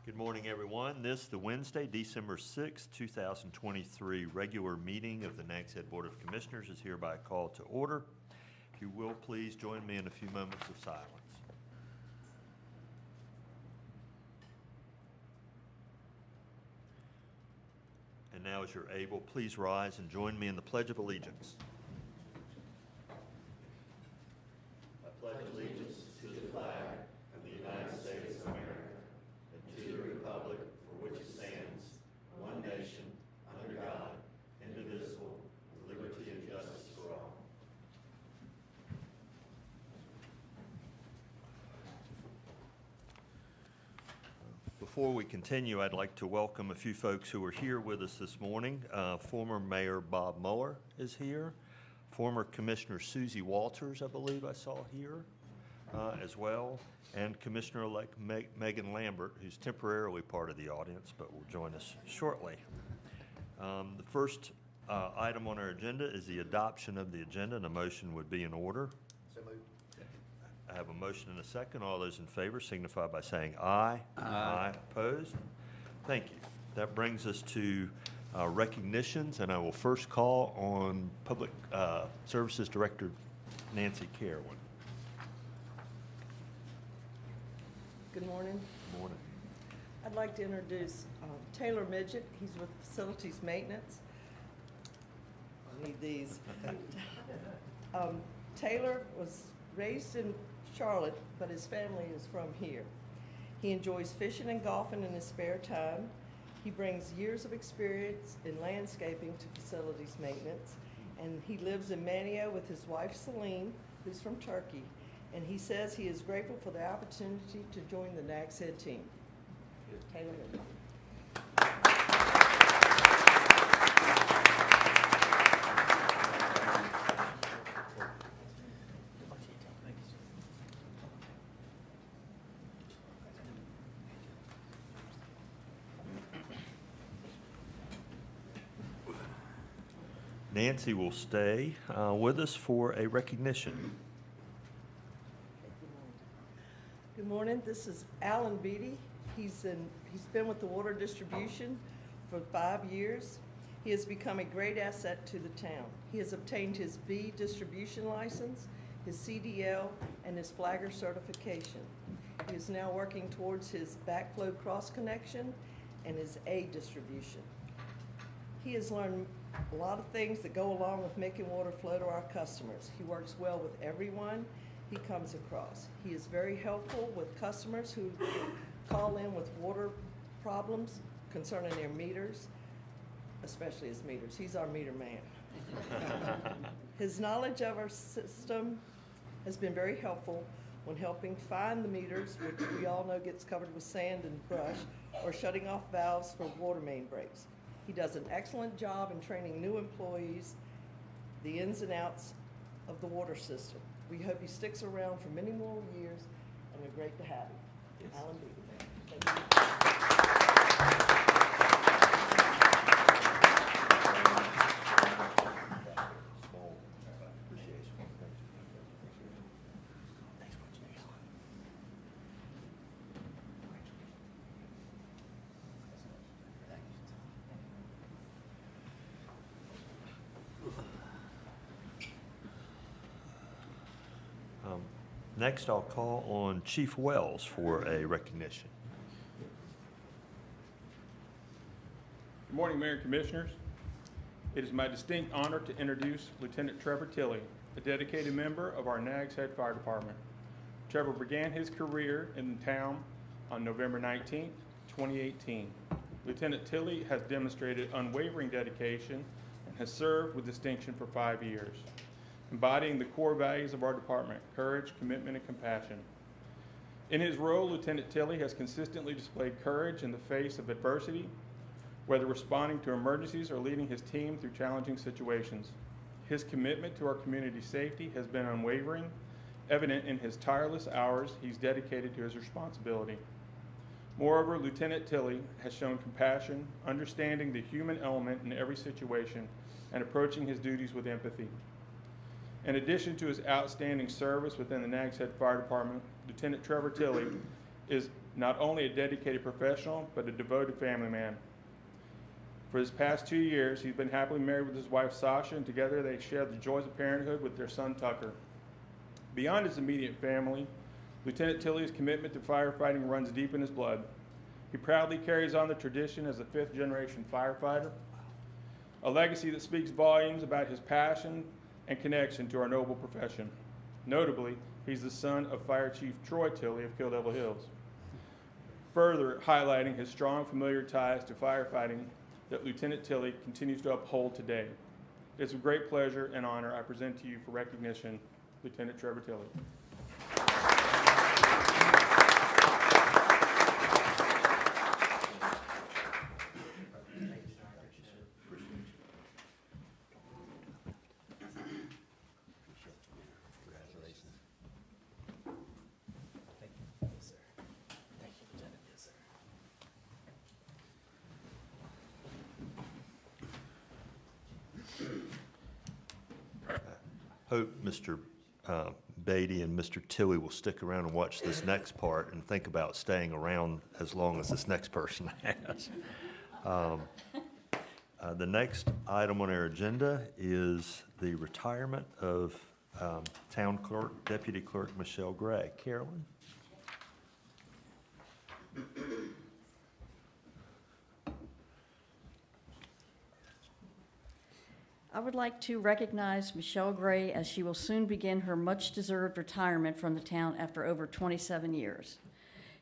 Good morning, everyone. This, the Wednesday, December 6, 2023 regular meeting of the Nags Head Board of Commissioners is hereby called to order. If you will, please join me in a few moments of silence. And now, as you're able, please rise and join me in the Pledge of Allegiance. I pledge allegiance to the flag of the United States of America, to the republic for which it stands, one nation, under God, indivisible, with liberty and justice for all. Before we continue, I'd like to welcome a few folks who are here with us this morning. Former Mayor Bob Mueller is here. Former Commissioner Susie Walters, I believe I saw here as well. And Commissioner-elect Megan Lambert, who's temporarily part of the audience, but will join us shortly. The first item on our agenda is the adoption of the agenda, and a motion would be in order. So moved. I have a motion and a second. All those in favor signify by saying aye. Aye. Opposed? Thank you. That brings us to recognitions, and I will first call on Public Services Director Nancy Carwin. Good morning. Good morning. I'd like to introduce Taylor Midget. He's with Facilities Maintenance. I need these. Taylor was raised in Charlotte, but his family is from here. He enjoys fishing and golfing in his spare time. He brings years of experience in landscaping to Facilities Maintenance, and he lives in Manio with his wife Celine, who's from Turkey. And he says he is grateful for the opportunity to join the Nags Head team. Taylor Midget. Nancy will stay with us for a recognition. Good morning. This is Alan Beatty. He's been with the water distribution for 5 years. He has become a great asset to the town. He has obtained his B distribution license, his CDL, and his flagger certification. He is now working towards his backflow cross connection and his A distribution. He has learned a lot of things that go along with making water flow to our customers. He works well with everyone he comes across. He is very helpful with customers who call in with water problems concerning their meters, especially his meters. He's our meter man. His knowledge of our system has been very helpful when helping find the meters, which we all know gets covered with sand and brush, or shutting off valves for water main breaks. He does an excellent job in training new employees the ins and outs of the water system. We hope he sticks around for many more years, and we're great to have him. Yes. Alan Beatty. Thank you. Next, I'll call on Chief Wells for a recognition. Good morning, Mayor and Commissioners. It is my distinct honor to introduce Lieutenant Trevor Tilley, a dedicated member of our Nags Head Fire Department. Trevor began his career in the town on November 19, 2018. Lieutenant Tilley has demonstrated unwavering dedication and has served with distinction for 5 years, embodying the core values of our department: courage, commitment, and compassion. In his role, Lieutenant Tilley has consistently displayed courage in the face of adversity, whether responding to emergencies or leading his team through challenging situations. His commitment to our community safety has been unwavering, evident in his tireless hours he's dedicated to his responsibility. Moreover, Lieutenant Tilley has shown compassion, understanding the human element in every situation, and approaching his duties with empathy. In addition to his outstanding service within the Nags Head Fire Department, Lieutenant Trevor Tilley is Not only a dedicated professional, but a devoted family man. For his past 2 years, he's been happily married with his wife Sasha, and together they share the joys of parenthood with their son Tucker. Beyond his immediate family, Lieutenant Tilley's commitment to firefighting runs deep in his blood. He proudly carries on the tradition as a fifth-generation firefighter, a legacy that speaks volumes about his passion and connection to our noble profession. Notably, he's the son of Fire Chief Troy Tilley of Kill Devil Hills, further highlighting his strong familiar ties to firefighting that Lieutenant Tilley continues to uphold today. It's a great pleasure and honor I present to you for recognition, Lieutenant Trevor Tilley. Hope Mr. Beatty and Mr. Tilley will stick around and watch this next part and think about staying around as long as this next person has. The next item on our agenda is the retirement of Town Clerk, Deputy Clerk Michelle Gray. Carolyn? I would like to recognize Michelle Gray as she will soon begin her much-deserved retirement from the town after over 27 years.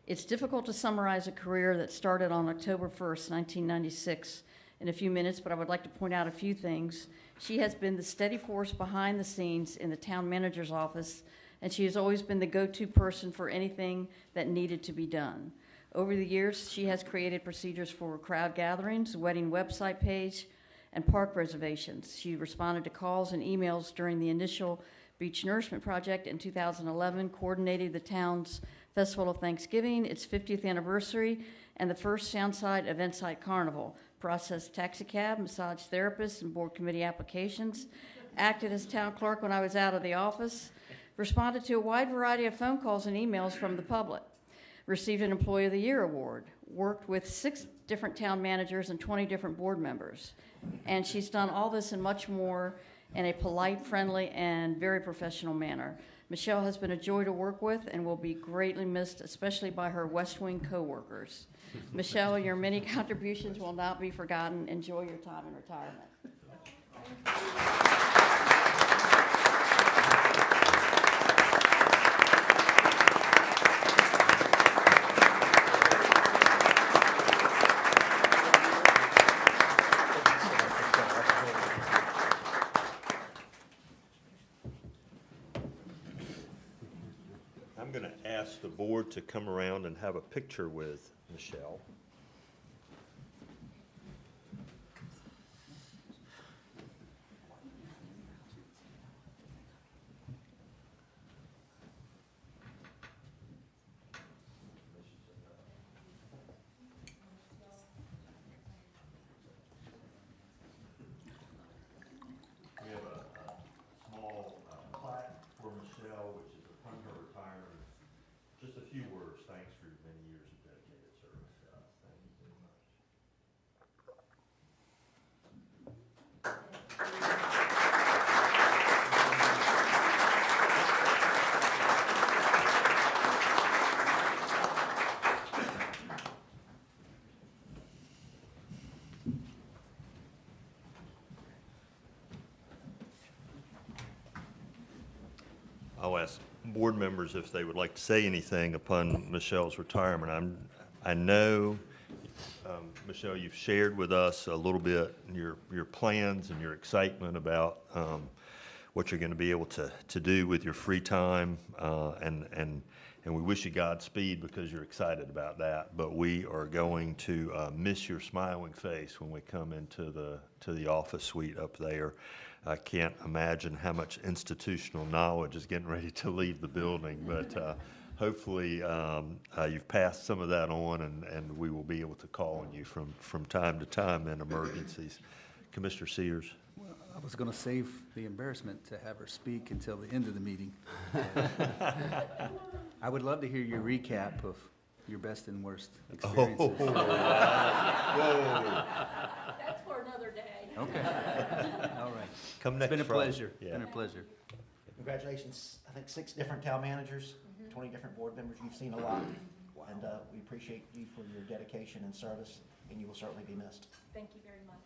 It's difficult to summarize a career that started on October 1st, 1996 in a few minutes, but I would like to point out a few things. She has been the steady force behind the scenes in the town manager's office, and she has always been the go-to person for anything that needed to be done. Over the years, she has created procedures for crowd gatherings, wedding website page, and park reservations. She responded to calls and emails during the initial beach nourishment project in 2011, coordinated the town's Festival of Thanksgiving, its 50th anniversary, and the first Soundside Event Site Carnival, processed taxicab, massage therapists, and board committee applications, acted as town clerk when I was out of the office, responded to a wide variety of phone calls and emails from the public, received an Employee of the Year award, worked with 6 different town managers and 20 different board members. And she's done all this and much more in a polite, friendly, and very professional manner. Michelle has been a joy to work with and will be greatly missed, especially by her West Wing co-workers. Michelle, your many contributions will not be forgotten. Enjoy your time in retirement. I'm going to ask the board to come around and have a picture with Michelle. We have a small plaque for Michelle, which is upon her retirement. Just a few words. Thanks for your many years of dedicated service. Thank you very much. I'll ask board members if they would like to say anything upon Michelle's retirement. I know, Michelle, you've shared with us a little bit your plans and your excitement about what you're going to be able to do with your free time, and we wish you Godspeed because you're excited about that. But we are going to miss your smiling face when we come into the office suite up there. I can't imagine how much institutional knowledge is getting ready to leave the building, but hopefully you've passed some of that on, and we will be able to call on you from time to time in emergencies. Commissioner Sears. Well, I was going to save the embarrassment to have her speak until the end of the meeting. I would love to hear your recap of your best and worst Oh, experiences. wow. That's for another day. Okay. All right. Come It's next been a Friday. pleasure. Yeah. Been a pleasure. Congratulations, I think 6 different town managers, 20 different board members, you've seen a lot. And we appreciate you for your dedication and service, and you will certainly be missed. Thank you very much.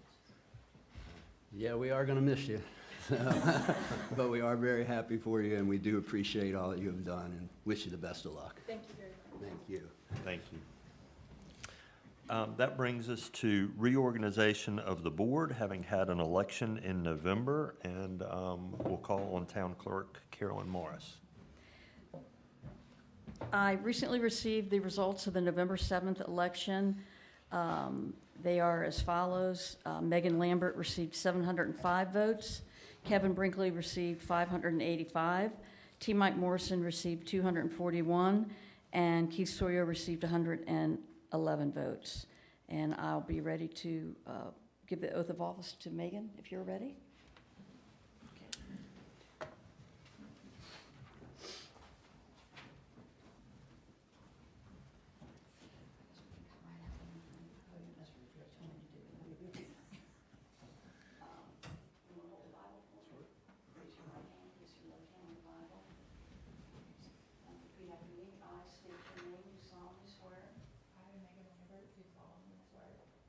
Yeah, we are going to miss you. But we are very happy for you, and we do appreciate all that you have done and wish you the best of luck. Thank you very much. Thank you. Thank you. That brings us to reorganization of the board, having had an election in November, and we'll call on Town Clerk Carolyn Morris. I recently received the results of the November 7th election. They are as follows. Megan Lambert received 705 votes. Kevin Brinkley received 585. T. Mike Morrison received 241. And Keith Sawyer received 111 votes. And I'll be ready to give the oath of office to Megan, if you're ready.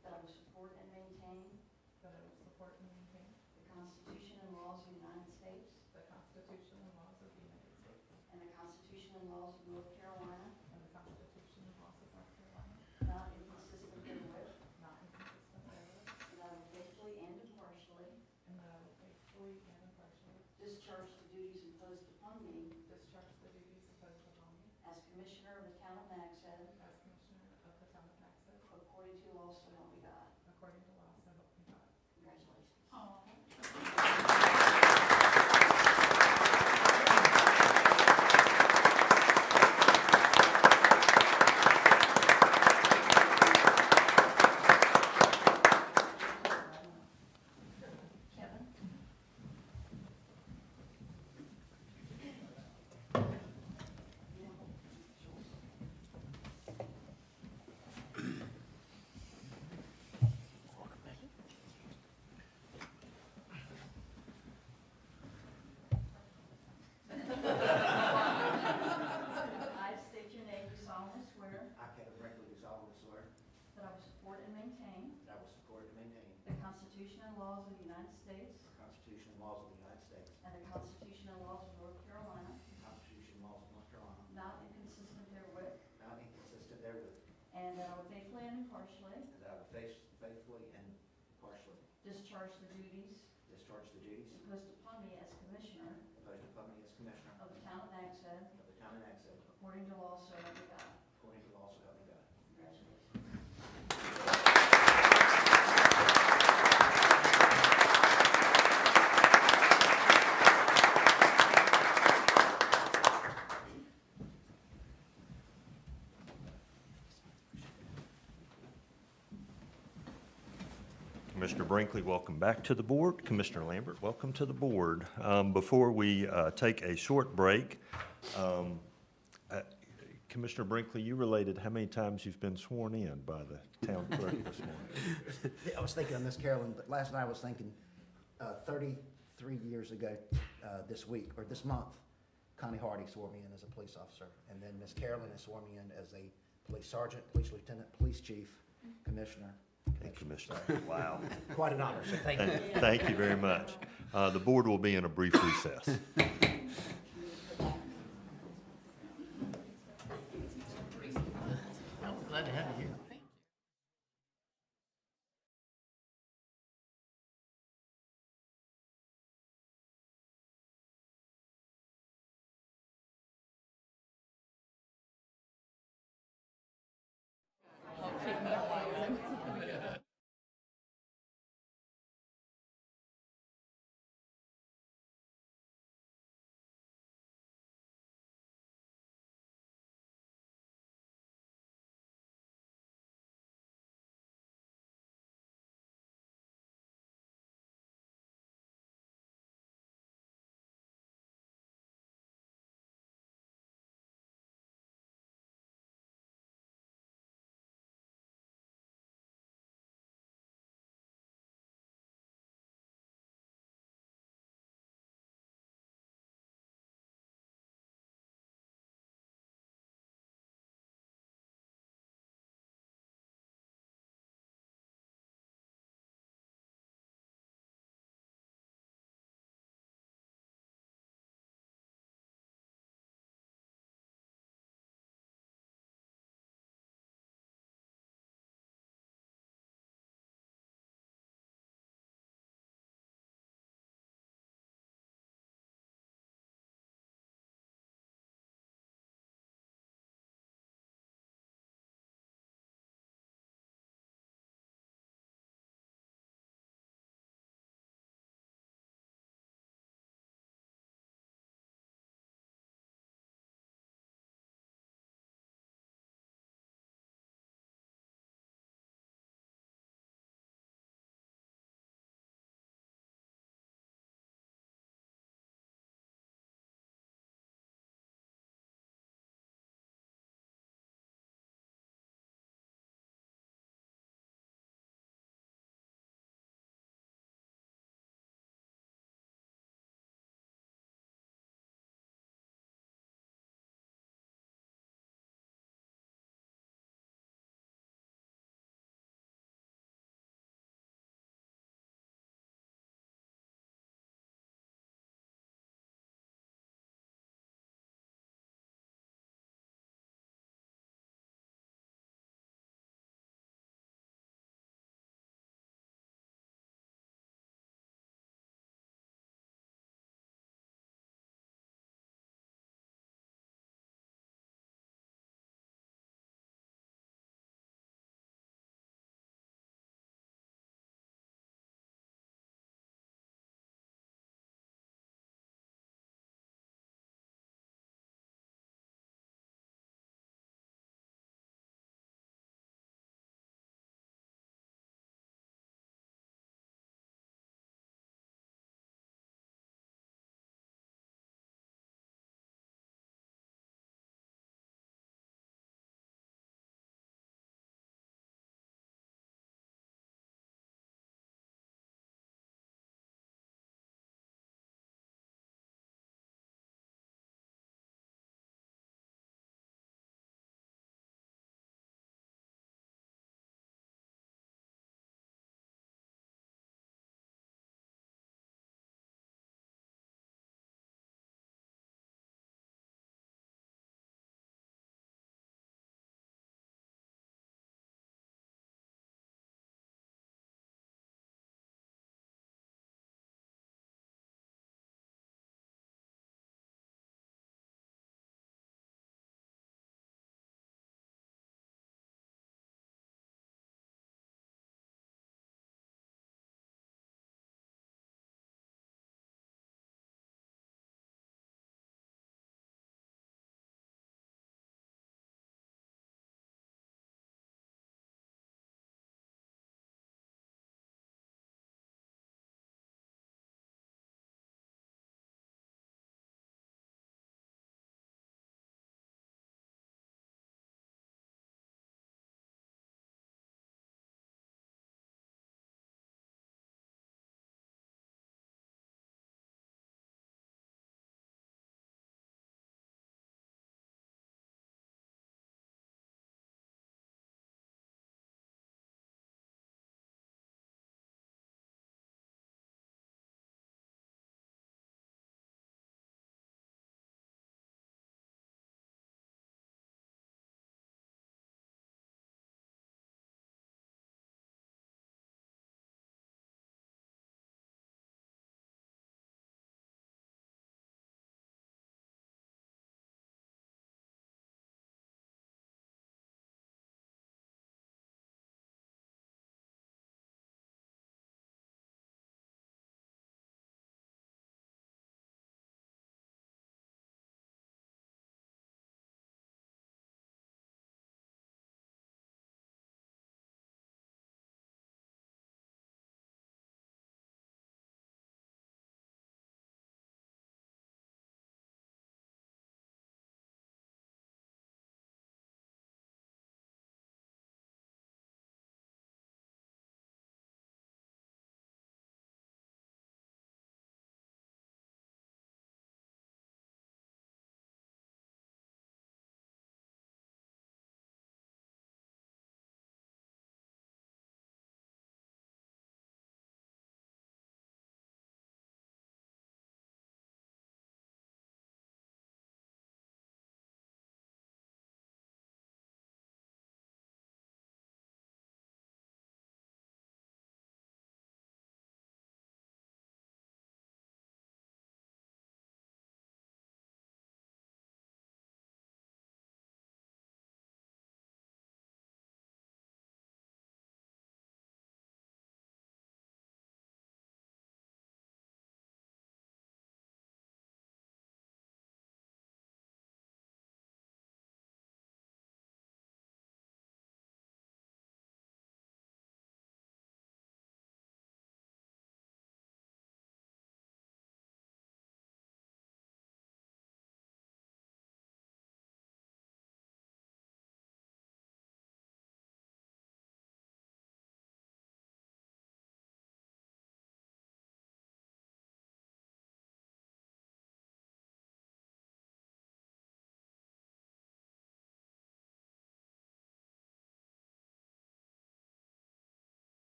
That I will support and maintain the Constitution and laws of the United States and the Constitution and laws of North Carolina, not inconsistent therewith, and that I will faithfully and impartially discharge the duties imposed upon me as Commissioner of the Town of Nags Head, according to law, so help me God. Congratulations. Kevin? I state your name, do solemnly swear I, Kevin Brinkley, do solemnly swear that I will support and maintain that I will support and maintain the Constitution and laws of the United States the Constitution and laws of the United States, and the Constitution and laws of North Carolina, the Constitution and laws of North Carolina, not inconsistent therewith, not inconsistent therewith, and that I will faithfully and impartially and that I will faithfully and impartially discharge the duties discharge the duties imposed upon me as Commissioner imposed upon me as Commissioner of the Town of Nags Head, of the Town of Nags Head, according to law, so help me God. according to law, so help me God. Congratulations. Commissioner Brinkley, welcome back to the board. Commissioner Lambert, welcome to the board. Before we take a short break, Commissioner Brinkley, you related how many times you've been sworn in by the town clerk this morning? I was thinking of Miss Carolyn, but last night I was thinking 33 years ago this week, or this month, Connie Hardy swore me in as a police officer. And then Miss Carolyn has sworn me in as a police sergeant, police lieutenant, police chief, commissioner. Thank you, Commissioner. Wow. Quite an honor, so thank you. Thank you very much. The board will be in a brief recess. Glad to have you here.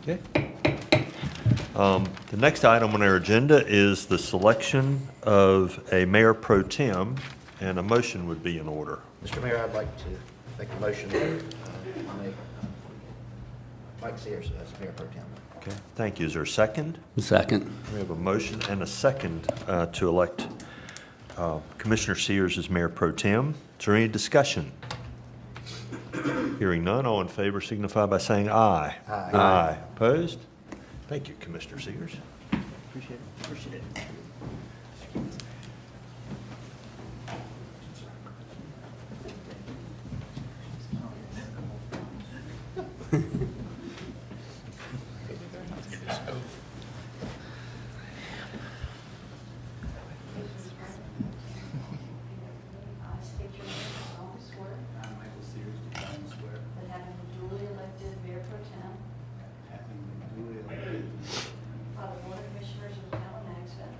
Okay. The next item on our agenda is the selection of a mayor pro tem, and a motion would be in order. Mr. Mayor, I'd like to make a motion to nominate Mike Sears as Mayor Pro Tem. Okay, thank you. Is there a second? Second. We have a motion and a second to elect Commissioner Sears as Mayor Pro Tem. Is there any discussion? Hearing none, all in favor signify by saying aye. Aye. Aye. Opposed? Thank you, Commissioner Sears. Appreciate it. Appreciate it. I state your name, solemnly swear I, Michael Sears, do solemnly swear, that having been duly elected Mayor Pro Tem having been duly elected by the Board of Commissioners of the Town of Nags Head,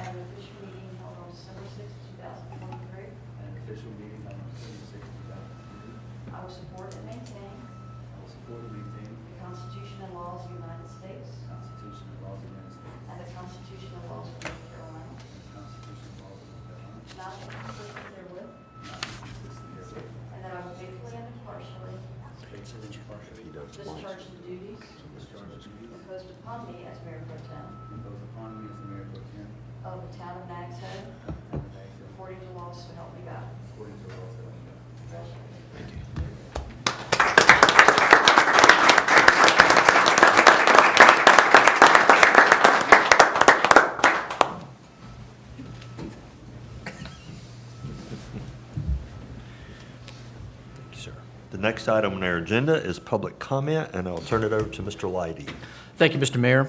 at an official meeting held on December 6, 2023, at an official meeting on December 6, 2023, I will support and maintain I will support and maintain the Constitution and laws of the United States the Constitution and laws of the United States and the Constitution and laws of North Carolina, and the Constitution and laws of North Carolina, not inconsistent therewith, not inconsistent therewith, and that I will faithfully and impartially faithfully and impartially discharge the duties discharge the duties imposed upon me as Mayor Pro Tem imposed upon me as the Mayor Pro Tem of the Town of Nags Head, of the Town of Nags Head, according to law, so help me God. according to the laws of the God. Congratulations. Thank you, sir. The next item on our agenda is public comment, and I'll turn it over to Mr. Leidy. Thank you, Mr. Mayor.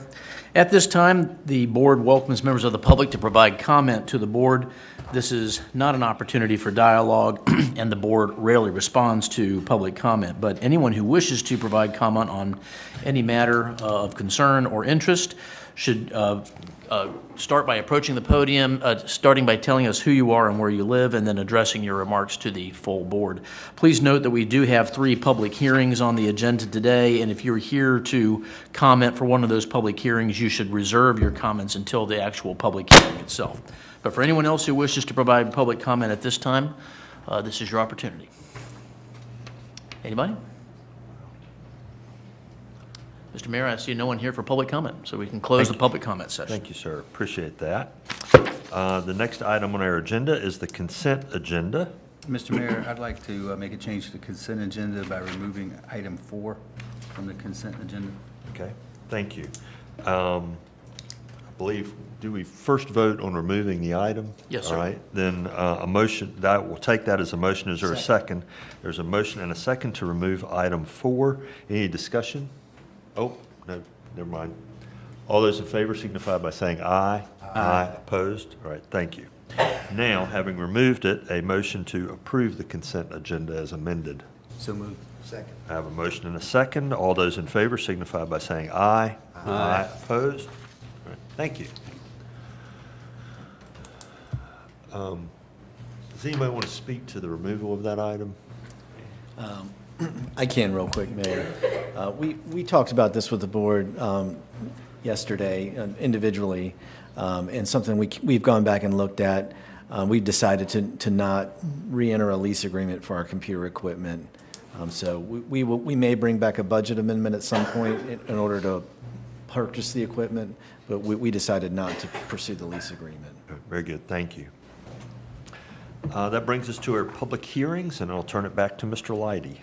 At this time, the board welcomes members of the public to provide comment to the board. This is not an opportunity for dialogue, and the board rarely responds to public comment. But anyone who wishes to provide comment on any matter of concern or interest should start by approaching the podium, starting by telling us who you are and where you live, and then addressing your remarks to the full board. Please note that we do have 3 public hearings on the agenda today, and if you're here to comment for one of those public hearings, you should reserve your comments until the actual public hearing itself. But for anyone else who wishes to provide public comment at this time, this is your opportunity. Anybody? Mr. Mayor, I see no one here for public comment, so we can close the public comment session. Thank you, sir. Appreciate that. The next item on our agenda is the consent agenda. Mr. Mayor, I'd like to make a change to the consent agenda by removing item 4 from the consent agenda. Okay, thank you. I believe, do we first vote on removing the item? Yes, sir. All right, then a motion, that we'll take that as a motion. Is there a second? There's a motion and a second to remove item 4. Any discussion? Oh, no, never mind. All those in favor signify by saying aye. Aye. Opposed? All right, thank you. Now, having removed it, a motion to approve the consent agenda as amended. So moved. Second. I have a motion and a second. All those in favor signify by saying aye. Aye. Opposed? All right, thank you. Does anybody want to speak to the removal of that item? I can real quick, Mayor. We talked about this with the board yesterday individually, and something we've gone back and looked at. We've decided to not re-enter a lease agreement for our computer equipment. So we may bring back a budget amendment at some point in order to purchase the equipment, but we decided not to pursue the lease agreement. Very good, thank you. That brings us to our public hearings, and I'll turn it back to Mr. Leidy.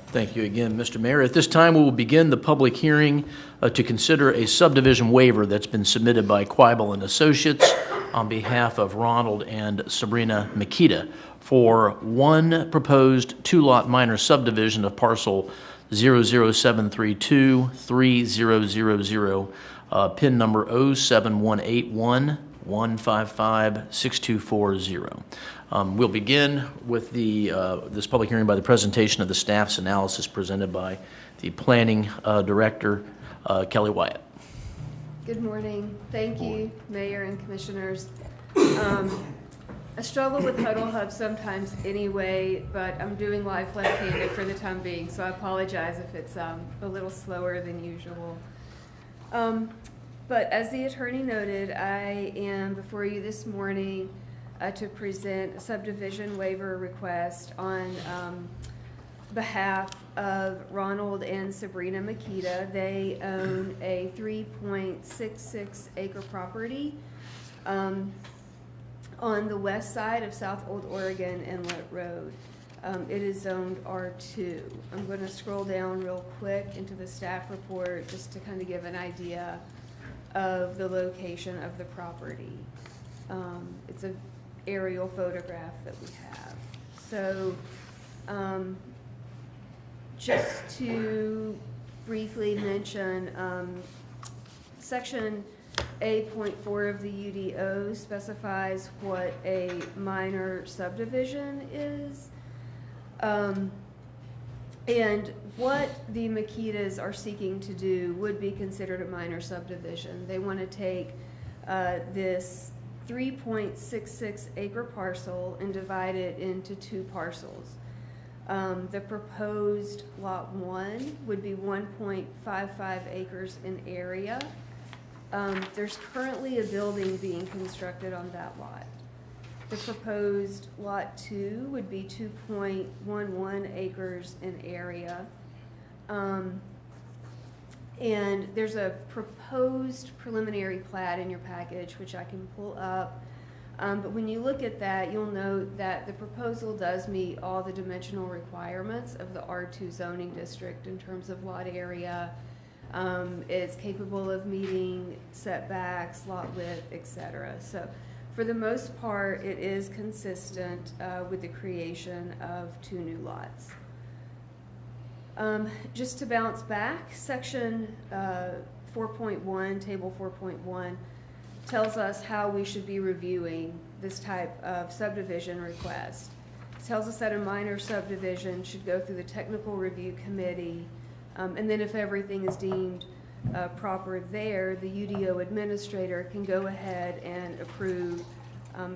Thank you again, Mr. Mayor. At this time, we will begin the public hearing to consider a subdivision waiver that's been submitted by Quibel and Associates on behalf of Ronald and Sabrina Makita for one proposed 2-lot minor subdivision of parcel 007323000, PIN number 07181-155-6240. We'll begin with this public hearing by the presentation of the staff's analysis presented by the Planning Director, Kelly Wyatt. Good morning. Thank you, Mayor and Commissioners. I struggle with huddle hubs sometimes anyway, but I'm doing live left-handed for the time being, so I apologize if it's a little slower than usual. But as the attorney noted, I am before you this morning to present a subdivision waiver request on behalf of Ronald and Sabrina Makita. They own a 3.66 acre property on the west side of South Old Oregon Inlet Road. It is zoned R2. I'm going to scroll down real quick into the staff report just to kind of give an idea of the location of the property. It's an aerial photograph that we have. So just to briefly mention, section A.4 of the UDO specifies what a minor subdivision is. And what the Makitas are seeking to do would be considered a minor subdivision. They want to take this 3.66 acre parcel and divide it into 2 parcels. The proposed lot 1 would be 1.55 acres in area. There's currently a building being constructed on that lot. The proposed lot 2 would be 2.11 acres in area. And there's a proposed preliminary plat in your package, which I can pull up. But when you look at that, you'll note that the proposal does meet all the dimensional requirements of the R2 zoning district in terms of lot area. It's capable of meeting setbacks, lot width, etc. So for the most part, it is consistent with the creation of 2 new lots. Just to bounce back, section 4.1, table 4.1, tells us how we should be reviewing this type of subdivision request. It tells us that a minor subdivision should go through the technical review committee, and then if everything is deemed proper there, the UDO administrator can go ahead and approve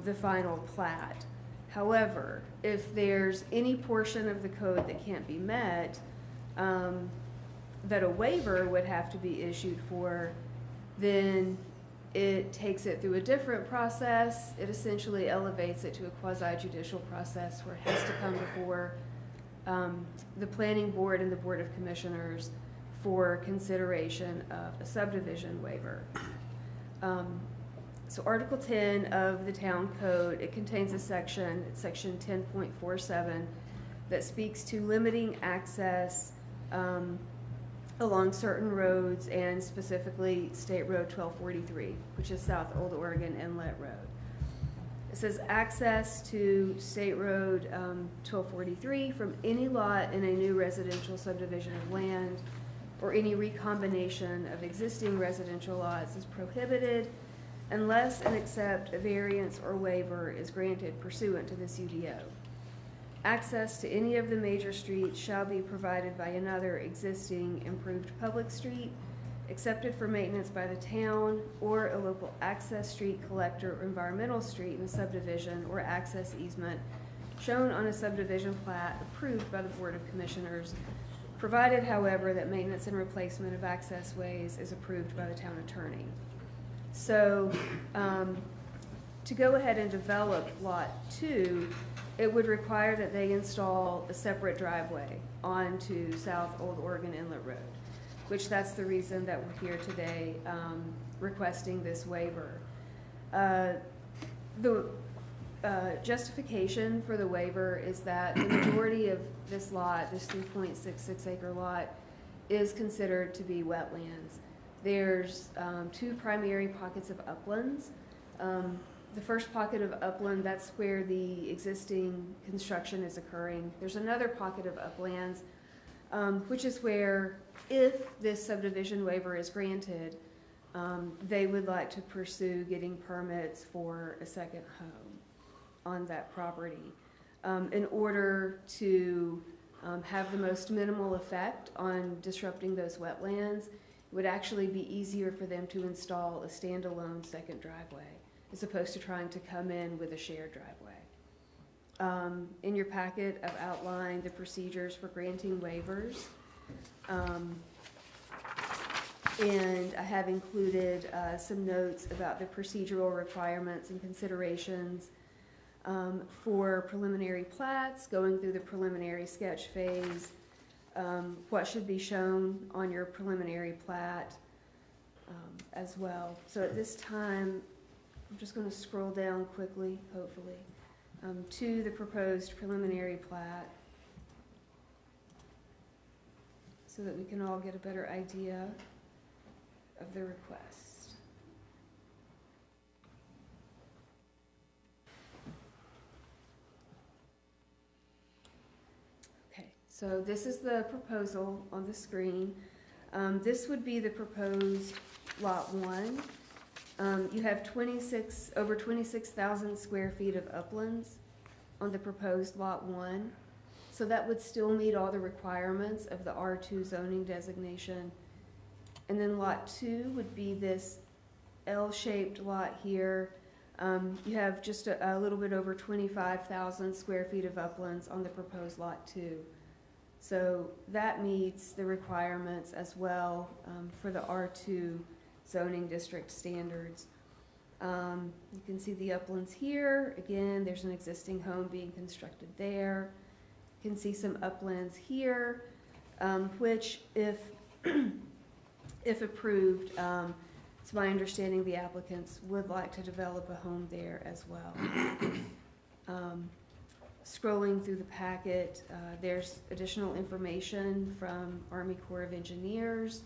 the final plat. However, if there's any portion of the code that can't be met, that a waiver would have to be issued for, then it takes it through a different process. It essentially elevates it to a quasi-judicial process where it has to come before the planning board and the board of commissioners for consideration of a subdivision waiver. So Article 10 of the town code, it contains a section, it's section 10.47, that speaks to limiting access along certain roads, and specifically State Road 1243, which is South Old Oregon Inlet Road. It says access to State Road 1243 from any lot in a new residential subdivision of land or any recombination of existing residential lots is prohibited unless and except a variance or waiver is granted pursuant to this UDO. Access to any of the major streets shall be provided by another existing improved public street accepted for maintenance by the town, or a local access street, collector, or environmental street in a subdivision or access easement shown on a subdivision plat approved by the Board of Commissioners, provided, however, that maintenance and replacement of access ways is approved by the town attorney. So to go ahead and develop Lot 2, it would require that they install a separate driveway onto South Old Oregon Inlet Road, which that's the reason that we're here today requesting this waiver. The justification for the waiver is that the majority of this lot, this 3.66 acre lot, is considered to be wetlands. There's 2 primary pockets of uplands. The first pocket of upland, that's where the existing construction is occurring. There's another pocket of uplands, which is where, if this subdivision waiver is granted, they would like to pursue getting permits for a second home on that property. In order to have the most minimal effect on disrupting those wetlands, it would actually be easier for them to install a standalone second driveway as opposed to trying to come in with a shared driveway. In your packet, I've outlined the procedures for granting waivers. And I have included some notes about the procedural requirements and considerations for preliminary plats, going through the preliminary sketch phase, what should be shown on your preliminary plat as well. So at this time, I'm just going to scroll down quickly, hopefully, to the proposed preliminary plat so that we can all get a better idea of the request. Okay, so this is the proposal on the screen. This would be the proposed Lot 1. You have over 26,000 square feet of uplands on the proposed Lot 1. So that would still meet all the requirements of the R2 zoning designation. And then Lot 2 would be this L-shaped lot here. You have just a little bit over 25,000 square feet of uplands on the proposed Lot 2. So that meets the requirements as well for the R2 zoning district standards. You can see the uplands here. Again, there's an existing home being constructed there. You can see some uplands here, which if approved, it's my understanding the applicants would like to develop a home there as well. Scrolling through the packet, there's additional information from Army Corps of Engineers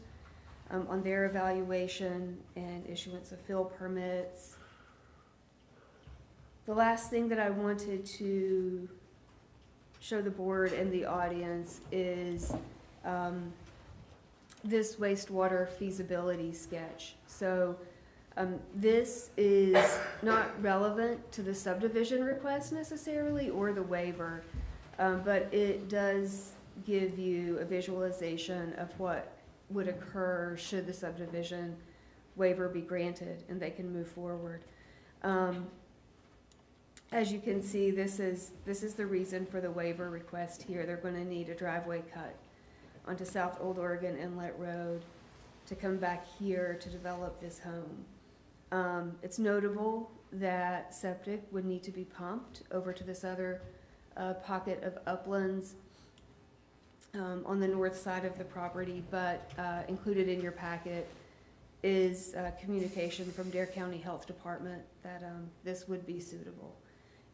on their evaluation and issuance of fill permits. The last thing that I wanted to show the board and the audience is this wastewater feasibility sketch. So this is not relevant to the subdivision request necessarily or the waiver, but it does give you a visualization of what would occur should the subdivision waiver be granted and they can move forward. As you can see, this is the reason for the waiver request here. They're going to need a driveway cut onto South Old Oregon Inlet Road to come back here to develop this home. It's notable that septic would need to be pumped over to this other pocket of uplands on the north side of the property, but included in your packet is communication from Dare County Health Department that this would be suitable.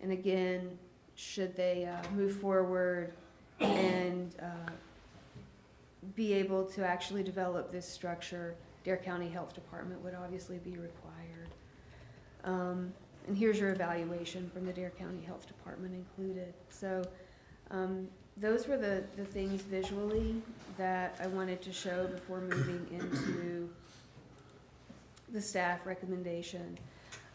And again, should they move forward and be able to actually develop this structure, Dare County Health Department would obviously be required. And here's your evaluation from the Dare County Health Department included. So those were the things visually that I wanted to show before moving into the staff recommendation.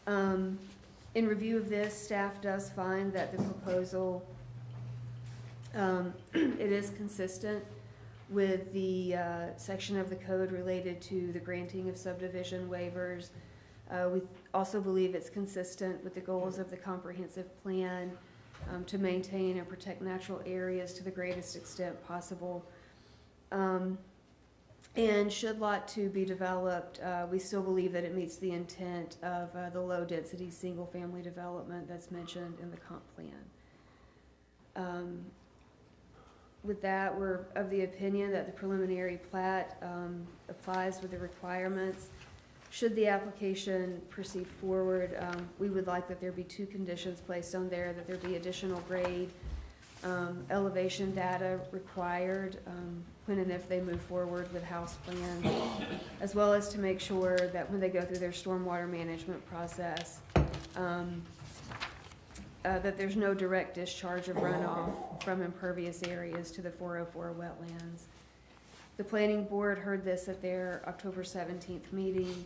In review of this, staff does find that the proposal, it is consistent with the section of the code related to the granting of subdivision waivers. We also believe it's consistent with the goals of the comprehensive plan to maintain and protect natural areas to the greatest extent possible. And should Lot 2 be developed, we still believe that it meets the intent of the low-density single-family development that's mentioned in the comp plan. With that, we're of the opinion that the preliminary plat applies with the requirements. Should the application proceed forward, we would like that there be two conditions placed on there, that there be additional grade elevation data required when and if they move forward with house plans, as well as to make sure that when they go through their stormwater management process, that there's no direct discharge of runoff from impervious areas to the 404 wetlands. The planning board heard this at their October 17th meeting,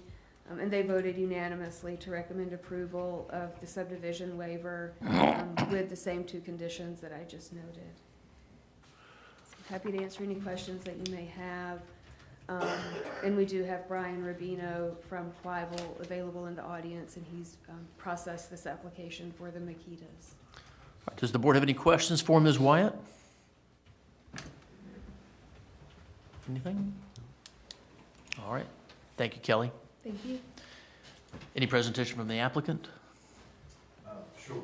and they voted unanimously to recommend approval of the subdivision waiver with the same two conditions that I just noted. So I'm happy to answer any questions that you may have. And we do have Brian Rubino from Quival available in the audience, and he's processed this application for the Makitas. Does the board have any questions for Ms. Wyatt? Anything? All right. Thank you, Kelly. Thank you. Any presentation from the applicant? Sure.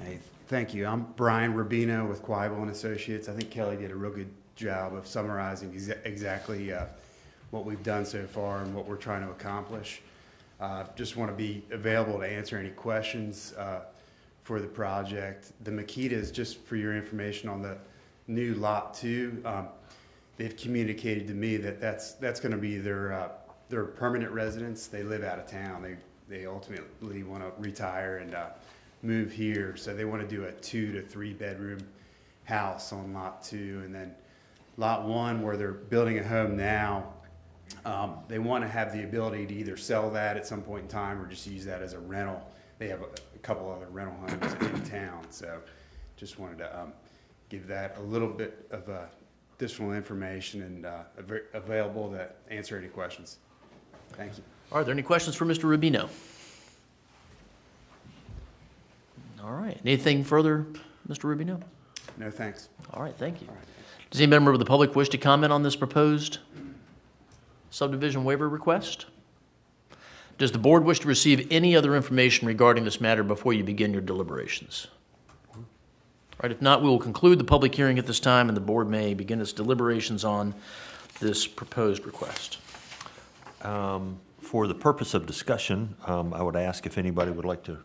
Hey, thank you. I'm Brian Rubino with Quival and Associates. I think Kelly did a real good job of summarizing exactly what we've done so far and what we're trying to accomplish. Just want to be available to answer any questions for the project. The Makitas, just for your information on the new Lot 2, they've communicated to me that that's going to be their permanent residence. They live out of town. They ultimately want to retire and move here, so they want to do a 2 to 3 bedroom house on Lot 2, and then Lot 1, where they're building a home now, they want to have the ability to either sell that at some point in time or just use that as a rental. They have a couple other rental homes in town, so just wanted to give that a little bit of additional information and available to answer any questions. Thank you. Are there any questions for Mr. Rubino? All right. Anything further, Mr. Rubino? No, thanks. All right, thank you. All right. Does any member of the public wish to comment on this proposed subdivision waiver request? Does the board wish to receive any other information regarding this matter before you begin your deliberations? All right, if not, we will conclude the public hearing at this time, and the board may begin its deliberations on this proposed request. For the purpose of discussion, I would ask if anybody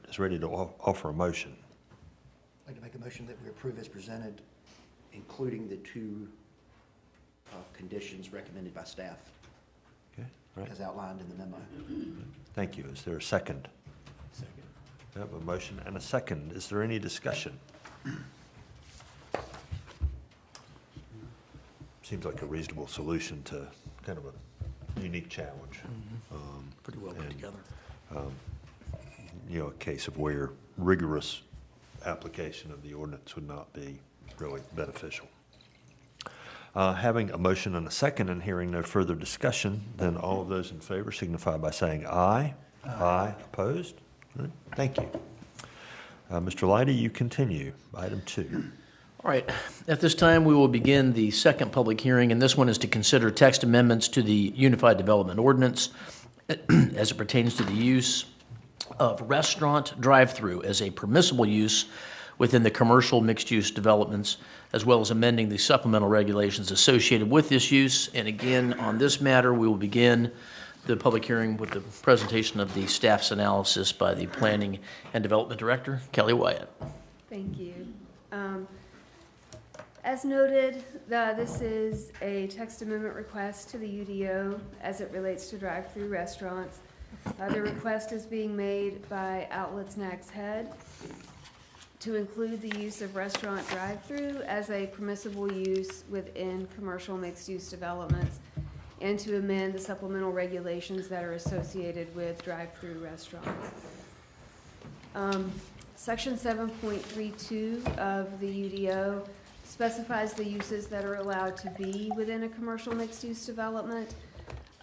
is ready to offer a motion. I'd like to make a motion that we approve as presented, including the 2 conditions recommended by staff, Okay, right. as outlined in the memo. Thank you. Is there a second? Second. I have a motion and a second. Is there any discussion? Seems like a reasonable solution to kind of a unique challenge. Pretty well put and, together. You know, a case of where rigorous application of the ordinance would not be really beneficial. Having a motion and a second and hearing no further discussion, then all of those in favor signify by saying aye. Aye. Opposed? Good. Thank you. Mr. Leidy, you continue. Item 2. All right. At this time, we will begin the second public hearing, and this one is to consider text amendments to the Unified Development Ordinance as it pertains to the use of restaurant drive-through as a permissible use within the commercial mixed-use developments, as well as amending the supplemental regulations associated with this use. And again, on this matter, we will begin the public hearing with the presentation of the staff's analysis by the Planning and Development Director, Kelly Wyatt. Thank you. As noted, this is a text amendment request to the UDO as it relates to drive-through restaurants. The request is being made by Outlets Nags Head to include the use of restaurant drive-through as a permissible use within commercial mixed-use developments, and to amend the supplemental regulations that are associated with drive-through restaurants. Section 7.32 of the UDO specifies the uses that are allowed to be within a commercial mixed-use development.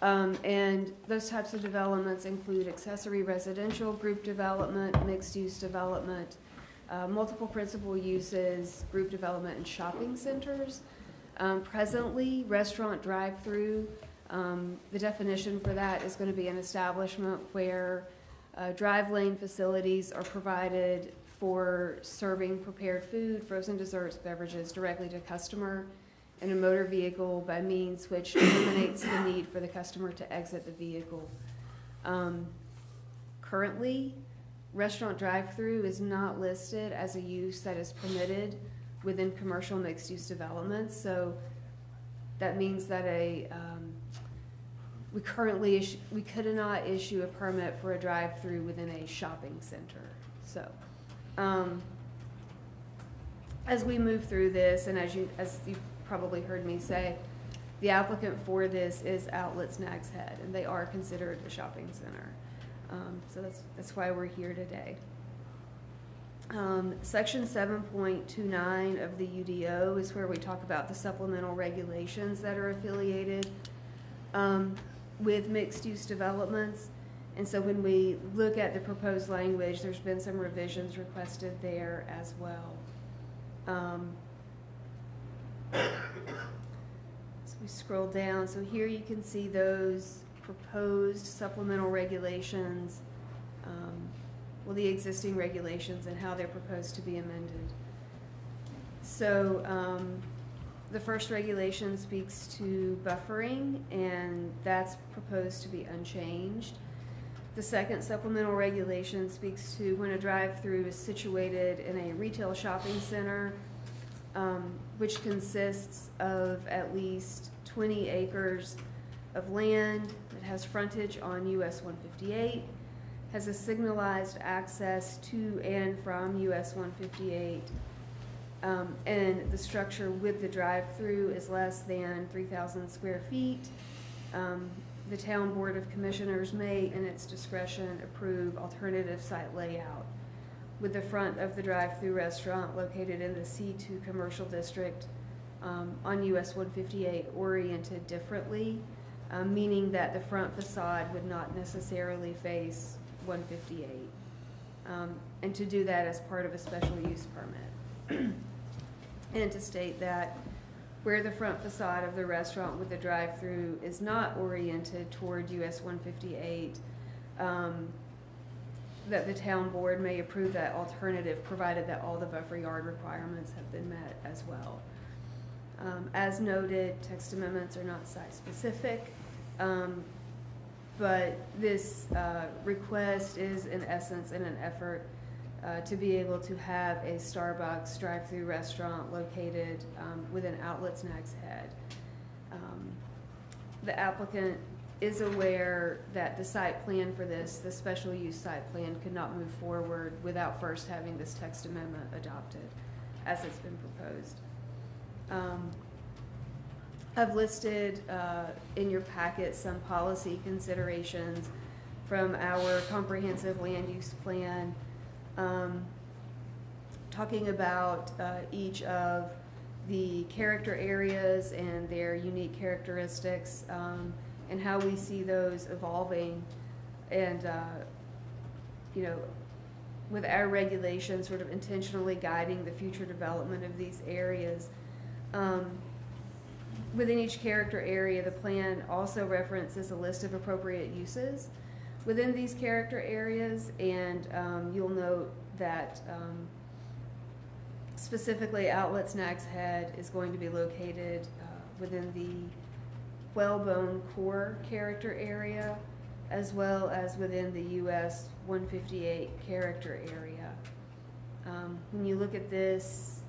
And those types of developments include accessory residential, group development, mixed-use development, multiple principal uses, group development, and shopping centers. Presently, restaurant drive-through, the definition for that is going to be an establishment where drive lane facilities are provided for serving prepared food, frozen desserts, beverages directly to customer in a motor vehicle by means which eliminates the need for the customer to exit the vehicle. Currently, restaurant drive-through is not listed as a use that is permitted within commercial mixed-use developments, so that means that we could not issue a permit for a drive-through within a shopping center. So, as we move through this, and as you probably heard me say, the applicant for this is Outlets Nags Head, and they are considered a shopping center. So that's why we're here today. Section 7.29 of the UDO is where we talk about the supplemental regulations that are affiliated with mixed-use developments. And so when we look at the proposed language, there's been some revisions requested there as well. So we scroll down. So here you can see those proposed supplemental regulations, well, the existing regulations and how they're proposed to be amended. So the first regulation speaks to buffering, and that's proposed to be unchanged. The second supplemental regulation speaks to when a drive-through is situated in a retail shopping center, which consists of at least 20 acres of land that has frontage on US 158, has a signalized access to and from US 158, and the structure with the drive-through is less than 3,000 square feet. The Town Board of Commissioners may, in its discretion, approve alternative site layout, with the front of the drive-through restaurant located in the C2 Commercial District on US 158 oriented differently, meaning that the front facade would not necessarily face 158, and to do that as part of a special use permit. And to state that where the front facade of the restaurant with the drive-through is not oriented toward US 158, that the town board may approve that alternative, provided that all the buffer yard requirements have been met as well. As noted, text amendments are not site-specific, but this request is in essence in an effort to be able to have a Starbucks drive-through restaurant located within Outlets Nags Head. The applicant is aware that the site plan for this, the special use site plan, could not move forward without first having this text amendment adopted as it's been proposed. I've listed in your packet some policy considerations from our comprehensive land use plan, talking about each of the character areas and their unique characteristics, and how we see those evolving, and you know, with our regulations sort of intentionally guiding the future development of these areas. Within each character area, the plan also references a list of appropriate uses within these character areas, and you'll note that specifically Outlets Nags Head is going to be located within the Whalebone Core character area, as well as within the US 158 character area. When you look at this,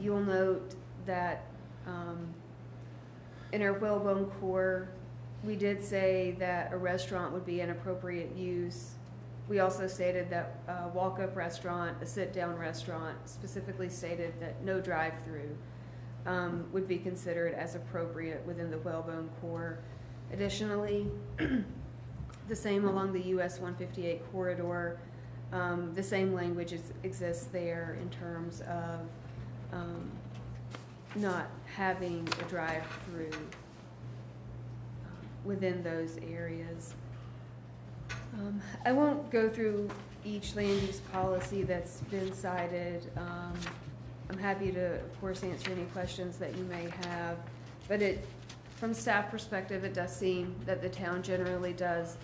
you'll note that in our Whalebone Core, we did say that a restaurant would be an appropriate use. We also stated that a walk-up restaurant, a sit-down restaurant, specifically stated that no drive-through would be considered as appropriate within the Whalebone Core. Additionally, the same along the US 158 corridor, the same language exists there in terms of not having a drive-through within those areas. I won't go through each land use policy that's been cited. I'm happy to, of course, answer any questions that you may have, but from staff perspective, it does seem that the town generally does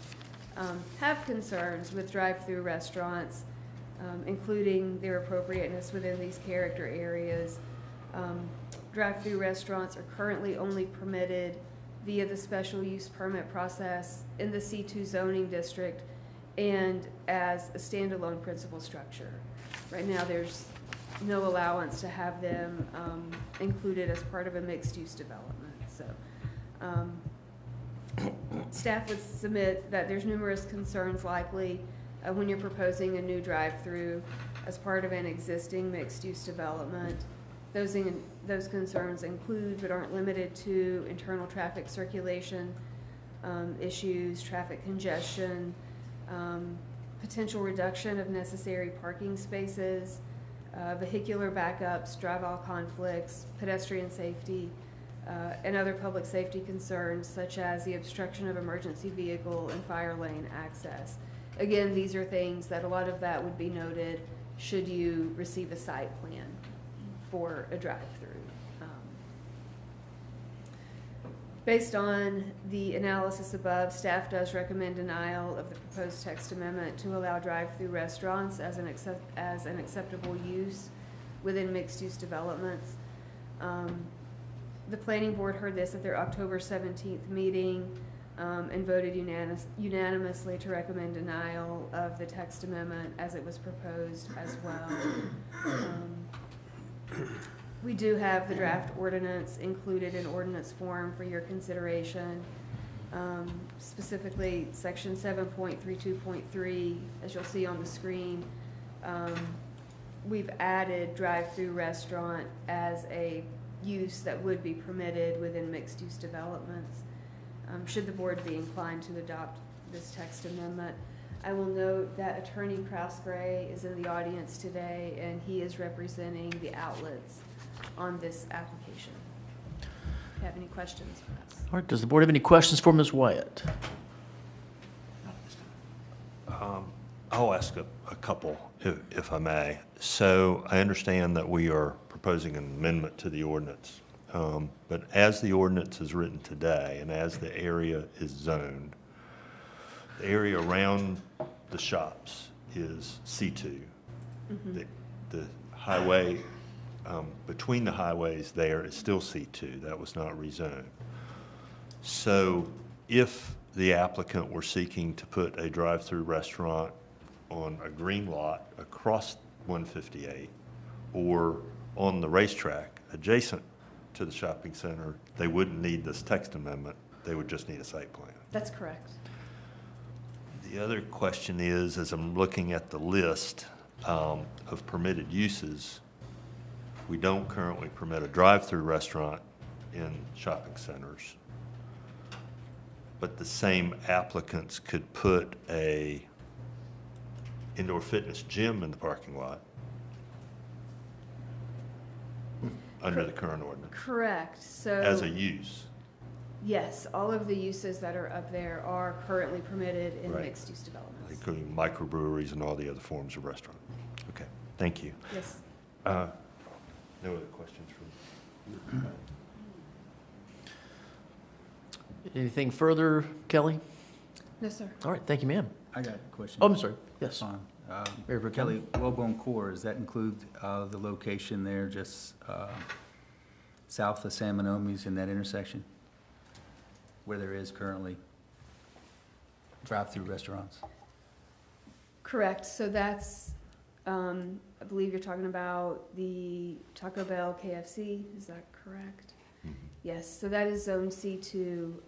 have concerns with drive-through restaurants, including their appropriateness within these character areas. Drive-through restaurants are currently only permitted via the special use permit process in the C2 zoning district and as a standalone principal structure. Right now, there's no allowance to have them included as part of a mixed-use development. So staff would submit that there's numerous concerns likely when you're proposing a new drive-through as part of an existing mixed-use development. Those concerns include, but aren't limited to, internal traffic circulation issues, traffic congestion, potential reduction of necessary parking spaces, vehicular backups, drive aisle conflicts, pedestrian safety, and other public safety concerns such as the obstruction of emergency vehicle and fire lane access. Again, these are things that a lot of that would be noted should you receive a site plan for a drive-through. Based on the analysis above, staff does recommend denial of the proposed text amendment to allow drive-through restaurants as an acceptable use within mixed-use developments. The planning board heard this at their October 17th meeting and voted unanimously to recommend denial of the text amendment as it was proposed as well. We do have the draft ordinance included in ordinance form for your consideration. Specifically, section 7.32.3, as you'll see on the screen, we've added drive-through restaurant as a use that would be permitted within mixed-use developments. Should the board be inclined to adopt this text amendment. I will note that Attorney Kraus-Gray is in the audience today, and he is representing the outlets on this application. Do you have any questions for us? All right, does the board have any questions for Ms. Wyatt? I'll ask a couple, if I may. So I understand that we are proposing an amendment to the ordinance. But as the ordinance is written today and as the area is zoned, the area around the shops is C2. Mm-hmm. The highway, between the highways there is still C2. That was not rezoned. So if the applicant were seeking to put a drive-through restaurant on a green lot across 158 or on the racetrack adjacent to the shopping center, they wouldn't need this text amendment. They would just need a site plan. That's correct. The other question is, as I'm looking at the list of permitted uses, we don't currently permit a drive-through restaurant in shopping centers. But the same applicants could put a indoor fitness gym in the parking lot under the current ordinance Correct. So as a use. yes, all of the uses that are up there are currently permitted in Right. mixed-use developments. Including microbreweries and all the other forms of restaurant. Okay, thank you. Yes. No other questions from? Anything further, Kelly? No, sir. All right, thank you, ma'am. I got a question. Oh, I'm sorry. Yes. Fine. Mayor Pro Tem. Kelly, Wellbone Core, does that include the location there just south of San Manome's in that intersection? Where there is currently drive-through restaurants? Correct. So that's, I believe you're talking about the Taco Bell KFC. Is that correct? Mhm. Yes. So that is zone C2,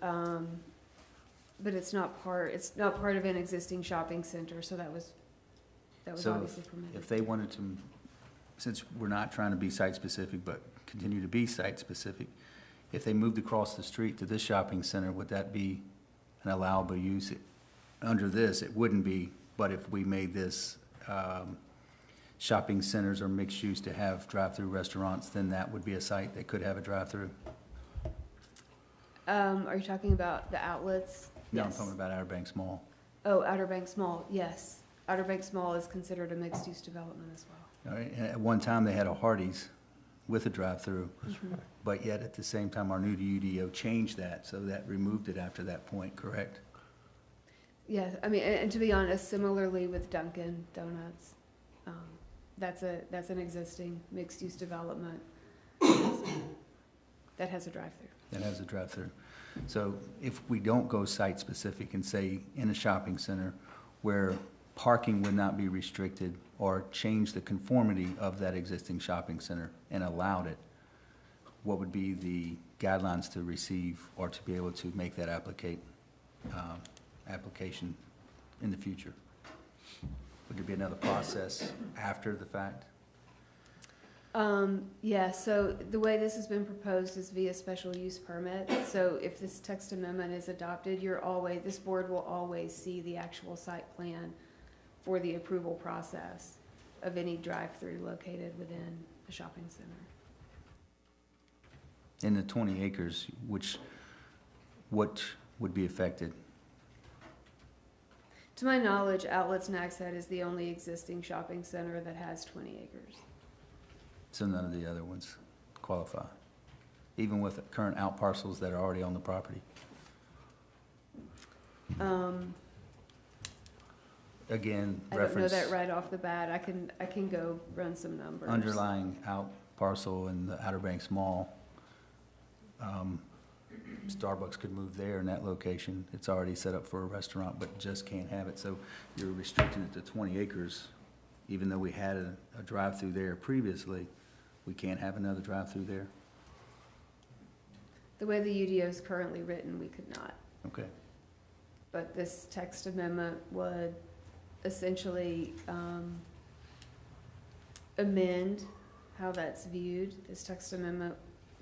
but it's not part of an existing shopping center. So that was So obviously permitted. if they wanted to, since we're not trying to be site-specific, but continue to be site-specific, if they moved across the street to this shopping center, would that be an allowable use? Under this, it wouldn't be, but if we made this shopping centers or mixed use to have drive-through restaurants, then that would be a site that could have a drive-through? Are you talking about the outlets? No, I'm Yes. talking about Outer Banks Mall. Oh, Outer Banks Mall, yes. Outer Banks Mall is considered a mixed-use development as well. All right, and at one time, they had a Hardee's with a drive-through, but yet at the same time, our new UDO changed that, so that removed it after that point, correct? Yeah, I mean, and to be honest, similarly with Dunkin' Donuts, that's an existing mixed-use development that has a drive-through. That has a drive-through. So if we don't go site-specific and say in a shopping center where parking would not be restricted or change the conformity of that existing shopping center and allowed it, what would be the guidelines to receive or to be able to make that application in the future? Would there be another process after the fact? Yeah, so the way this has been proposed is via special use permit. So if this text amendment is adopted, this board will always see the actual site plan for the approval process of any drive-through located within a shopping center. In the 20 acres, what would be affected? To my knowledge, Outlets Nags Head is the only existing shopping center that has 20 acres. So none of the other ones qualify, even with current out parcels that are already on the property? Again, I don't know reference that right off the bat. I can go run some numbers. underlying out parcel in the Outer Banks Mall. Starbucks could move there in that location. It's already set up for a restaurant, but just can't have it. So you're restricting it to 20 acres, even though we had a drive-through there previously. We can't have another drive-through there? The way the UDO is currently written, we could not. Okay. But this text amendment would essentially amend how that's viewed. This text amendment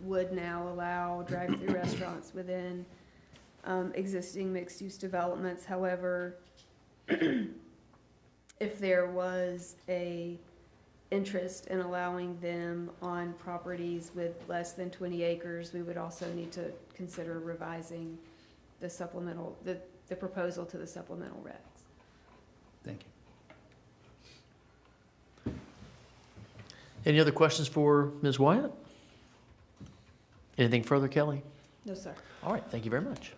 would now allow drive-through restaurants within existing mixed-use developments. However, if there was a interest in allowing them on properties with less than 20 acres, we would also need to consider revising the supplemental, the proposal to the supplemental regs. Thank you. Any other questions for Ms. Wyatt? Anything further, Kelly? No, sir. All right, thank you very much.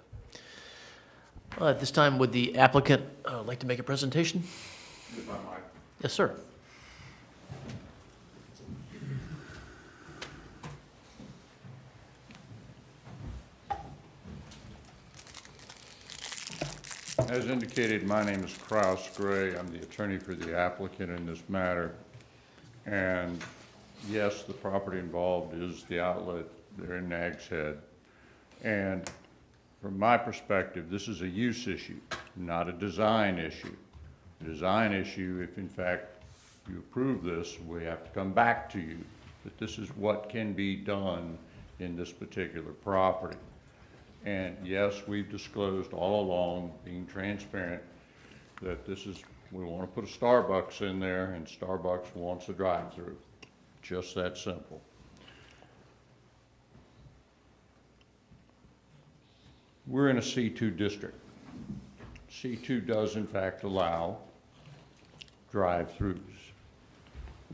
At this time, would the applicant like to make a presentation? If I might. Yes, sir. As indicated, my name is Kraus Gray. I'm the attorney for the applicant in this matter. And yes, the property involved is the outlet there in Nags Head. And from my perspective, this is a use issue, not a design issue. A design issue, if in fact you approve this, we have to come back to you. But this is what can be done in this particular property. And yes, we've disclosed all along, being transparent, that this is, we want to put a Starbucks in there, and Starbucks wants a drive-through. Just that simple. We're in a C2 district. C2 does in fact allow drive-throughs,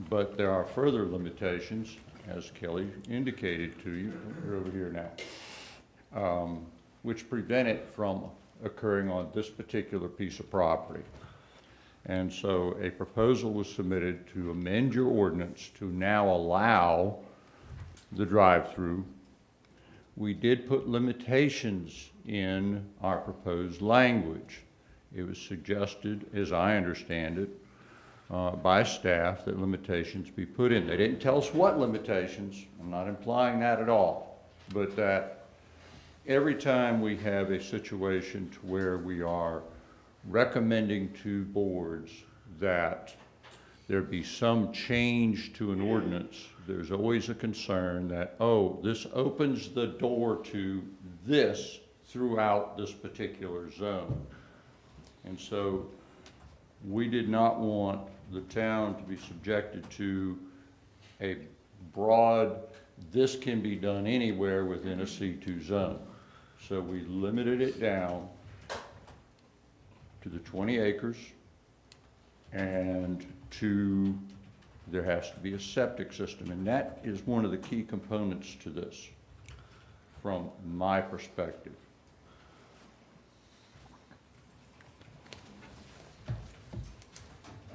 but there are further limitations, as Kelly indicated to you. We're over here now. Which prevent it from occurring on this particular piece of property. And so a proposal was submitted to amend your ordinance to now allow the drive-through. We did put limitations in our proposed language. It was suggested, as I understand it, by staff that limitations be put in. They didn't tell us what limitations. I'm not implying that at all, but that every time we have a situation to where we are recommending to boards that there be some change to an ordinance, there's always a concern that, oh, this opens the door to this throughout this particular zone. And so we did not want the town to be subjected to a broad, this can be done anywhere within a C2 zone. So we limited it down to the 20 acres and to, there has to be a septic system. And that is one of the key components to this from my perspective.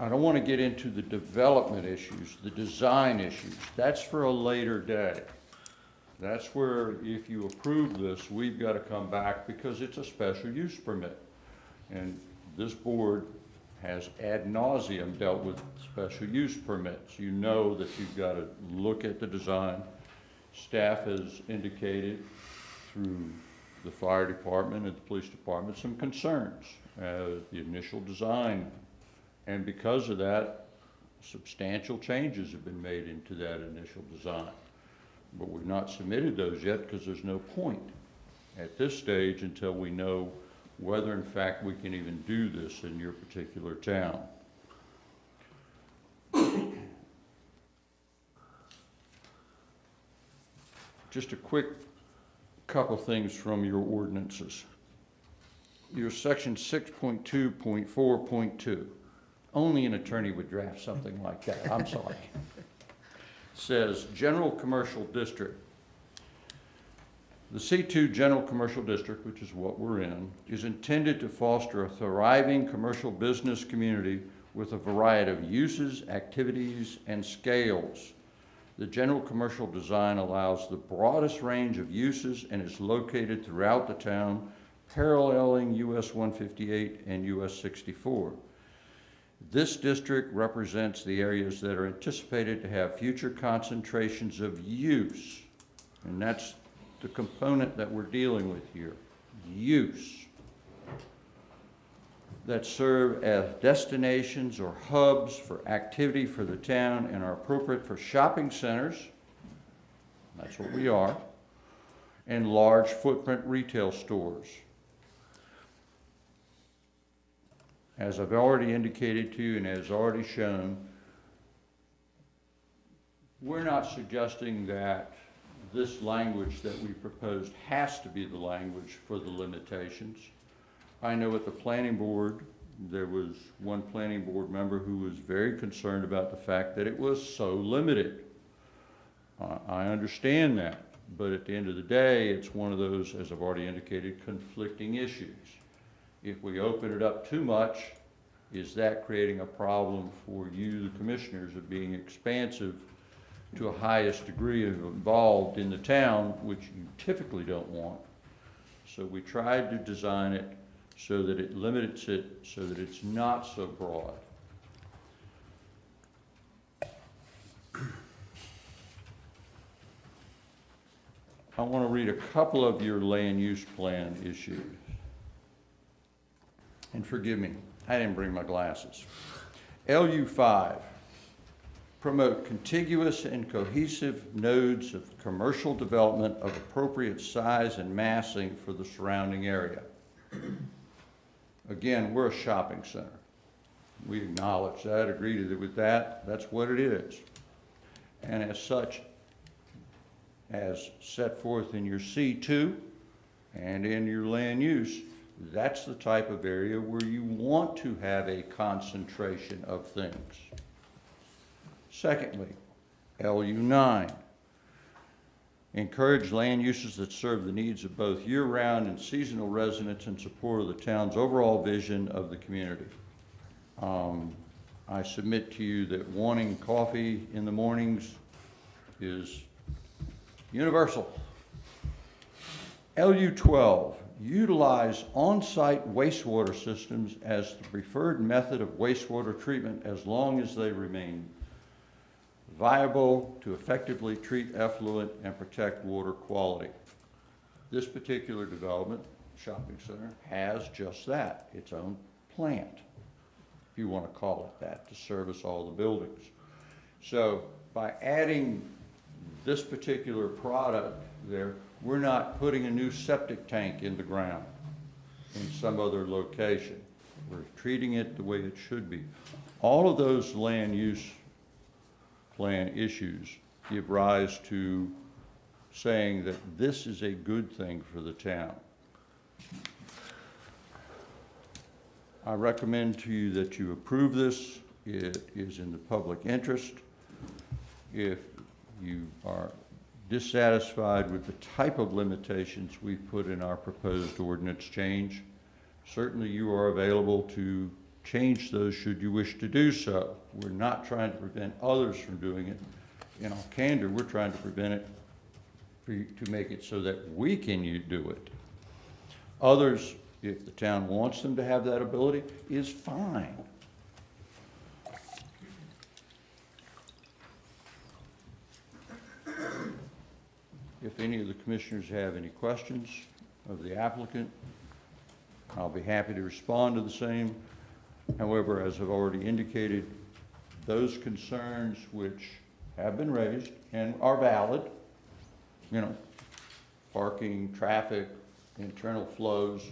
I don't want to get into the development issues, the design issues. That's for a later day. That's where, if you approve this, we've got to come back because it's a special use permit. And this board has ad nauseum dealt with special use permits. You know that you've got to look at the design. Staff has indicated through the fire department and the police department some concerns, the initial design. And because of that, Substantial changes have been made into that initial design, but we've not submitted those yet because there's no point at this stage until we know whether in fact we can even do this in your particular town. Just a quick couple things from your ordinances. Your section 6.2.4.2. Only an attorney would draft something like that, I'm sorry. Says general commercial district. The C2 general commercial district, which is what we're in, is intended to foster a thriving commercial business community with a variety of uses, activities, and scales. The general commercial design allows the broadest range of uses and is located throughout the town, paralleling US 158 and US 64. This district represents the areas that are anticipated to have future concentrations of use, and that's the component that we're dealing with here, use, that serve as destinations or hubs for activity for the town and are appropriate for shopping centers, that's what we are, and large footprint retail stores. As I've already indicated to you and as already shown, we're not suggesting that this language that we proposed has to be the language for the limitations. I know at the planning board, there was one planning board member who was very concerned about the fact that it was so limited. I understand that, but at the end of the day, it's one of those, as I've already indicated, conflicting issues. If we open it up too much, is that creating a problem for you, the commissioners, of being expansive to a highest degree of involved in the town, which you typically don't want? So we tried to design it so that it limits it, so that it's not so broad. I want to read a couple of your land use plan issues. And forgive me, I didn't bring my glasses. LU5, promote contiguous and cohesive nodes of commercial development of appropriate size and massing for the surrounding area. Again, we're a shopping center. We acknowledge that, agree with that. That's what it is. And as such, as set forth in your C2 and in your land use, that's the type of area where you want to have a concentration of things. Secondly, LU9, encourage land uses that serve the needs of both year-round and seasonal residents in support of the town's overall vision of the community. I submit to you that wanting coffee in the mornings is universal. LU12, utilize on-site wastewater systems as the preferred method of wastewater treatment as long as they remain viable to effectively treat effluent and protect water quality. This particular development, shopping center, has just that, its own plant, if you want to call it that, to service all the buildings. So by adding this particular product there, we're not putting a new septic tank in the ground in some other location. We're treating it the way it should be. All of those land use plan issues give rise to saying that this is a good thing for the town. I recommend to you that you approve this. It is in the public interest. If you are dissatisfied with the type of limitations we've put in our proposed ordinance change, certainly you are available to change those should you wish to do so. We're not trying to prevent others from doing it. In all candor, we're trying to prevent it, to make it so that we can do it. Others, if the town wants them to have that ability, is fine. If any of the commissioners have any questions of the applicant, I'll be happy to respond to the same. However, as I've already indicated, those concerns which have been raised and are valid, you know, parking, traffic, internal flows,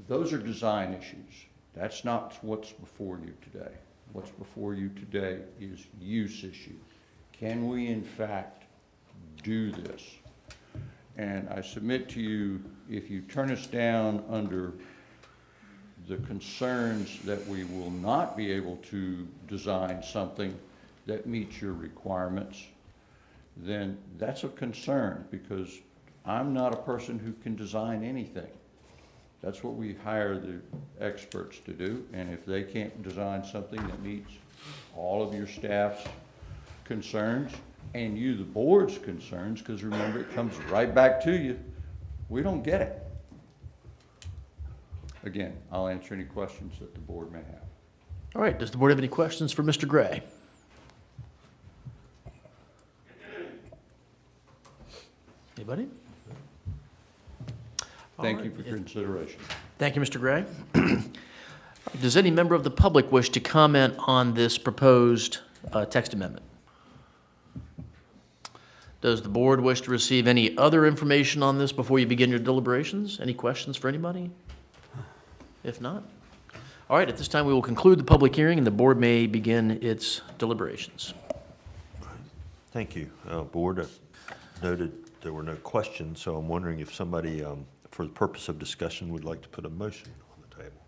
those are design issues. That's not what's before you today. What's before you today is use issue. Can we in fact do this? And I submit to you, if you turn us down under the concerns that we will not be able to design something that meets your requirements, then that's of concern, because I'm not a person who can design anything. That's what we hire the experts to do, and if they can't design something that meets all of your staff's concerns, and you, the board's concerns, because remember, it comes right back to you, we don't get it. Again, I'll answer any questions that the board may have. All right, does the board have any questions for Mr. Gray? Anybody? Thank you for your consideration. Thank you, Mr. Gray. Does any member of the public wish to comment on this proposed text amendment? Does the board wish to receive any other information on this before you begin your deliberations? Any questions for anybody? If not, all right, at this time we will conclude the public hearing and the board may begin its deliberations. Thank you, Board. I noted there were no questions, so I'm wondering if somebody, for the purpose of discussion, would like to put a motion on the table.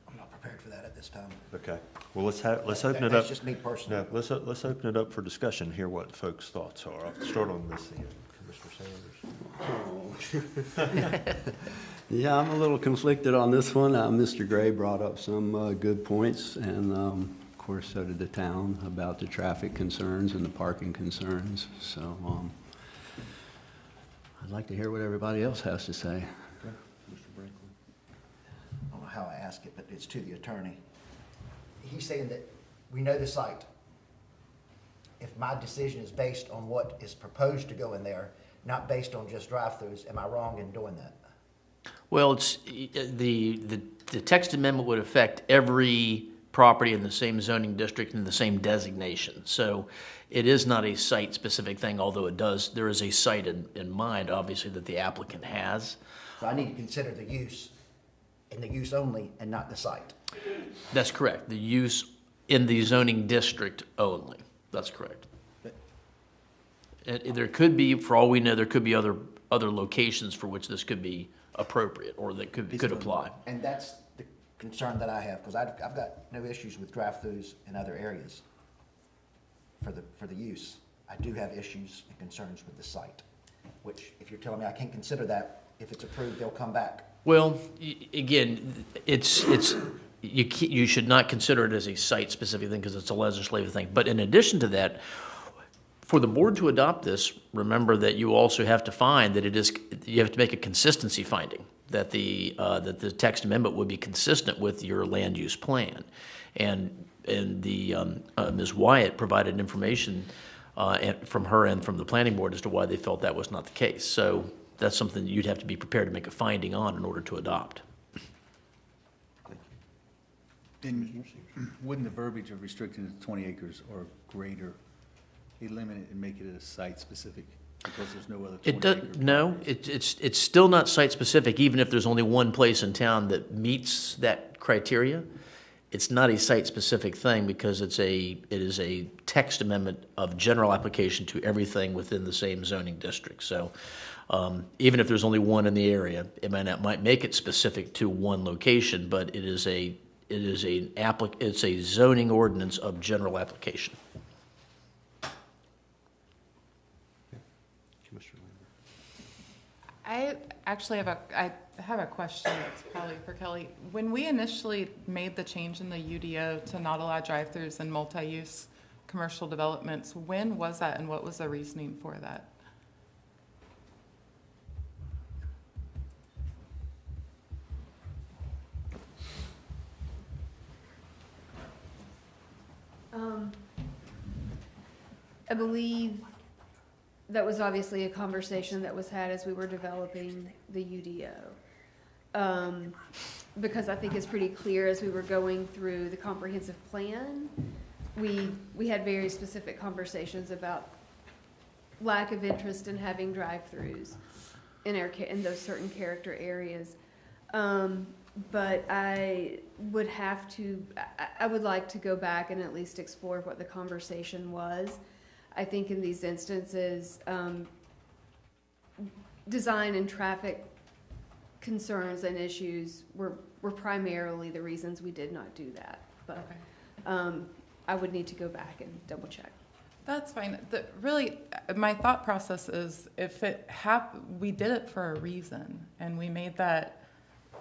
I'm not prepared for that at this time. Okay. Well, let's open it up. That's just me personally. No, let's open it up for discussion, hear what folks' thoughts are. I'll start on this end. Commissioner Sanders. Yeah, I'm a little conflicted on this one. Mr. Gray brought up some good points, and of course, so did the town about the traffic concerns and the parking concerns. So I'd like to hear what everybody else has to say. Mr. Brinkley. I don't know how I ask it, but it's to the attorney. He's saying that we know the site. If my decision is based on what is proposed to go in there, not based on just drive-throughs, am I wrong in doing that? Well, it's, the text amendment would affect every property in the same zoning district and the same designation. So it is not a site-specific thing, although there is a site in mind, obviously, that the applicant has. So I need to consider the use, and the use only, and not the site. That's correct. The use in the zoning district only. That's correct. There could be, for all we know, there could be other locations for which this could be appropriate or that could apply. And that's the concern that I have, because I've got no issues with drive-throughs in other areas for the use. I do have issues and concerns with the site, which if you're telling me I can't consider that, if it's approved, they'll come back. Well, again, you should not consider it as a site-specific thing because it's a legislative thing. But in addition to that, for the board to adopt this, remember that you also have to find that you have to make a consistency finding, that the text amendment would be consistent with your land use plan. And Ms. Wyatt provided information from her and from the planning board as to why they felt that was not the case. So that's something that you'd have to be prepared to make a finding on in order to adopt. Then wouldn't the verbiage of restricting it to 20 acres or greater eliminate and make it a site-specific because there's no other 20-acre? No, it's still not site-specific, even if there's only one place in town that meets that criteria. It's not a site-specific thing because it is a text amendment of general application to everything within the same zoning district. So even if there's only one in the area, it might make it specific to one location, but it's a zoning ordinance of general application. I actually have a question that's probably for Kelly. When we initially made the change in the UDO to not allow drive-throughs and multi-use commercial developments, when was that and what was the reasoning for that? I believe that was obviously a conversation that was had as we were developing the UDO. because I think it's pretty clear as we were going through the comprehensive plan, we had very specific conversations about lack of interest in having drive-throughs in those certain character areas. But I would like to go back and at least explore what the conversation was. I think in these instances, design and traffic concerns and issues were primarily the reasons we did not do that. But I would need to go back and double check. That's fine. Really, my thought process is if we did it for a reason, and we made that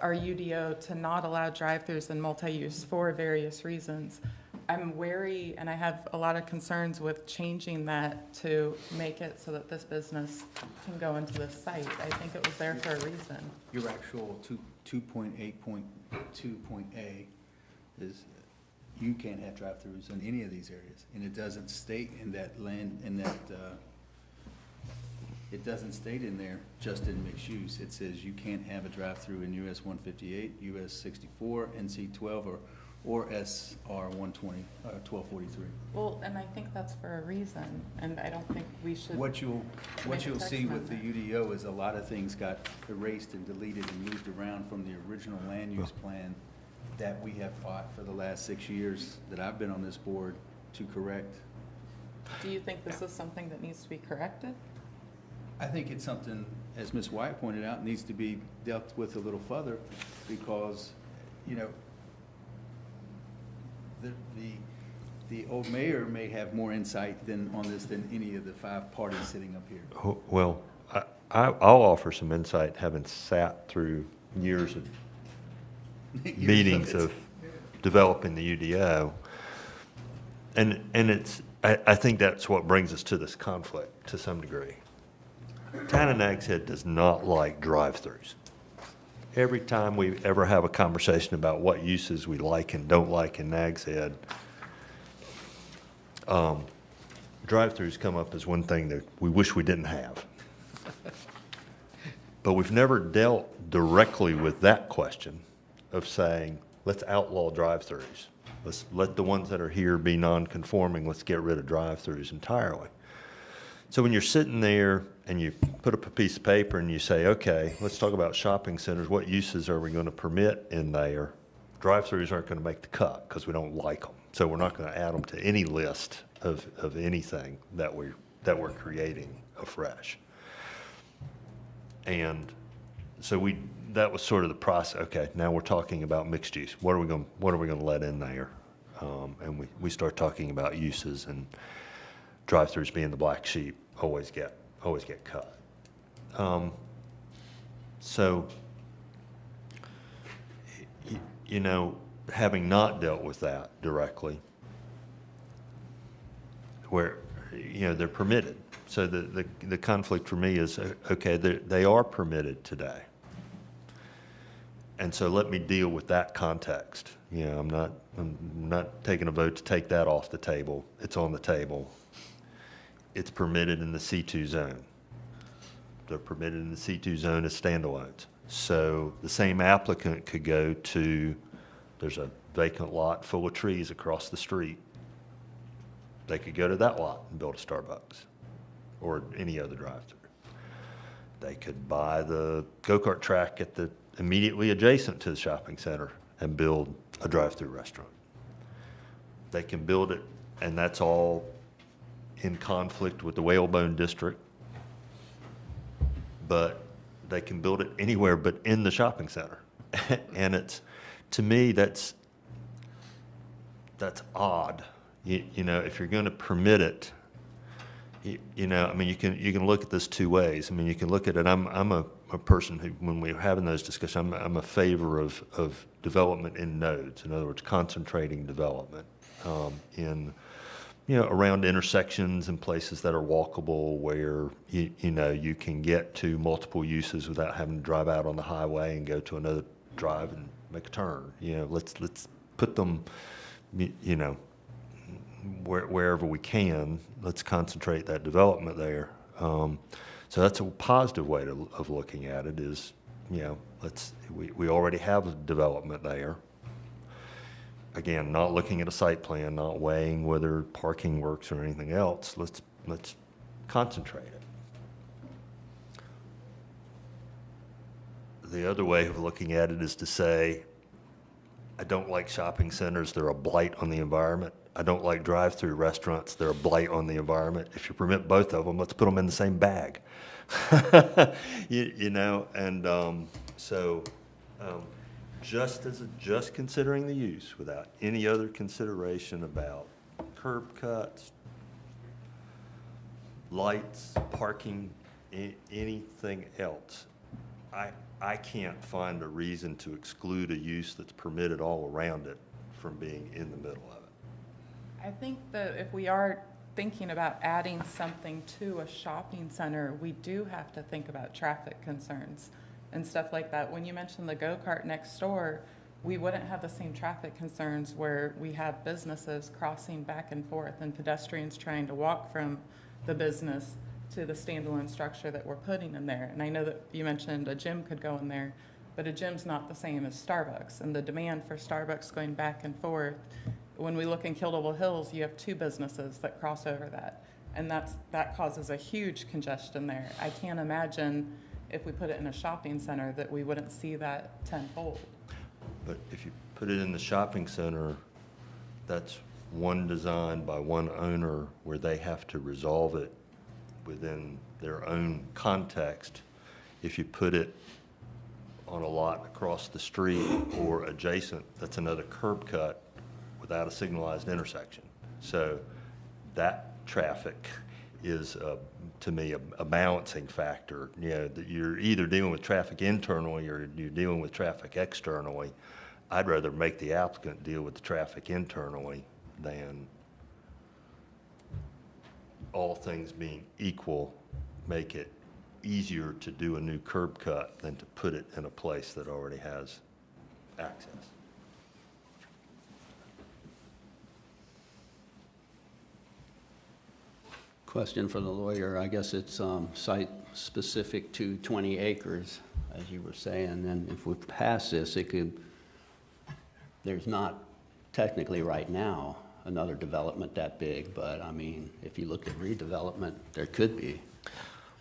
our UDO to not allow drive-throughs and multi-use for various reasons. I'm wary, and I have a lot of concerns with changing that to make it so that this business can go into this site. I think it was there for a reason. Your actual 2.8.2.a is you can't have drive-throughs in any of these areas, and it doesn't state in that it doesn't state in there just in mixed use. It says you can't have a drive-through in US 158, US 64, NC 12, or SR 120, 1243. Well, and I think that's for a reason, and I don't think we should. What you'll see with the UDO is a lot of things got erased and deleted and moved around from the original land use plan that we have fought for the last 6 years that I've been on this board to correct. Do you think this is something that needs to be corrected? I think it's something, as Ms. Wyatt pointed out, needs to be dealt with a little further because, you know, the old mayor may have more insight on this than any of the 5 parties sitting up here. Well, I'll offer some insight, having sat through years of meetings of developing the UDO. And I think that's what brings us to this conflict to some degree. Town of Nags Head does not like drive-throughs. Every time we ever have a conversation about what uses we like and don't like in Nags Head, drive-throughs come up as one thing that we wish we didn't have. But we've never dealt directly with that question of saying, let's outlaw drive-throughs. Let's let the ones that are here be non-conforming. Let's get rid of drive-throughs entirely. So when you're sitting there and you put up a piece of paper and you say, okay, let's talk about shopping centers. What uses are we going to permit in there? Drive-throughs aren't going to make the cut because we don't like them. So we're not going to add them to any list of anything that we're creating afresh. And so that was sort of the process. Okay, now we're talking about mixed use. What are we going to let in there? And we start talking about uses, and drive-throughs being the black sheep always get cut. So, you know, having not dealt with that directly, where, you know, they're permitted. So the conflict for me is, okay, they are permitted today. And so let me deal with that context. You know, I'm not taking a vote to take that off the table. It's on the table. It's permitted in the C2 zone. They're permitted in the C2 zone as standalones. So the same applicant could go to, there's a vacant lot full of trees across the street. They could go to that lot and build a Starbucks or any other drive-through. They could buy the go-kart track immediately adjacent to the shopping center and build a drive-through restaurant. They can build it, and that's all in conflict with the Whalebone District, but they can build it anywhere but in the shopping center. And it's, to me, that's odd. You know, if you're going to permit it, you know, I mean, you can look at this 2 ways. I mean, you can look at it. I'm a person who, when we're having those discussions, I'm a favor of development in nodes. In other words, concentrating development in, you know, around intersections and places that are walkable, where you know you can get to multiple uses without having to drive out on the highway and go to another drive and make a turn. You know, let's put them, you know, wherever we can. Let's concentrate that development there. So that's a positive way of looking at it, is you know, we already have a development there. Again, not looking at a site plan, not weighing whether parking works or anything else. Let's concentrate it. The other way of looking at it is to say, I don't like shopping centers, they're a blight on the environment. I don't like drive-through restaurants, they're a blight on the environment. If you permit both of them, let's put them in the same bag. you know, and just considering the use without any other consideration about curb cuts, lights, parking, anything else. I can't find a reason to exclude a use that's permitted all around it from being in the middle of it. I think that if we are thinking about adding something to a shopping center, we do have to think about traffic concerns and stuff like that. When you mentioned the go-kart next door, we wouldn't have the same traffic concerns where we have businesses crossing back and forth and pedestrians trying to walk from the business to the standalone structure that we're putting in there. And I know that you mentioned a gym could go in there, but a gym's not the same as Starbucks. And the demand for Starbucks going back and forth, when we look in Kildable Hills, you have 2 businesses that cross over that. And that causes a huge congestion there. I can't imagine if we put it in a shopping center that we wouldn't see that tenfold. But if you put it in the shopping center, that's one design by one owner where they have to resolve it within their own context. If you put it on a lot across the street or adjacent, that's another curb cut without a signalized intersection. So that traffic is, to me, a balancing factor. You know, that you're either dealing with traffic internally or you're dealing with traffic externally. I'd rather make the applicant deal with the traffic internally than, all things being equal, make it easier to do a new curb cut than to put it in a place that already has access. Question for the lawyer. I guess it's site-specific to 20 acres, as you were saying. And if we pass this, it could, there's not technically right now another development that big, but I mean, if you look at redevelopment, there could be.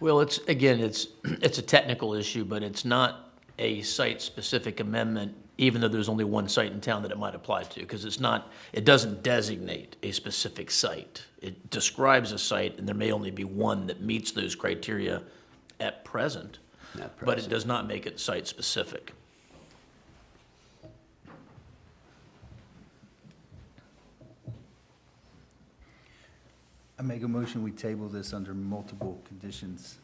Well, it's a technical issue, but it's not a site-specific amendment, even though there's only one site in town that it might apply to, because it doesn't designate a specific site. It describes a site, and there may only be one that meets those criteria at present, but it does not make it site-specific. I make a motion, we table this under multiple conditions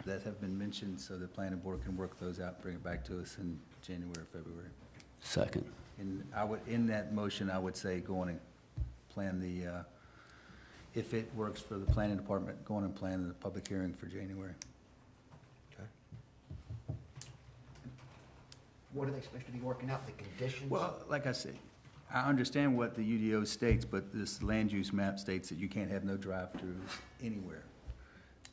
that have been mentioned, so the planning board can work those out, bring it back to us in January or February. Second. And in that motion, I would say go on and plan the, if it works for the planning department, go on and plan the public hearing for January. Okay. What are they supposed to be working out, the conditions? Well, like I said, I understand what the UDO states, but this land use map states that you can't have no drive-throughs anywhere.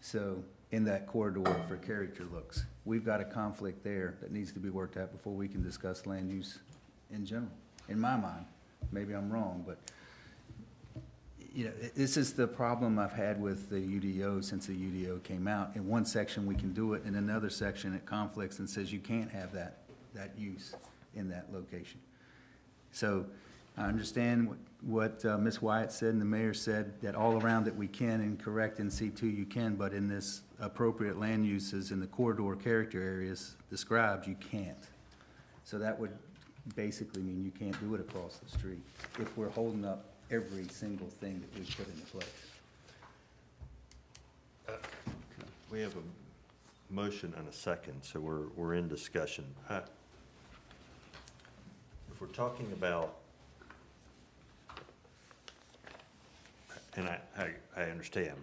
So in that corridor for character looks, we've got a conflict there that needs to be worked out before we can discuss land use in general, in my mind. Maybe I'm wrong, but you know, this is the problem I've had with the UDO since the UDO came out. In one section, we can do it. In another section, it conflicts and says you can't have that use in that location. So I understand what Ms. Wyatt said and the mayor said, that all around it we can, and correct in C2 you can, but in this appropriate land uses in the corridor character areas described, you can't. So that would basically mean you can't do it across the street if we're holding up every single thing that we put into place. We have a motion and a second, so we're in discussion. If we're talking about, and I understand,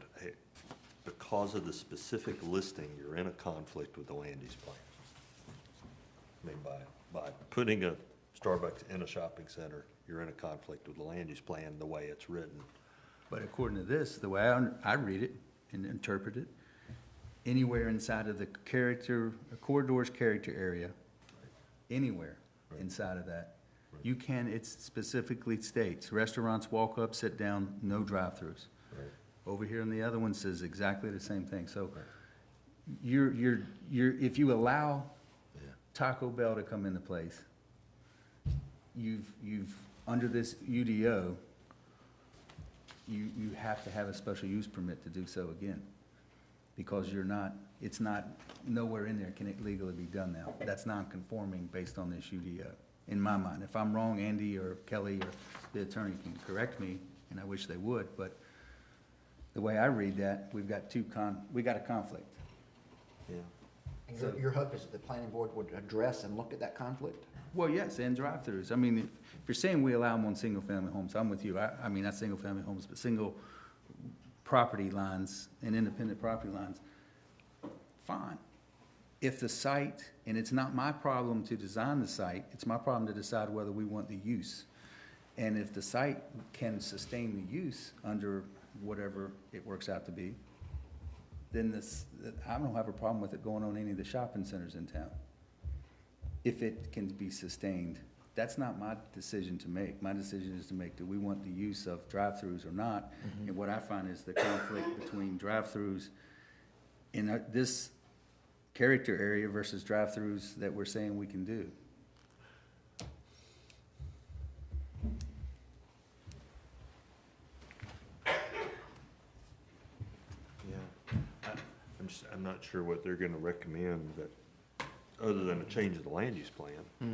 because of the specific listing, you're in a conflict with the land use plan. I mean, by putting a Starbucks in a shopping center, you're in a conflict with the land use plan the way it's written. But according to this, the way I read it and interpret it, anywhere inside of the corridor's character area anywhere inside of that. You can, it specifically states, restaurants, walk up, sit down, no drive-throughs. Over here in the other one says exactly the same thing. So if you allow Taco Bell to come into place, you've, under this UDO, you have to have a special use permit to do so again. Because it's not, nowhere in there can it legally be done now. That's non-conforming based on this UDO, in my mind. If I'm wrong, Andy or Kelly or the attorney can correct me, and I wish they would, but the way I read that, we got a conflict. Yeah. And your hope is that the planning board would address and look at that conflict? Well, yes, and drive-throughs. I mean, if you're saying we allow them on single-family homes, I'm with you. I mean, not single-family homes, but single property lines and independent property lines, fine. If the site, and it's not my problem to design the site, it's my problem to decide whether we want the use. And if the site can sustain the use under whatever it works out to be, then I don't have a problem with it going on any of the shopping centers in town. If it can be sustained, that's not my decision to make. My decision is to make, do we want the use of drive-throughs or not? And what I find is the conflict between drive-throughs in this character area versus drive-throughs that we're saying we can do. I'm not sure what they're gonna recommend, but, other than a change of the land use plan. Or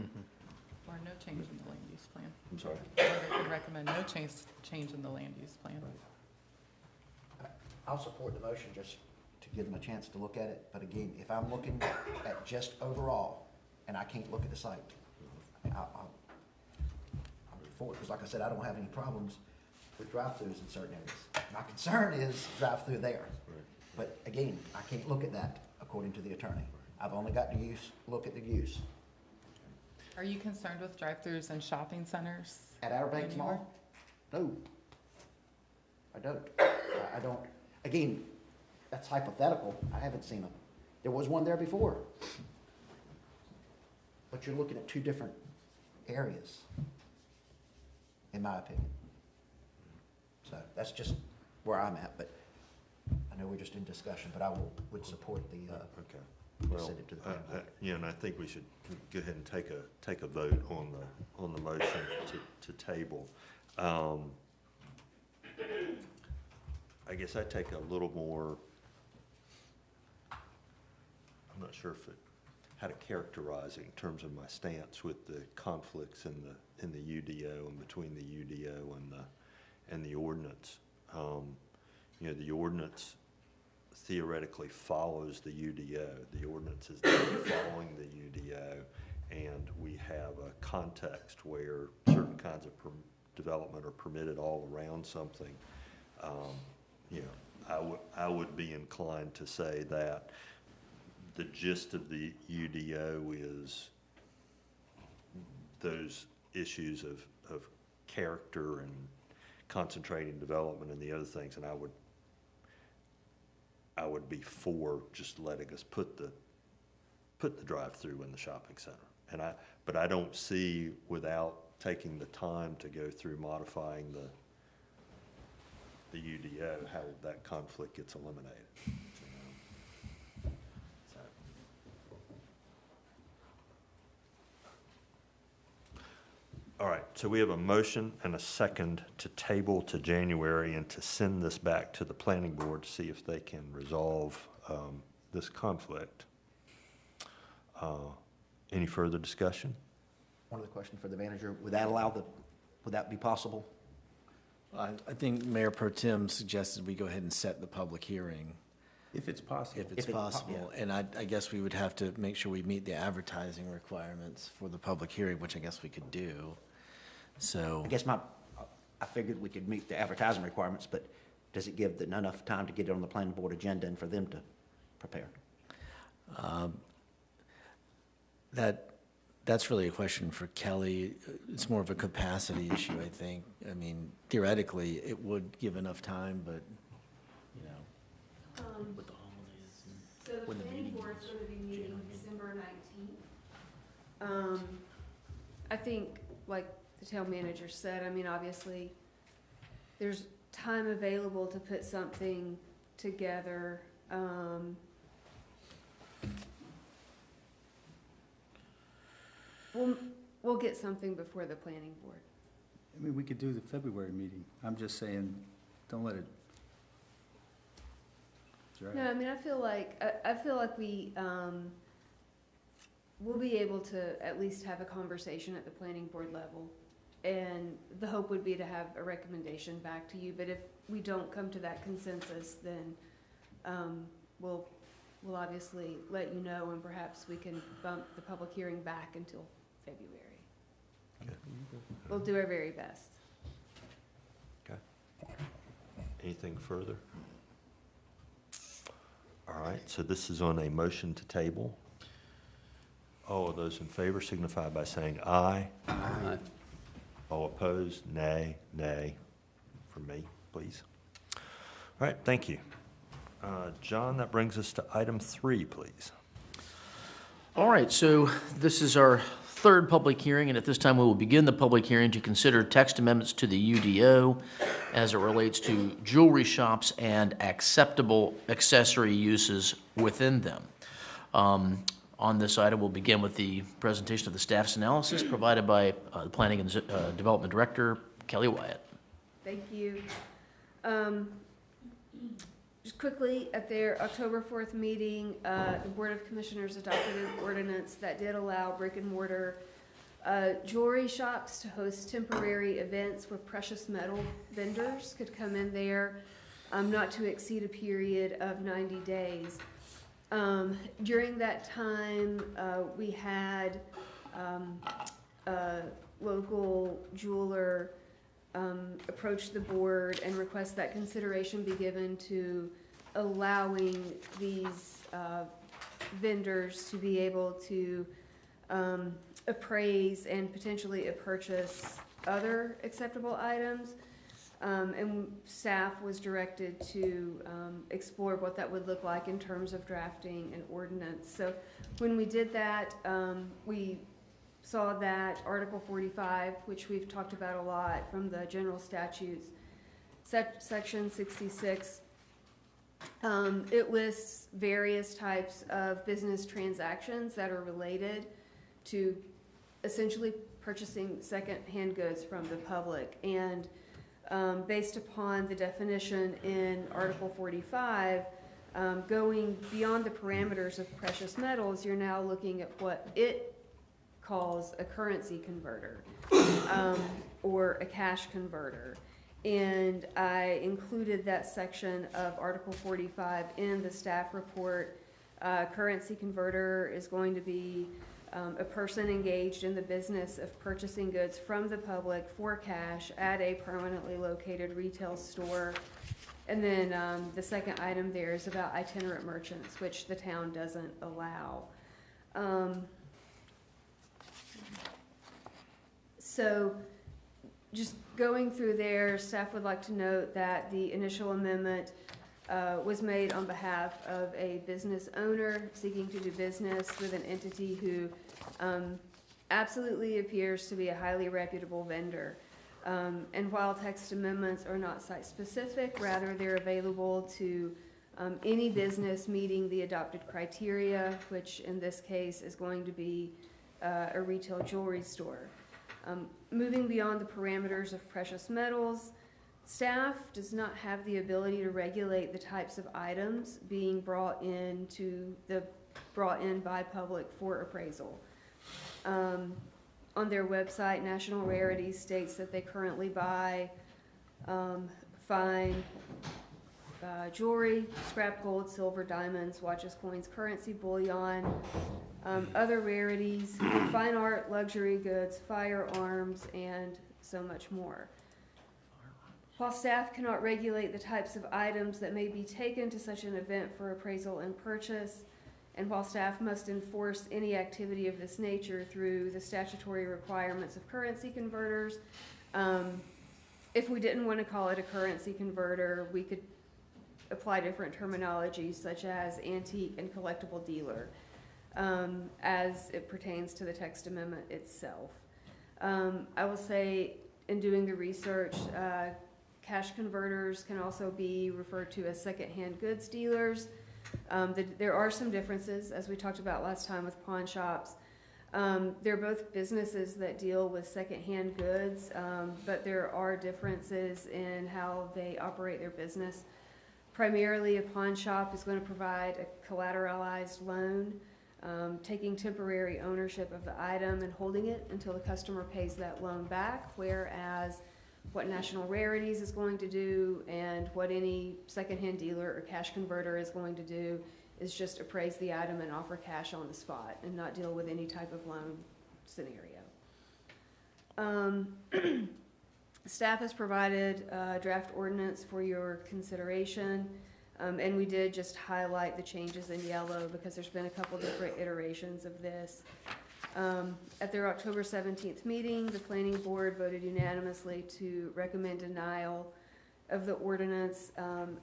no change in the land use plan. I'm sorry. Or they could recommend no change in the land use plan. I'll support the motion just to give them a chance to look at it. But again, if I'm looking at just overall and I can't look at the site, I mean, I'll move forward. Because like I said, I don't have any problems with drive-throughs in certain areas. My concern is drive-through there. But again, I can't look at that according to the attorney. I've only got to look at the use. Are you concerned with drive-throughs in shopping centers? At Outer Banks anywhere? Mall? No. I don't. I don't. Again, that's hypothetical. I haven't seen them. There was one there before. But you're looking at two different areas, in my opinion. So that's just where I'm at, but I know we're just in discussion, but I would support the, Okay. Well, send it to the planning board. yeah, and I think we should go ahead and take a vote on the motion to table. I guess I take a little more, I'm not sure how to characterize it in terms of my stance with the conflicts in the UDO and between the UDO and the ordinance. You know, the ordinance theoretically follows the UDO. The ordinance is not following the UDO, and we have a context where certain kinds of development are permitted all around something. You know, I would be inclined to say that the gist of the UDO is those issues of character and concentrating development and the other things, and I would be for just letting us put the drive-through in the shopping center. But I don't see, without taking the time to go through modifying the UDO, how that conflict gets eliminated. So. All right, so we have a motion and a second to table to January and to send this back to the planning board to see if they can resolve this conflict. Any further discussion? One other question for the manager. Would that be possible? I think Mayor Pro Tem suggested we go ahead and set the public hearing. If it's possible. If it's possible. And I guess we would have to make sure we meet the advertising requirements for the public hearing, which I guess we could do. So. I guess I figured we could meet the advertising requirements, but does it give them enough time to get it on the planning board agenda and for them to prepare? That's really a question for Kelly. It's more of a capacity issue, I think. I mean, theoretically, it would give enough time, but, you know, with the holidays. So the planning board's going to be meeting December 19th. I think, like the town manager said, I mean, obviously, there's time available to put something together. We'll get something before the planning board. I mean, we could do the February meeting. I'm just saying, don't let it drag. No, I mean, I feel like we'll be able to at least have a conversation at the planning board level. And the hope would be to have a recommendation back to you, but if we don't come to that consensus, then, we'll obviously let you know, and perhaps we can bump the public hearing back until February. We'll do our very best. Okay. Anything further? All right, so this is on a motion to table. All of those in favor signify by saying aye. Aye. All opposed, nay, nay. For me, please. All right, thank you. John, that brings us to item 3, please. All right, so this is our third public hearing, and at this time, we will begin the public hearing to consider text amendments to the UDO as it relates to jewelry shops and acceptable accessory uses within them. On this item, we'll begin with the presentation of the staff's analysis provided by the Planning and Development Director, Kelly Wyatt. Thank you. Just quickly, at their October 4th meeting, the Board of Commissioners adopted an ordinance that did allow brick and mortar jewelry shops to host temporary events where precious metal vendors could come in there, not to exceed a period of 90 days. During that time, we had a local jeweler approach the board and request that consideration be given to allowing these vendors to be able to appraise and potentially purchase other acceptable items. And staff was directed to explore what that would look like in terms of drafting an ordinance. So when we did that, we saw that Article 45, which we've talked about a lot from the general statutes, Section 66, it lists various types of business transactions that are related to essentially purchasing second-hand goods from the public. And based upon the definition in Article 45, going beyond the parameters of precious metals, you're now looking at what it calls a currency converter or a cash converter. And I included that section of Article 45 in the staff report. Currency converter is going to be a person engaged in the business of purchasing goods from the public for cash at a permanently located retail store. And then the second item there is about itinerant merchants, which the town doesn't allow. So just going through there, staff would like to note that the initial amendment was made on behalf of a business owner seeking to do business with an entity who absolutely appears to be a highly reputable vendor. And while text amendments are not site-specific, rather they're available to any business meeting the adopted criteria, which in this case is going to be a retail jewelry store. Moving beyond the parameters of precious metals, staff does not have the ability to regulate the types of items being brought in by public for appraisal. On their website, National Rarities states that they currently buy fine jewelry, scrap gold, silver, diamonds, watches, coins, currency, bullion, other rarities, fine art, luxury goods, firearms, and so much more. While staff cannot regulate the types of items that may be taken to such an event for appraisal and purchase, and while staff must enforce any activity of this nature through the statutory requirements of currency converters, if we didn't want to call it a currency converter, we could apply different terminology such as antique and collectible dealer. as it pertains to the text amendment itself. I will say, in doing the research, cash converters can also be referred to as secondhand goods dealers. There are some differences, as we talked about last time with pawn shops. They're both businesses that deal with secondhand goods, but there are differences in how they operate their business. Primarily, a pawn shop is going to provide a collateralized loan, taking temporary ownership of the item and holding it until the customer pays that loan back, whereas what National Rarities is going to do and what any secondhand dealer or cash converter is going to do is just appraise the item and offer cash on the spot and not deal with any type of loan scenario. Staff has provided a draft ordinance for your consideration, and we did just highlight the changes in yellow because there's been a couple different iterations of this. At their October 17th meeting, the planning board voted unanimously to recommend denial of the ordinance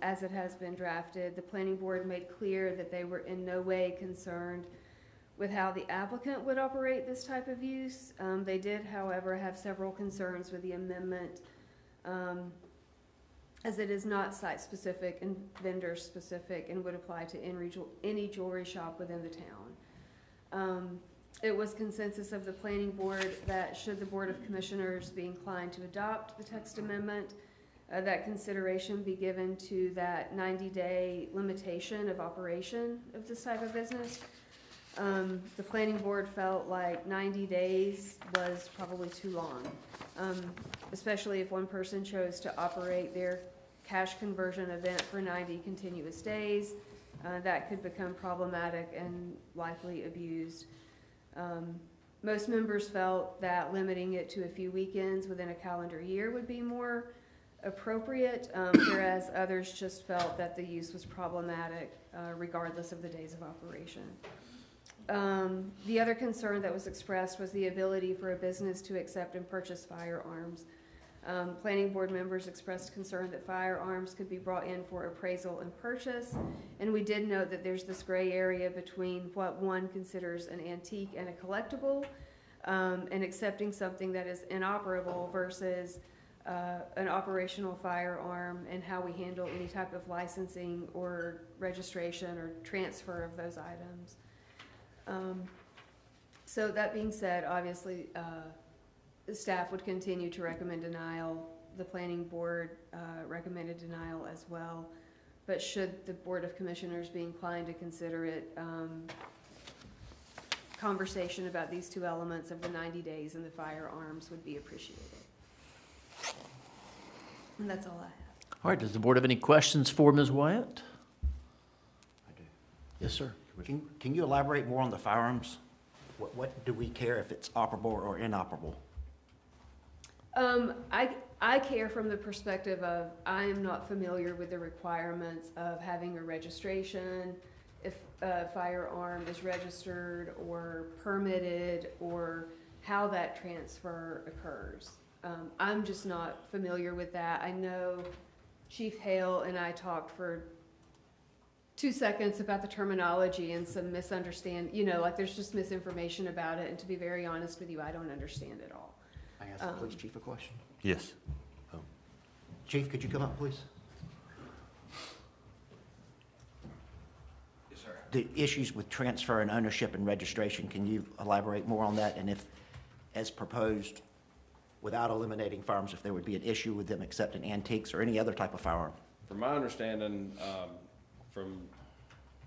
as it has been drafted. The planning board made clear that they were in no way concerned with how the applicant would operate this type of use. They did, however, have several concerns with the amendment as it is not site-specific and vendor-specific and would apply to any jewelry shop within the town. It was consensus of the planning board that should the Board of Commissioners be inclined to adopt the text amendment, that consideration be given to that 90-day limitation of operation of this type of business. The planning board felt like 90 days was probably too long, especially if one person chose to operate their cash conversion event for 90 continuous days. That could become problematic and likely abused. Most members felt that limiting it to a few weekends within a calendar year would be more appropriate, whereas others just felt that the use was problematic regardless of the days of operation. The other concern that was expressed was the ability for a business to accept and purchase firearms. Planning board members expressed concern that firearms could be brought in for appraisal and purchase, and we did note that there's this gray area between what one considers an antique and a collectible, and accepting something that is inoperable versus an operational firearm, and how we handle any type of licensing or registration or transfer of those items. So that being said, obviously, the staff would continue to recommend denial. The planning board recommended denial as well. But should the Board of Commissioners be inclined to consider it, conversation about these two elements of the 90 days and the firearms would be appreciated. And that's all I have. All right, does the board have any questions for Ms. Wyatt? I do. Yes, sir. Can you elaborate more on the firearms? What do we care if it's operable or inoperable? I care from the perspective of I am not familiar with the requirements of having a registration, if a firearm is registered or permitted, or how that transfer occurs. I'm just not familiar with that. I know Chief Hale and I talked for 2 seconds about the terminology and some like there's just misinformation about it, and to be very honest with you, I don't understand it all. I ask the police chief a question. Yes. Chief, could you come up, please? Yes, sir. The issues with transfer and ownership and registration, can you elaborate more on that? And if, as proposed, without eliminating firearms, if there would be an issue with them accepting antiques or any other type of firearm? From my understanding, from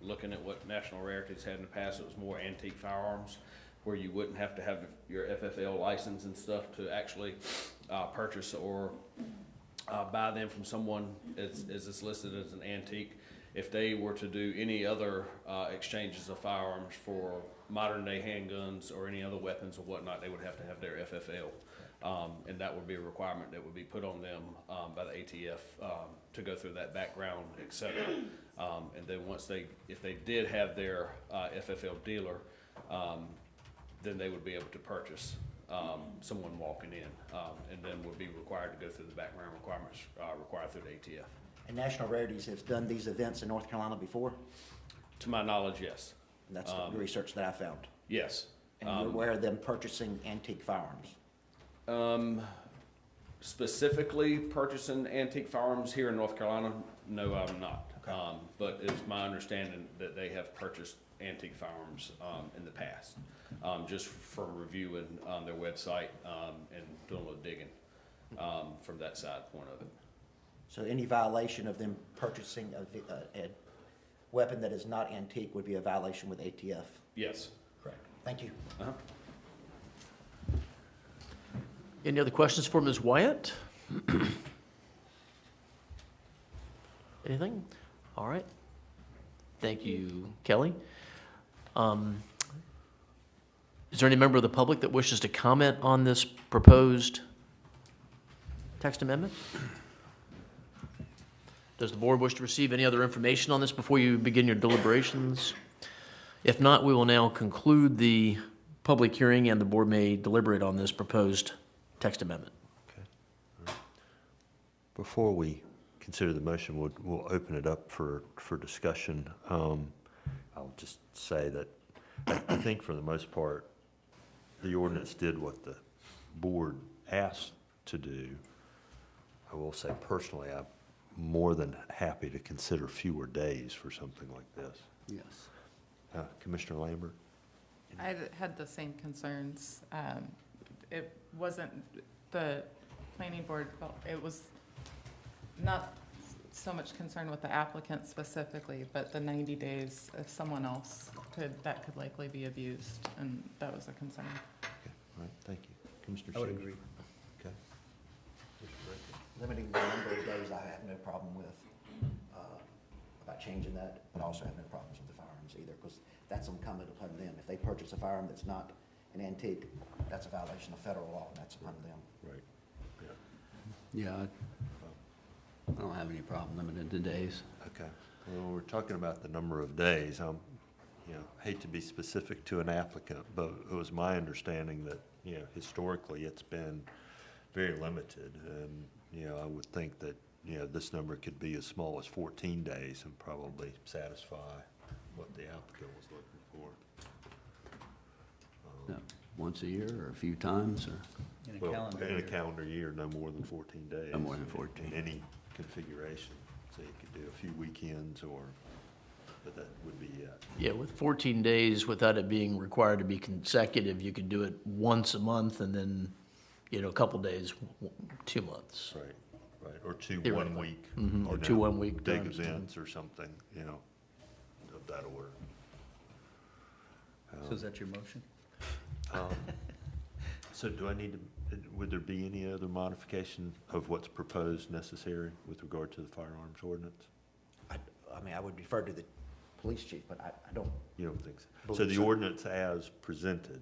looking at what National Rarities had in the past, it was more antique firearms, where you wouldn't have to have your FFL license and stuff to actually purchase or buy them from someone as it's listed as an antique. If they were to do any other exchanges of firearms for modern day handguns or any other weapons or whatnot, they would have to have their FFL. And that would be a requirement that would be put on them by the ATF to go through that background, et cetera. And then if they did have their FFL dealer, then they would be able to purchase someone walking in, and then would be required to go through the background requirements required through the ATF. And National Rarities has done these events in North Carolina before? To my knowledge, yes. And that's the research that I found. Yes. And you're aware of them purchasing antique firearms? Specifically purchasing antique firearms here in North Carolina, no, I'm not. Okay. But it's my understanding that they have purchased antique firearms in the past, just from reviewing their website and doing a little digging from that side point of it. So any violation of them purchasing a weapon that is not antique would be a violation with ATF? Yes. Correct. Thank you. Uh-huh. Any other questions for Ms. Wyatt? Anything? All right. Thank you, Kelly. Is there any member of the public that wishes to comment on this proposed text amendment? Does the board wish to receive any other information on this before you begin your deliberations? If not, we will now conclude the public hearing and the board may deliberate on this proposed text amendment. Okay. All right. Before we consider the motion, we'll open it up for discussion. I'll just say that I think for the most part, the ordinance did what the board asked to do. I will say personally, I'm more than happy to consider fewer days for something like this. Yes. Commissioner Lambert? I had the same concerns. It wasn't, the planning board, it was not so much concerned with the applicant specifically, but the 90 days, if someone else that could likely be abused, and that was a concern. Okay, all right, thank you. Commissioner I would Shea? agree. Okay. Limiting the number of days, I have no problem with, about changing that, but I also have no problems with the firearms either, because that's incumbent upon them. If they purchase a firearm that's not an antique, that's a violation of federal law, and that's upon them. Right. Yeah, I don't have any problem limited to days. Okay. Well, we're talking about the number of days. Hate to be specific to an applicant, but it was my understanding that, historically it's been very limited. And, I would think that, this number could be as small as 14 days and probably satisfy what the applicant was looking for. No, once a year or a few times or? In a Well, calendar in a year. calendar year, no more than 14 days. No more than 14. In any configuration. So you could do a few weekends but that would be it. Yeah, with 14 days, without it being required to be consecutive, you could do it once a month and then, a couple days, 2 months. Right. Or two Theoretically. 1 week. Mhm, or 2 1 week Big times. events or something, of that order. So is that your motion? So do I need to, would there be any other modification of what's proposed necessary with regard to the firearms ordinance? I would refer to the police chief, but I don't. You don't think so? So Believe the so. ordinance as presented,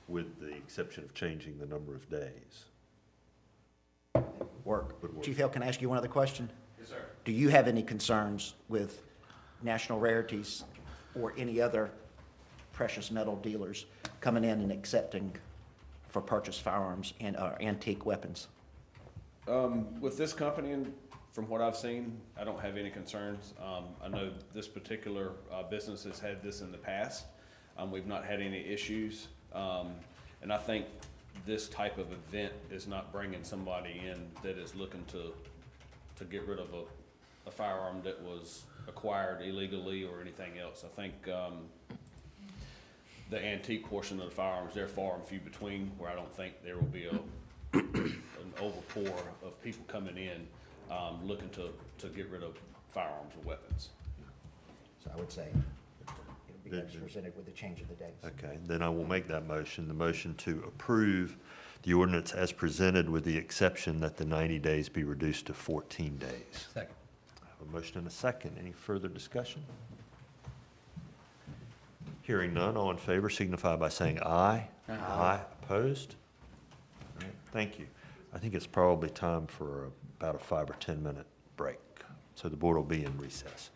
with the exception of changing the number of days? Work. Would work. Chief Hill, can I ask you one other question? Yes, sir. Do you have any concerns with National Rarities or any other precious metal dealers coming in and accepting for purchase firearms and antique weapons? With this company, and from what I've seen, I don't have any concerns. I know this particular business has had this in the past. We've not had any issues. And I think this type of event is not bringing somebody in that is looking to get rid of a firearm that was acquired illegally or anything else. I think the antique portion of the firearms, they're far and few between, where I don't think there will be an overpour of people coming in looking to get rid of firearms or weapons. So I would say it would be presented with the change of the dates. Okay, then I will make that motion, the motion to approve the ordinance as presented with the exception that the 90 days be reduced to 14 days. Second. I have a motion and a second. Any further discussion? Hearing none, all in favor signify by saying aye. Aye. Opposed? All right, thank you. I think it's probably time for about a 5 or 10 minute break. So the board will be in recess.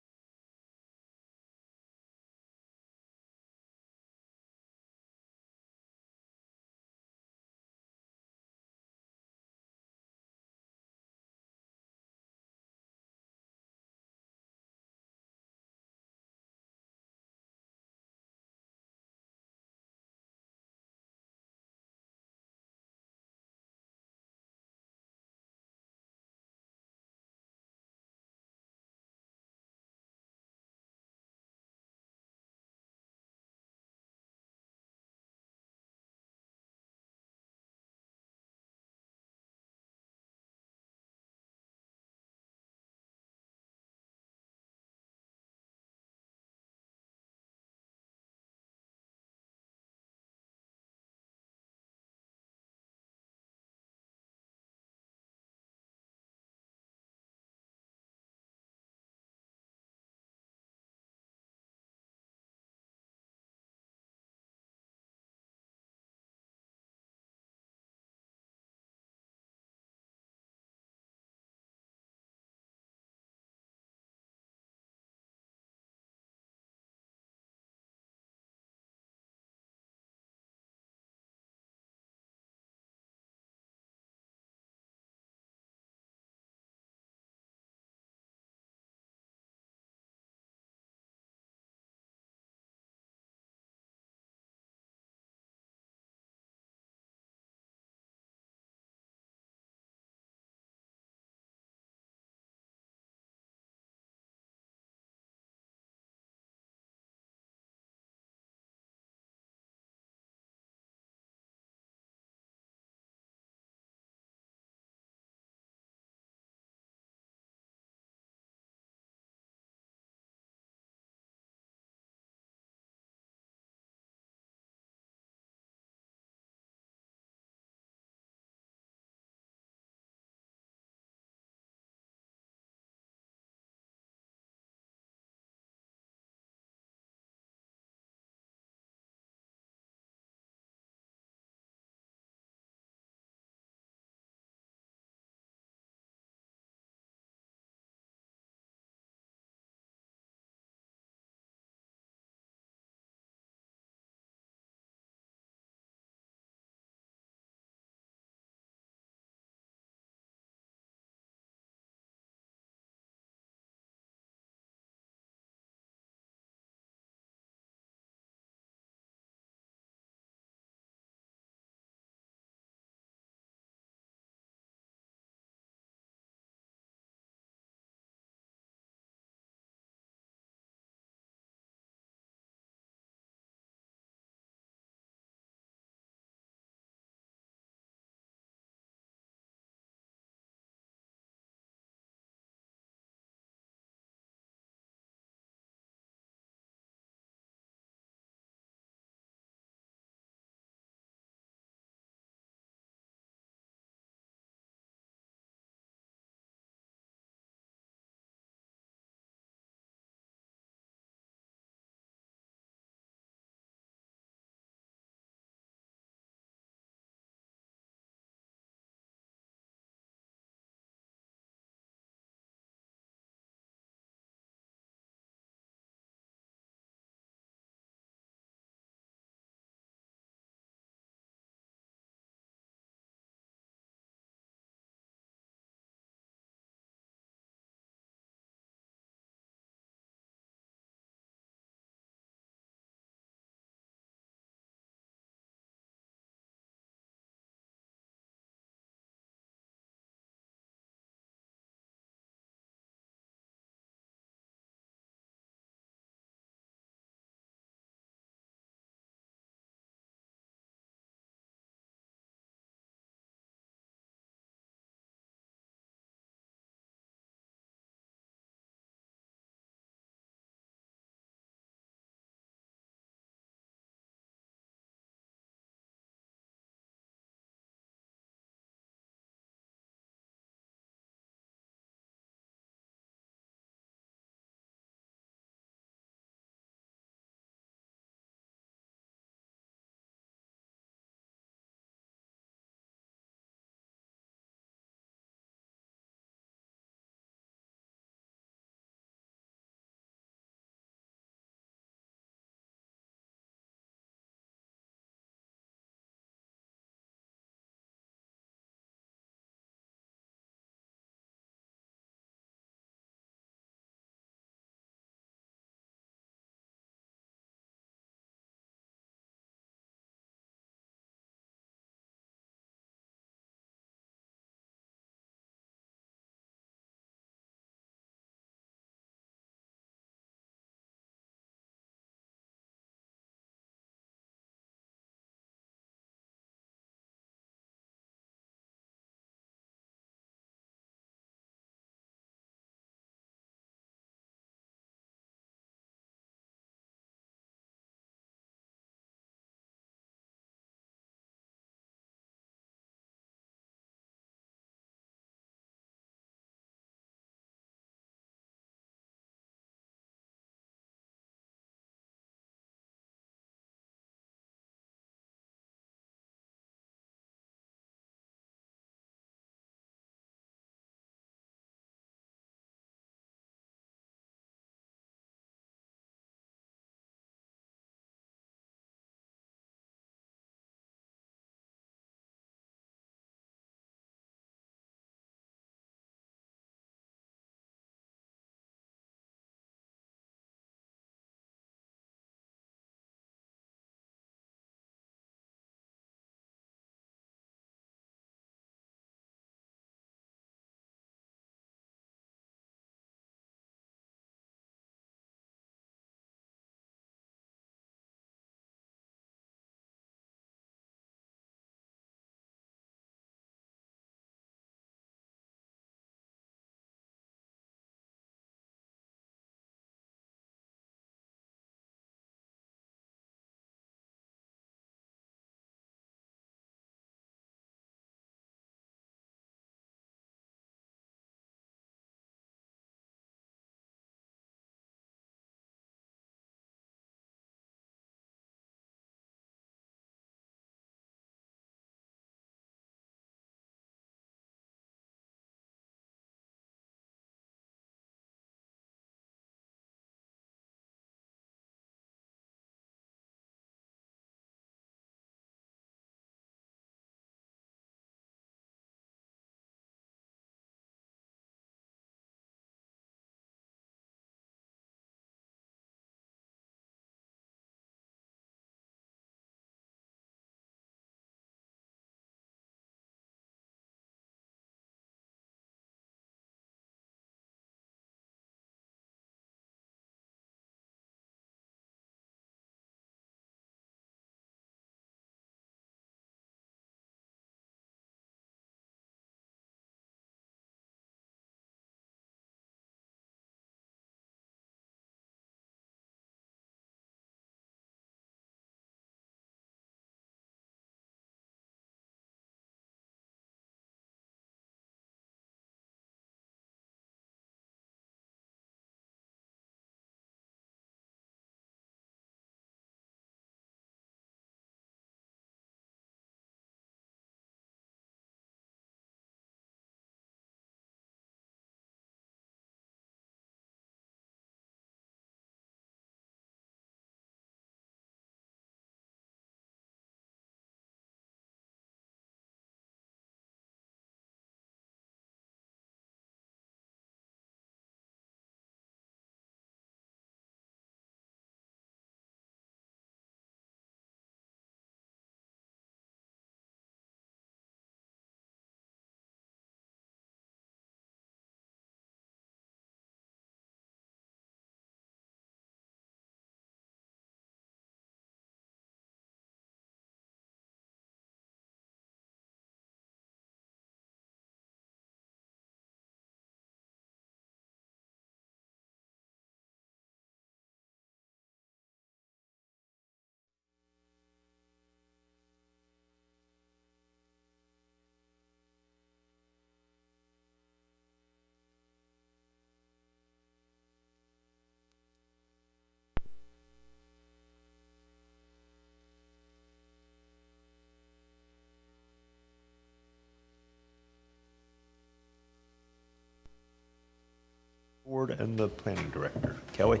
Board and the Planning Director. Kelly,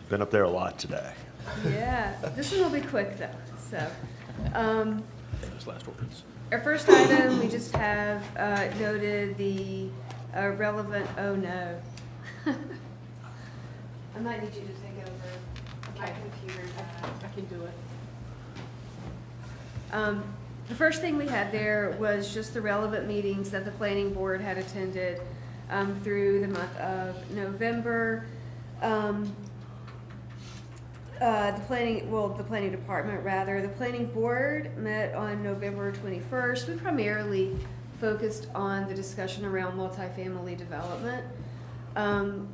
been up there a lot today. Yeah, this one will be quick though, so. Famous last ordinance. Our first item, we just have noted the relevant, oh no. I might need you to take over my computer. I can do it. The first thing we had there was just the relevant meetings that the planning board had attended through the month of November. The planning department rather. The planning board met on November 21st. We primarily focused on the discussion around multifamily development.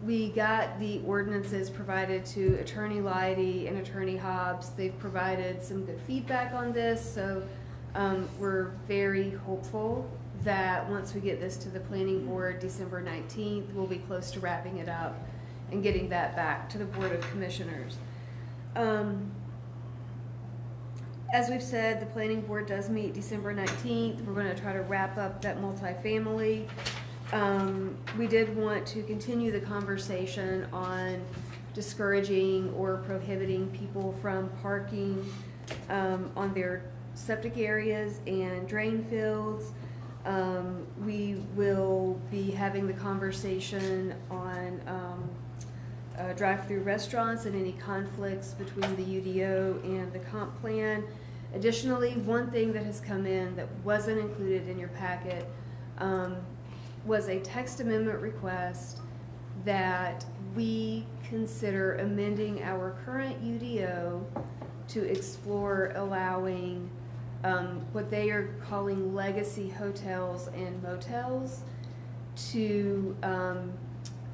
We got the ordinances provided to Attorney Leidy and Attorney Hobbs. They've provided some good feedback on this, so we're very hopeful that once we get this to the planning board December 19th, we'll be close to wrapping it up and getting that back to the Board of Commissioners. As we've said, the planning board does meet December 19th. We're going to try to wrap up that multifamily. We did want to continue the conversation on discouraging or prohibiting people from parking on their septic areas and drain fields. We will be having the conversation on drive-through restaurants and any conflicts between the UDO and the comp plan. Additionally, one thing that has come in that wasn't included in your packet was a text amendment request that we consider amending our current UDO to explore allowing what they are calling legacy hotels and motels to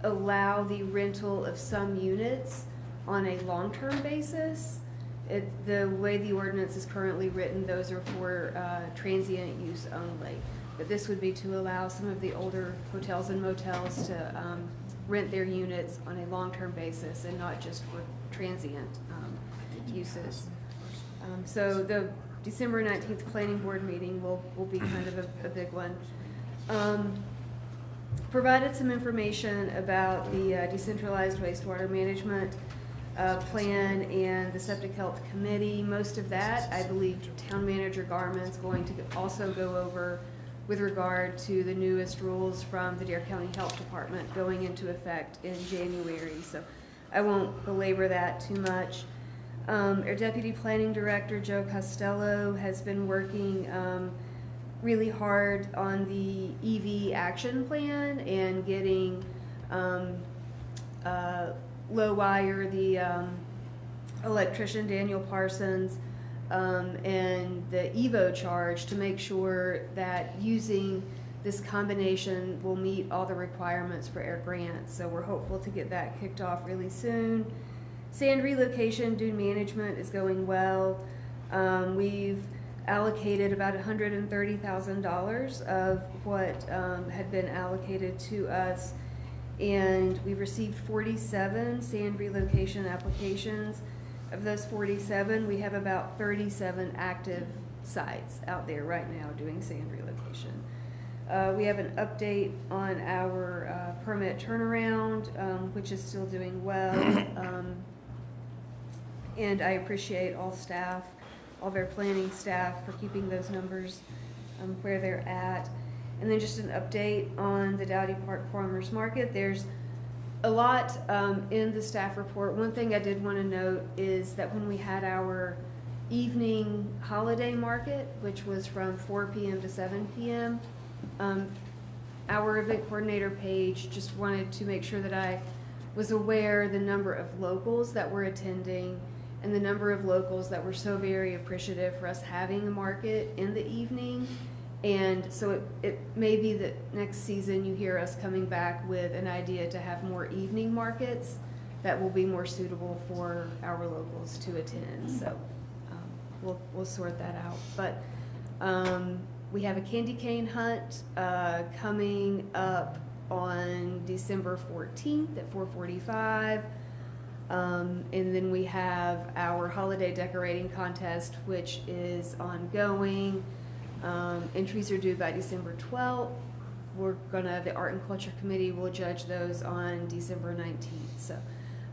allow the rental of some units on a long-term basis. The way the ordinance is currently written, those are for transient use only. But this would be to allow some of the older hotels and motels to rent their units on a long-term basis and not just for transient uses. So the December 19th planning board meeting will be kind of a big one. Provided some information about the decentralized wastewater management plan and the septic health committee. Most of that, I believe, town manager Garman's going to also go over with regard to the newest rules from the Dare County Health Department going into effect in January. So I won't belabor that too much. Our Deputy Planning Director, Joe Costello, has been working really hard on the EV action plan and getting Low Wire, the electrician Daniel Parsons, and the Evo charge to make sure that using this combination will meet all the requirements for air grants. So we're hopeful to get that kicked off really soon. Sand relocation, dune management is going well. We've allocated about $130,000 of what had been allocated to us, and we've received 47 sand relocation applications. Of those 47, we have about 37 active sites out there right now doing sand relocation. We have an update on our permit turnaround, which is still doing well. And I appreciate all staff, all of our planning staff for keeping those numbers where they're at. And then just an update on the Dowdy Park Farmers Market. There's a lot in the staff report. One thing I did want to note is that when we had our evening holiday market, which was from 4 p.m. to 7 p.m., our event coordinator page just wanted to make sure that I was aware the number of locals that were attending and the number of locals that were so very appreciative for us having a market in the evening. And so it may be that next season you hear us coming back with an idea to have more evening markets that will be more suitable for our locals to attend. So we'll sort that out. But we have a candy cane hunt coming up on December 14th at 4:45. And then we have our holiday decorating contest, which is ongoing. Entries are due by December 12th. the Art and Culture Committee will judge those on December 19th, so.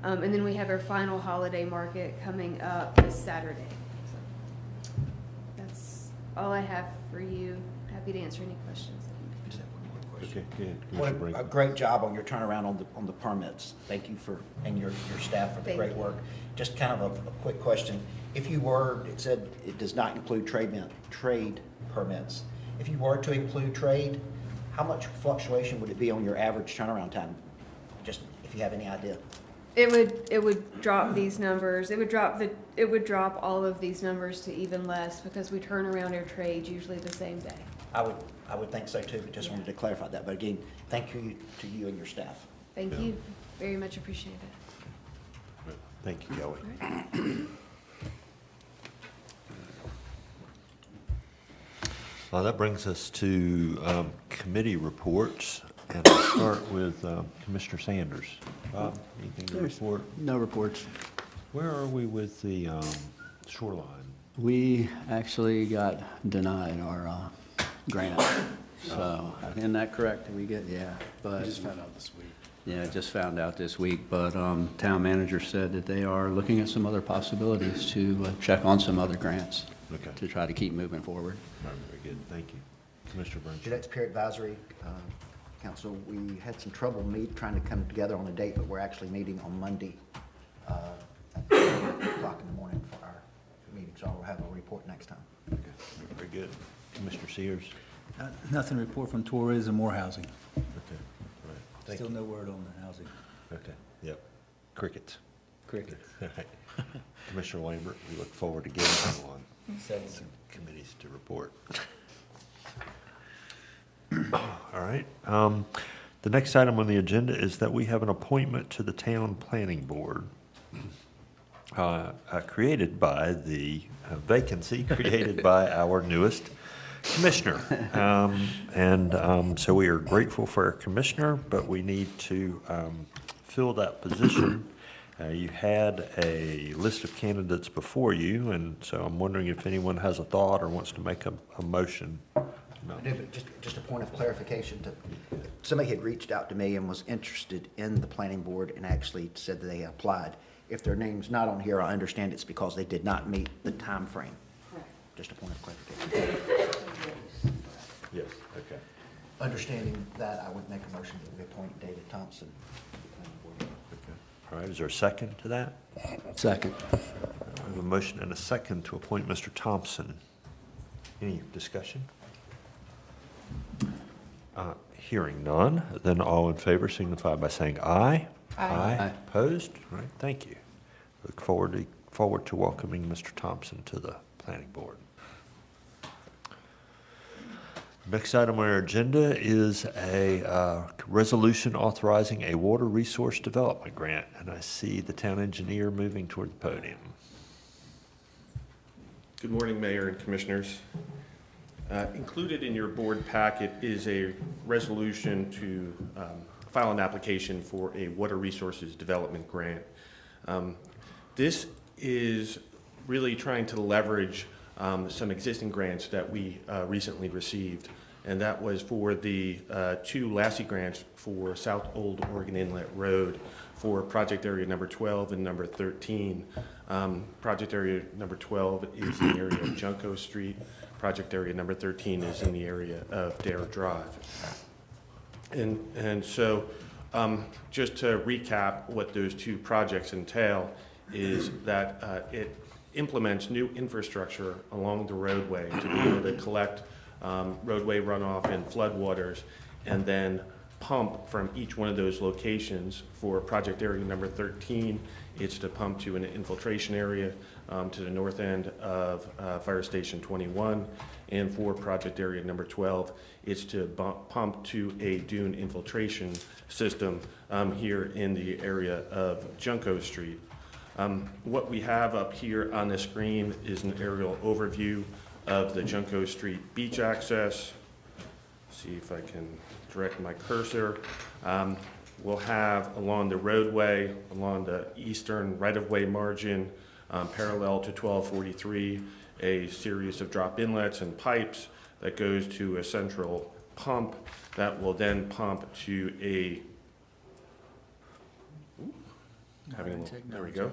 And then we have our final holiday market coming up this Saturday. So that's all I have for you. Happy to answer any questions. Just have one more question. Okay, go ahead, What Commissioner a Brink. great job on your turnaround on the permits. Thank you and your staff for the Thank great you. work. Just kind of a quick question. If you were, it said it does not include trade permits. If you were to include trade, how much fluctuation would it be on your average turnaround time? Just if you have any idea. It would drop these numbers. It would drop all of these numbers to even less because we turn around our trades usually the same day. I would think so too, but just wanted to clarify that. But again, thank you to you and your staff. Thank you. Very much appreciate it. Thank you, Kelly. That brings us to committee reports, and I'll start with Commissioner Sanders. Bob, anything to report? No reports. Where are we with the shoreline? We actually got denied our grant. So, isn't that correct? Did we get, yeah, but. We just found out this week. Yeah, just found out this week, but town manager said that they are looking at some other possibilities to check on some other grants. Okay. To try to keep moving forward. Very good, thank you. Commissioner Burns. Jeanette's Peer Advisory Council, we had some trouble trying to come together on a date, but we're actually meeting on Monday at 8 o'clock in the morning for our meeting, so I'll have a report next time. Okay, very good. Commissioner Sears. Nothing to report from tourism or housing. Okay, all right. Thank Still you. no word on the housing. Okay, yep. Crickets. Cricket. All right. Commissioner Lambert, we look forward to getting you on some committees to report. All right. The next item on the agenda is that we have an appointment to the Town Planning Board created by the vacancy created by our newest commissioner. So we are grateful for our commissioner, but we need to fill that position. You had a list of candidates before you, and so I'm wondering if anyone has a thought or wants to make a motion. No. I do, but just a point of clarification. Somebody had reached out to me and was interested in the planning board and actually said that they applied. If their name's not on here, I understand it's because they did not meet the time frame. Just a point of clarification. Yes, okay. Understanding that, I would make a motion that we appoint David Thompson. All right, is there a second to that? Second. We have a motion and a second to appoint Mr. Thompson. Any discussion? Hearing none, then all in favor signify by saying aye. Aye. Opposed? All right, thank you. Look forward to welcoming Mr. Thompson to the planning board. Next item on our agenda is a resolution authorizing a water resource development grant, and I see the town engineer moving toward the podium. Good morning, Mayor and Commissioners. Included in your board packet is a resolution to file an application for a water resources development grant. This is really trying to leverage some existing grants that we recently received, and that was for the two Lassie grants for South Old Oregon Inlet Road for project area number 12 and number 13. Project area number 12 is in the area of Junco Street. Project area number 13 is in the area of Dare Drive. And so just to recap what those two projects entail is that it implements new infrastructure along the roadway to be able to collect roadway runoff and floodwaters and then pump from each one of those locations. For project area number 13, it's to pump to an infiltration area to the north end of Fire Station 21. And for project area number 12, it's to pump to a dune infiltration system here in the area of Junco Street. What we have up here on the screen is an aerial overview of the Junco Street beach access. See if I can direct my cursor. We'll have along the roadway, along the eastern right-of-way margin, parallel to 1243, a series of drop inlets and pipes that goes to a central pump that will then pump to a, there we go.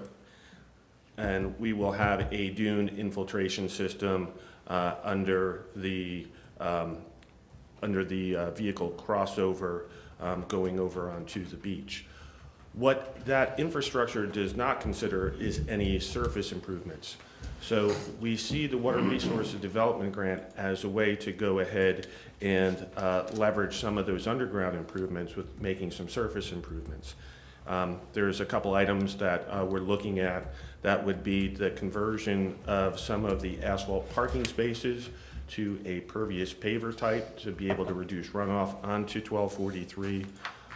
And we will have a dune infiltration system under the vehicle crossover going over onto the beach. What that infrastructure does not consider is any surface improvements. So we see the Water Resources Development Grant as a way to go ahead and leverage some of those underground improvements with making some surface improvements. There's a couple items that we're looking at. That would be the conversion of some of the asphalt parking spaces to a pervious paver type to be able to reduce runoff onto 1243.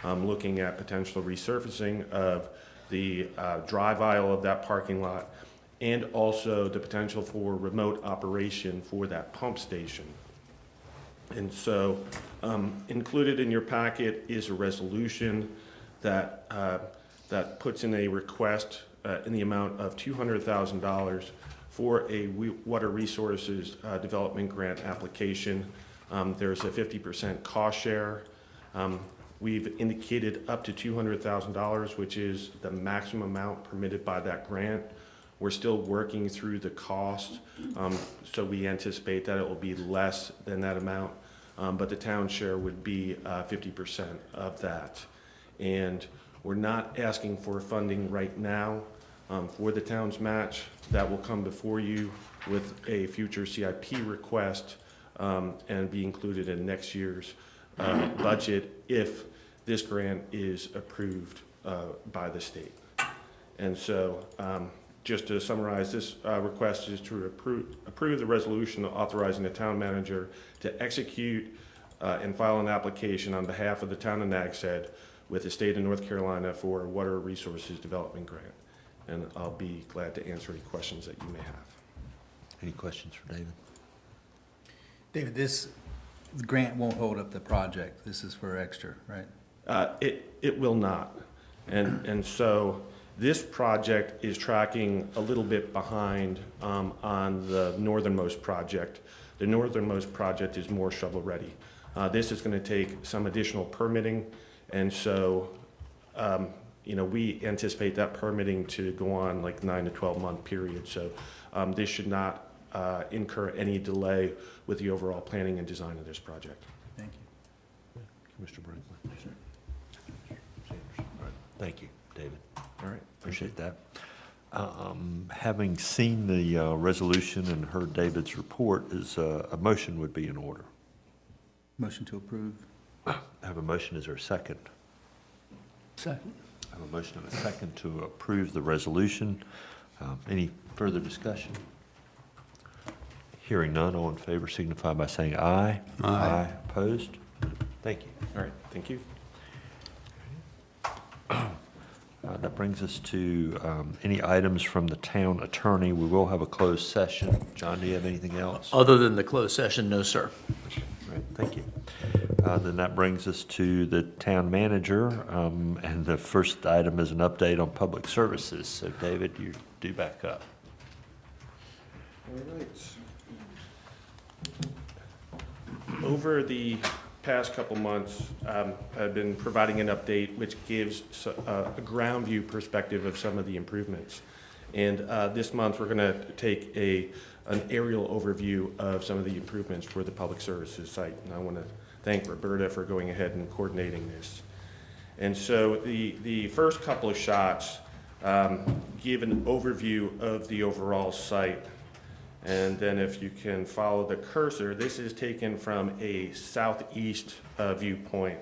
Looking at potential resurfacing of the drive aisle of that parking lot, and also the potential for remote operation for that pump station. And so included in your packet is a resolution that, that puts in a request in the amount of $200,000 for a water resources development grant application. There's a 50% cost share. We've indicated up to $200,000, which is the maximum amount permitted by that grant. We're still working through the cost, so we anticipate that it will be less than that amount, but the town share would be 50% of that. And we're not asking for funding right now for the town's match. That will come before you with a future CIP request and be included in next year's budget if this grant is approved by the state. And so just to summarize, this request is to approve the resolution authorizing the town manager to execute and file an application on behalf of the town of Nags Head with the state of North Carolina for a Water Resources Development Grant. And I'll be glad to answer any questions that you may have. Any questions for David? David, this grant won't hold up the project. This is for extra, right? It will not. And so this project is tracking a little bit behind on the northernmost project. The northernmost project is more shovel ready. This is going to take some additional permitting, and so you know, we anticipate that permitting to go on like 9 to 12 month period. So this should not incur any delay with the overall planning and design of this project. Thank you. Commissioner Brinkley. Thank you, David. All right, appreciate that. Having seen the resolution and heard David's report, is a motion would be in order. Motion to approve. I have a motion. Is there a second? Second. I have a motion and a second to approve the resolution. Any further discussion? Hearing none, all in favor signify by saying aye. Aye. Opposed? Thank you. All right, thank you. That brings us to any items from the town attorney. We will have a closed session. John, do you have anything else? Other than the closed session, no, sir. All right, thank you. Then that brings us to the town manager, and the first item is an update on public services. So David, you do back up. All right. Over the past couple months, I've been providing an update which gives a ground view perspective of some of the improvements. And this month, we're going to take an aerial overview of some of the improvements for the public services site. And I want to thank Roberta for going ahead and coordinating this. And so the first couple of shots give an overview of the overall site. And then if you can follow the cursor, this is taken from a southeast viewpoint.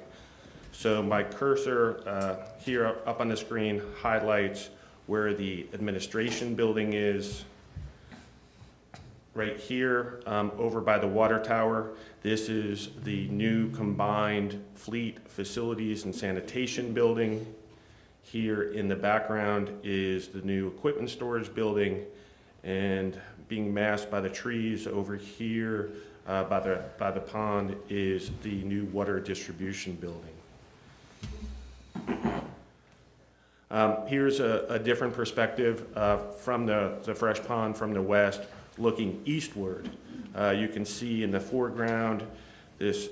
So my cursor here up on the screen highlights where the administration building is. Right here, over by the water tower, this is the new combined fleet facilities and sanitation building. Here in the background is the new equipment storage building, and being masked by the trees over here by the pond is the new water distribution building. Here's a different perspective from the fresh pond from the west, looking eastward. You can see in the foreground This,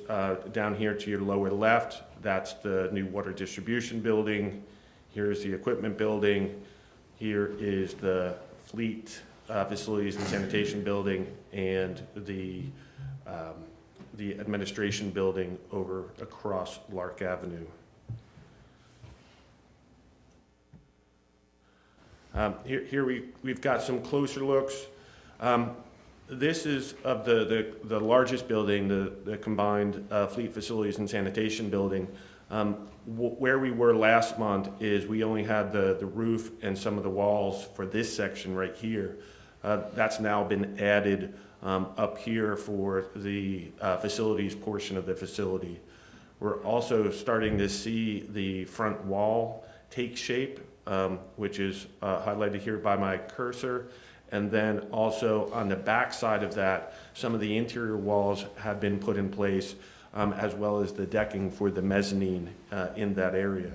down here to your lower left, that's the new water distribution building. Here's the equipment building. Here is the fleet facilities and sanitation building, and the administration building over across Lark Avenue. Here we've got some closer looks. This is of the largest building, the combined fleet facilities and sanitation building. Where we were last month is we only had the roof and some of the walls for this section right here. That's now been added up here for the facilities portion of the facility. We're also starting to see the front wall take shape, which is highlighted here by my cursor. And then also on the back side of that, some of the interior walls have been put in place, as well as the decking for the mezzanine in that area.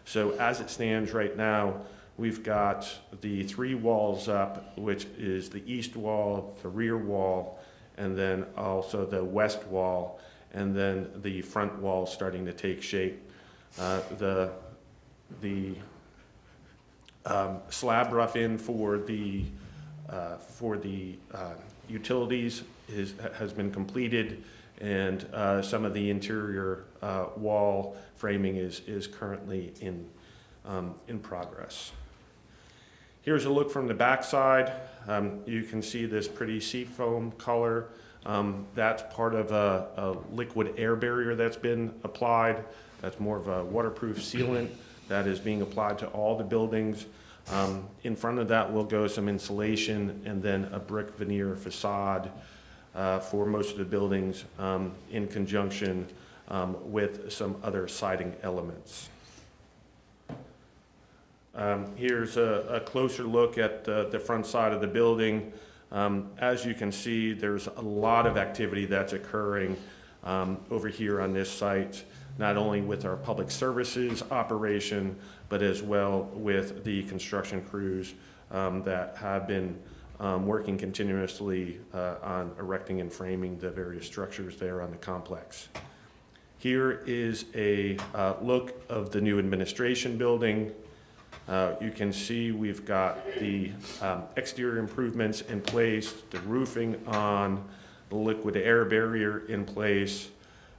So as it stands right now, we've got the 3 walls up, which is the east wall, the rear wall, and then also the west wall, and then the front wall starting to take shape. The slab rough-in for the utilities has been completed, and some of the interior wall framing is currently in progress. Here's a look from the back side. You can see this pretty seafoam color. That's part of a liquid air barrier that's been applied. That's more of a waterproof sealant that is being applied to all the buildings. In front of that will go some insulation and then a brick veneer facade for most of the buildings in conjunction with some other siding elements. Here's a closer look at the front side of the building. As you can see, there's a lot of activity that's occurring over here on this site, not only with our public services operation, but as well with the construction crews that have been working continuously on erecting and framing the various structures there on the complex. Here is a look of the new administration building. You can see we've got the exterior improvements in place, the roofing on, the liquid air barrier in place.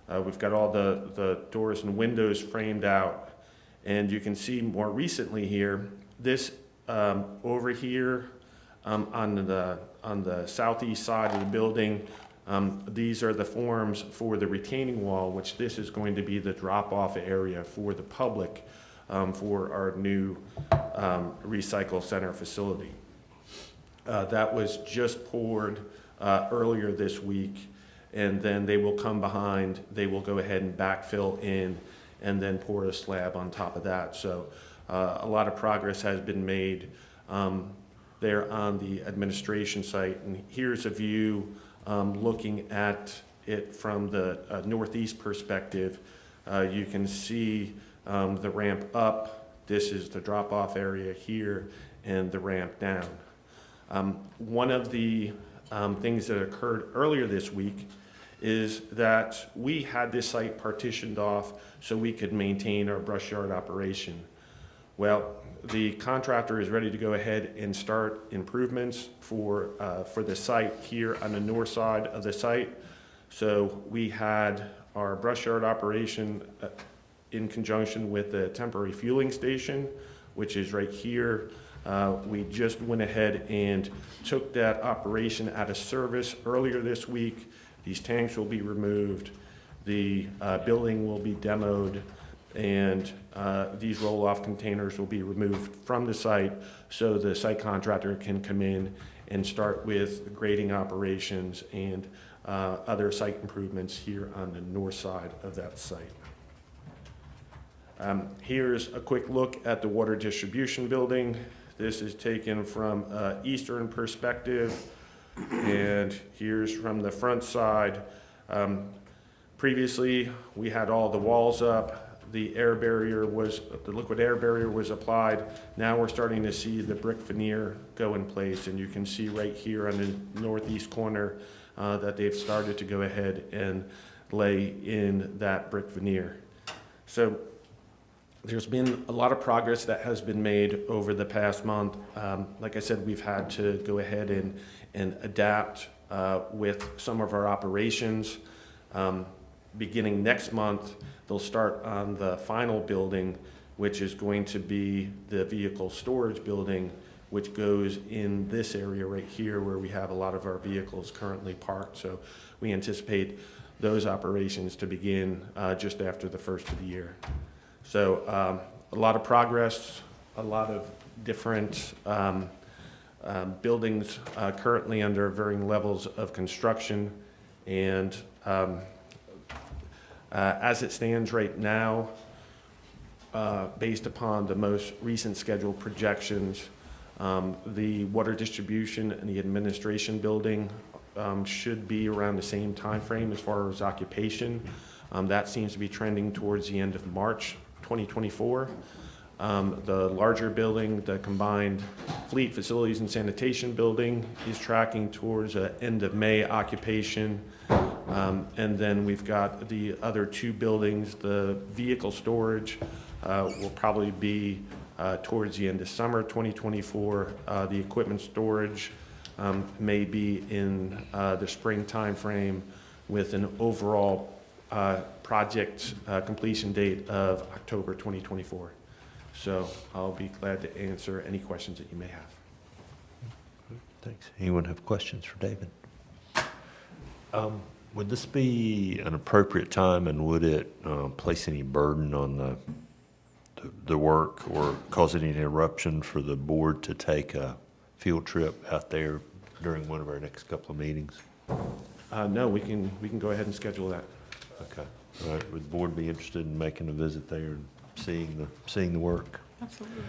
We've got all the doors and windows framed out. And you can see more recently here, this over here on the southeast side of the building, these are the forms for the retaining wall, which this is going to be the drop-off area for the public for our new recycle center facility. That was just poured earlier this week, and then they will come behind, they will go ahead and backfill in and then pour a slab on top of that. So a lot of progress has been made there on the administration site. And here's a view looking at it from the northeast perspective. You can see the ramp up. This is the drop-off area here, and the ramp down. One of the things that occurred earlier this week is that we had this site partitioned off so we could maintain our brush yard operation. Well, the contractor is ready to go ahead and start improvements for the site here on the north side of the site. So we had our brush yard operation in conjunction with the temporary fueling station, which is right here. We just went ahead and took that operation out of service earlier this week. These tanks will be removed, the building will be demoed, and these roll-off containers will be removed from the site so the site contractor can come in and start with grading operations and other site improvements here on the north side of that site. Here's a quick look at the water distribution building. This is taken from an eastern perspective, and here's from the front side. Previously, we had all the walls up. The liquid air barrier was applied. Now we're starting to see the brick veneer go in place, and you can see right here on the northeast corner that they've started to go ahead and lay in that brick veneer. So there's been a lot of progress that has been made over the past month. Like I said, we've had to go ahead and adapt with some of our operations. Beginning next month, they'll start on the final building, which is going to be the vehicle storage building, which goes in this area right here where we have a lot of our vehicles currently parked. So we anticipate those operations to begin just after the first of the year. So a lot of progress, a lot of different buildings currently under varying levels of construction, and as it stands right now, based upon the most recent scheduled projections, the water distribution and the administration building should be around the same time frame as far as occupation. That seems to be trending towards the end of March 2024. The larger building, the combined fleet facilities and sanitation building, is tracking towards end of May occupation. And then we've got the other two buildings. The vehicle storage will probably be towards the end of summer 2024. The equipment storage may be in the spring time frame, with an overall project completion date of October 2024. So I'll be glad to answer any questions that you may have. Thanks. Anyone have questions for David? Would this be an appropriate time, and would it place any burden on the work or cause any interruption for the board to take a field trip out there during one of our next couple of meetings? No, we can go ahead and schedule that. Okay. All right. Would the board be interested in making a visit there and seeing the work? Absolutely.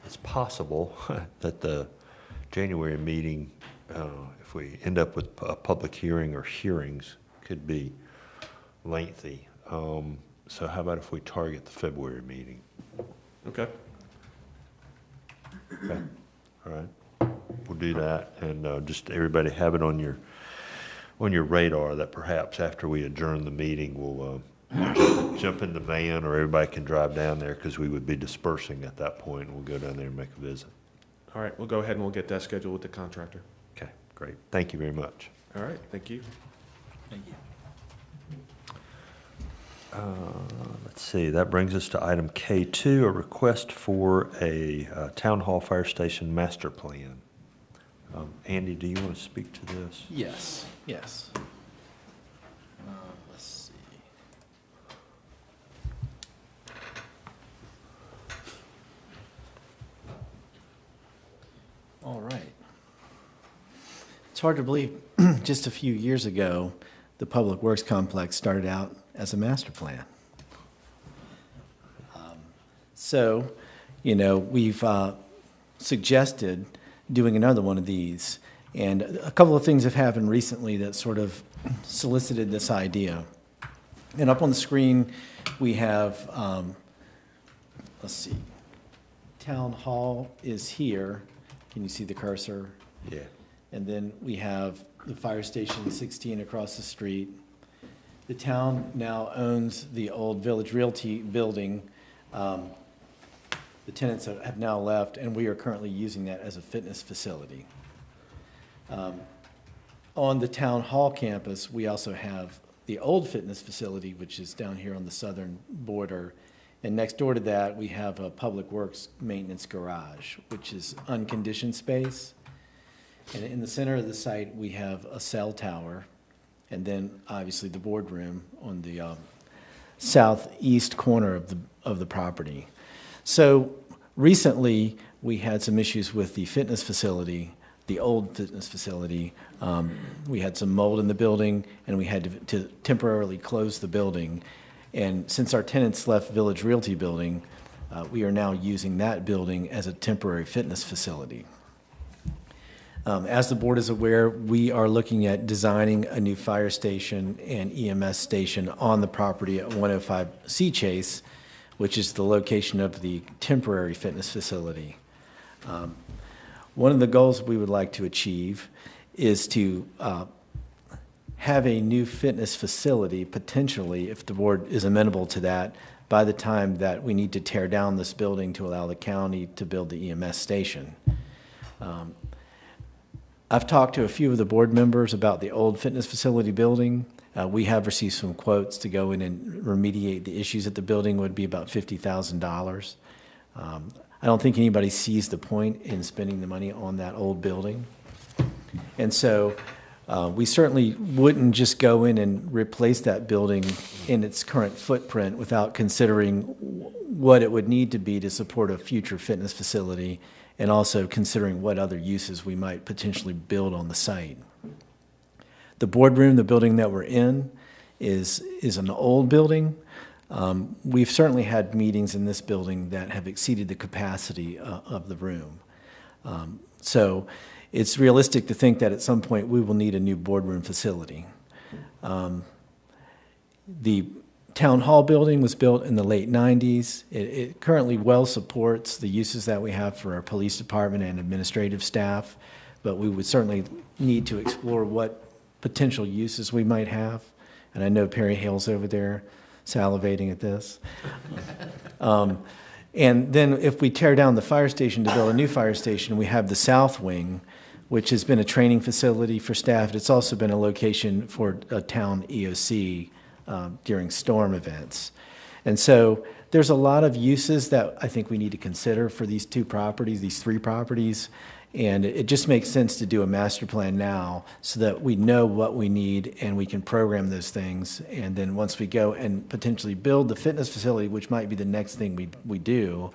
It's possible that the January meeting, if we end up with a public hearing or hearings, could be lengthy. So how about if we target the February meeting? Okay. Okay. All right. We'll do that, and just everybody have it on your radar that perhaps after we adjourn the meeting, we'll jump in the van, or everybody can drive down there, because we would be dispersing at that point, and we'll go down there and make a visit. All right, we'll go ahead and we'll get that scheduled with the contractor. Okay, great. Thank you very much. All right, thank you. Thank you. Let's see, that brings us to item K2, a request for a Town Hall Fire Station Master Plan. Andy, do you want to speak to this? Yes, yes. Let's see. All right. It's hard to believe, just a few years ago, the Public Works Complex started out as a master plan. So, we've suggested doing another one of these. And a couple of things have happened recently that sort of solicited this idea. And up on the screen, we have, let's see, Town Hall is here. Can you see the cursor? Yeah. And then we have the Fire Station 16 across the street. The town now owns the old Village Realty building. The tenants have now left, and we are currently using that as a fitness facility. On the Town Hall campus, we also have the old fitness facility, which is down here on the southern border. And next door to that, we have a Public Works maintenance garage, which is unconditioned space. And in the center of the site, we have a cell tower, and then obviously the boardroom on the southeast corner of the property. So recently, we had some issues with the fitness facility, the old fitness facility. We had some mold in the building, and we had to temporarily close the building. And since our tenants left Village Realty building, we are now using that building as a temporary fitness facility. As the board is aware, we are looking at designing a new fire station and EMS station on the property at 105 Sea Chase, which is the location of the temporary fitness facility. One of the goals we would like to achieve is to have a new fitness facility, potentially, if the board is amenable to that, by the time that we need to tear down this building to allow the county to build the EMS station. I've talked to a few of the board members about the old fitness facility building. We have received some quotes to go in and remediate the issues at the building, would be about $50,000. I don't think anybody sees the point in spending the money on that old building. And so we certainly wouldn't just go in and replace that building in its current footprint without considering what it would need to be to support a future fitness facility, and also considering what other uses we might potentially build on the site. The boardroom, the building that we're in, is an old building. We've certainly had meetings in this building that have exceeded the capacity of the room. So it's realistic to think that at some point we will need a new boardroom facility. The town hall building was built in the late 90s. It currently well supports the uses that we have for our police department and administrative staff, but we would certainly need to explore what potential uses we might have. And I know Perry Hale's over there salivating at this. And then if we tear down the fire station to build a new fire station, we have the south wing, which has been a training facility for staff. It's also been a location for a town EOC during storm events. And so there's a lot of uses that I think we need to consider for these two properties, these three properties. And it just makes sense to do a master plan now so that we know what we need and we can program those things. And then once we go and potentially build the fitness facility, which might be the next thing we do,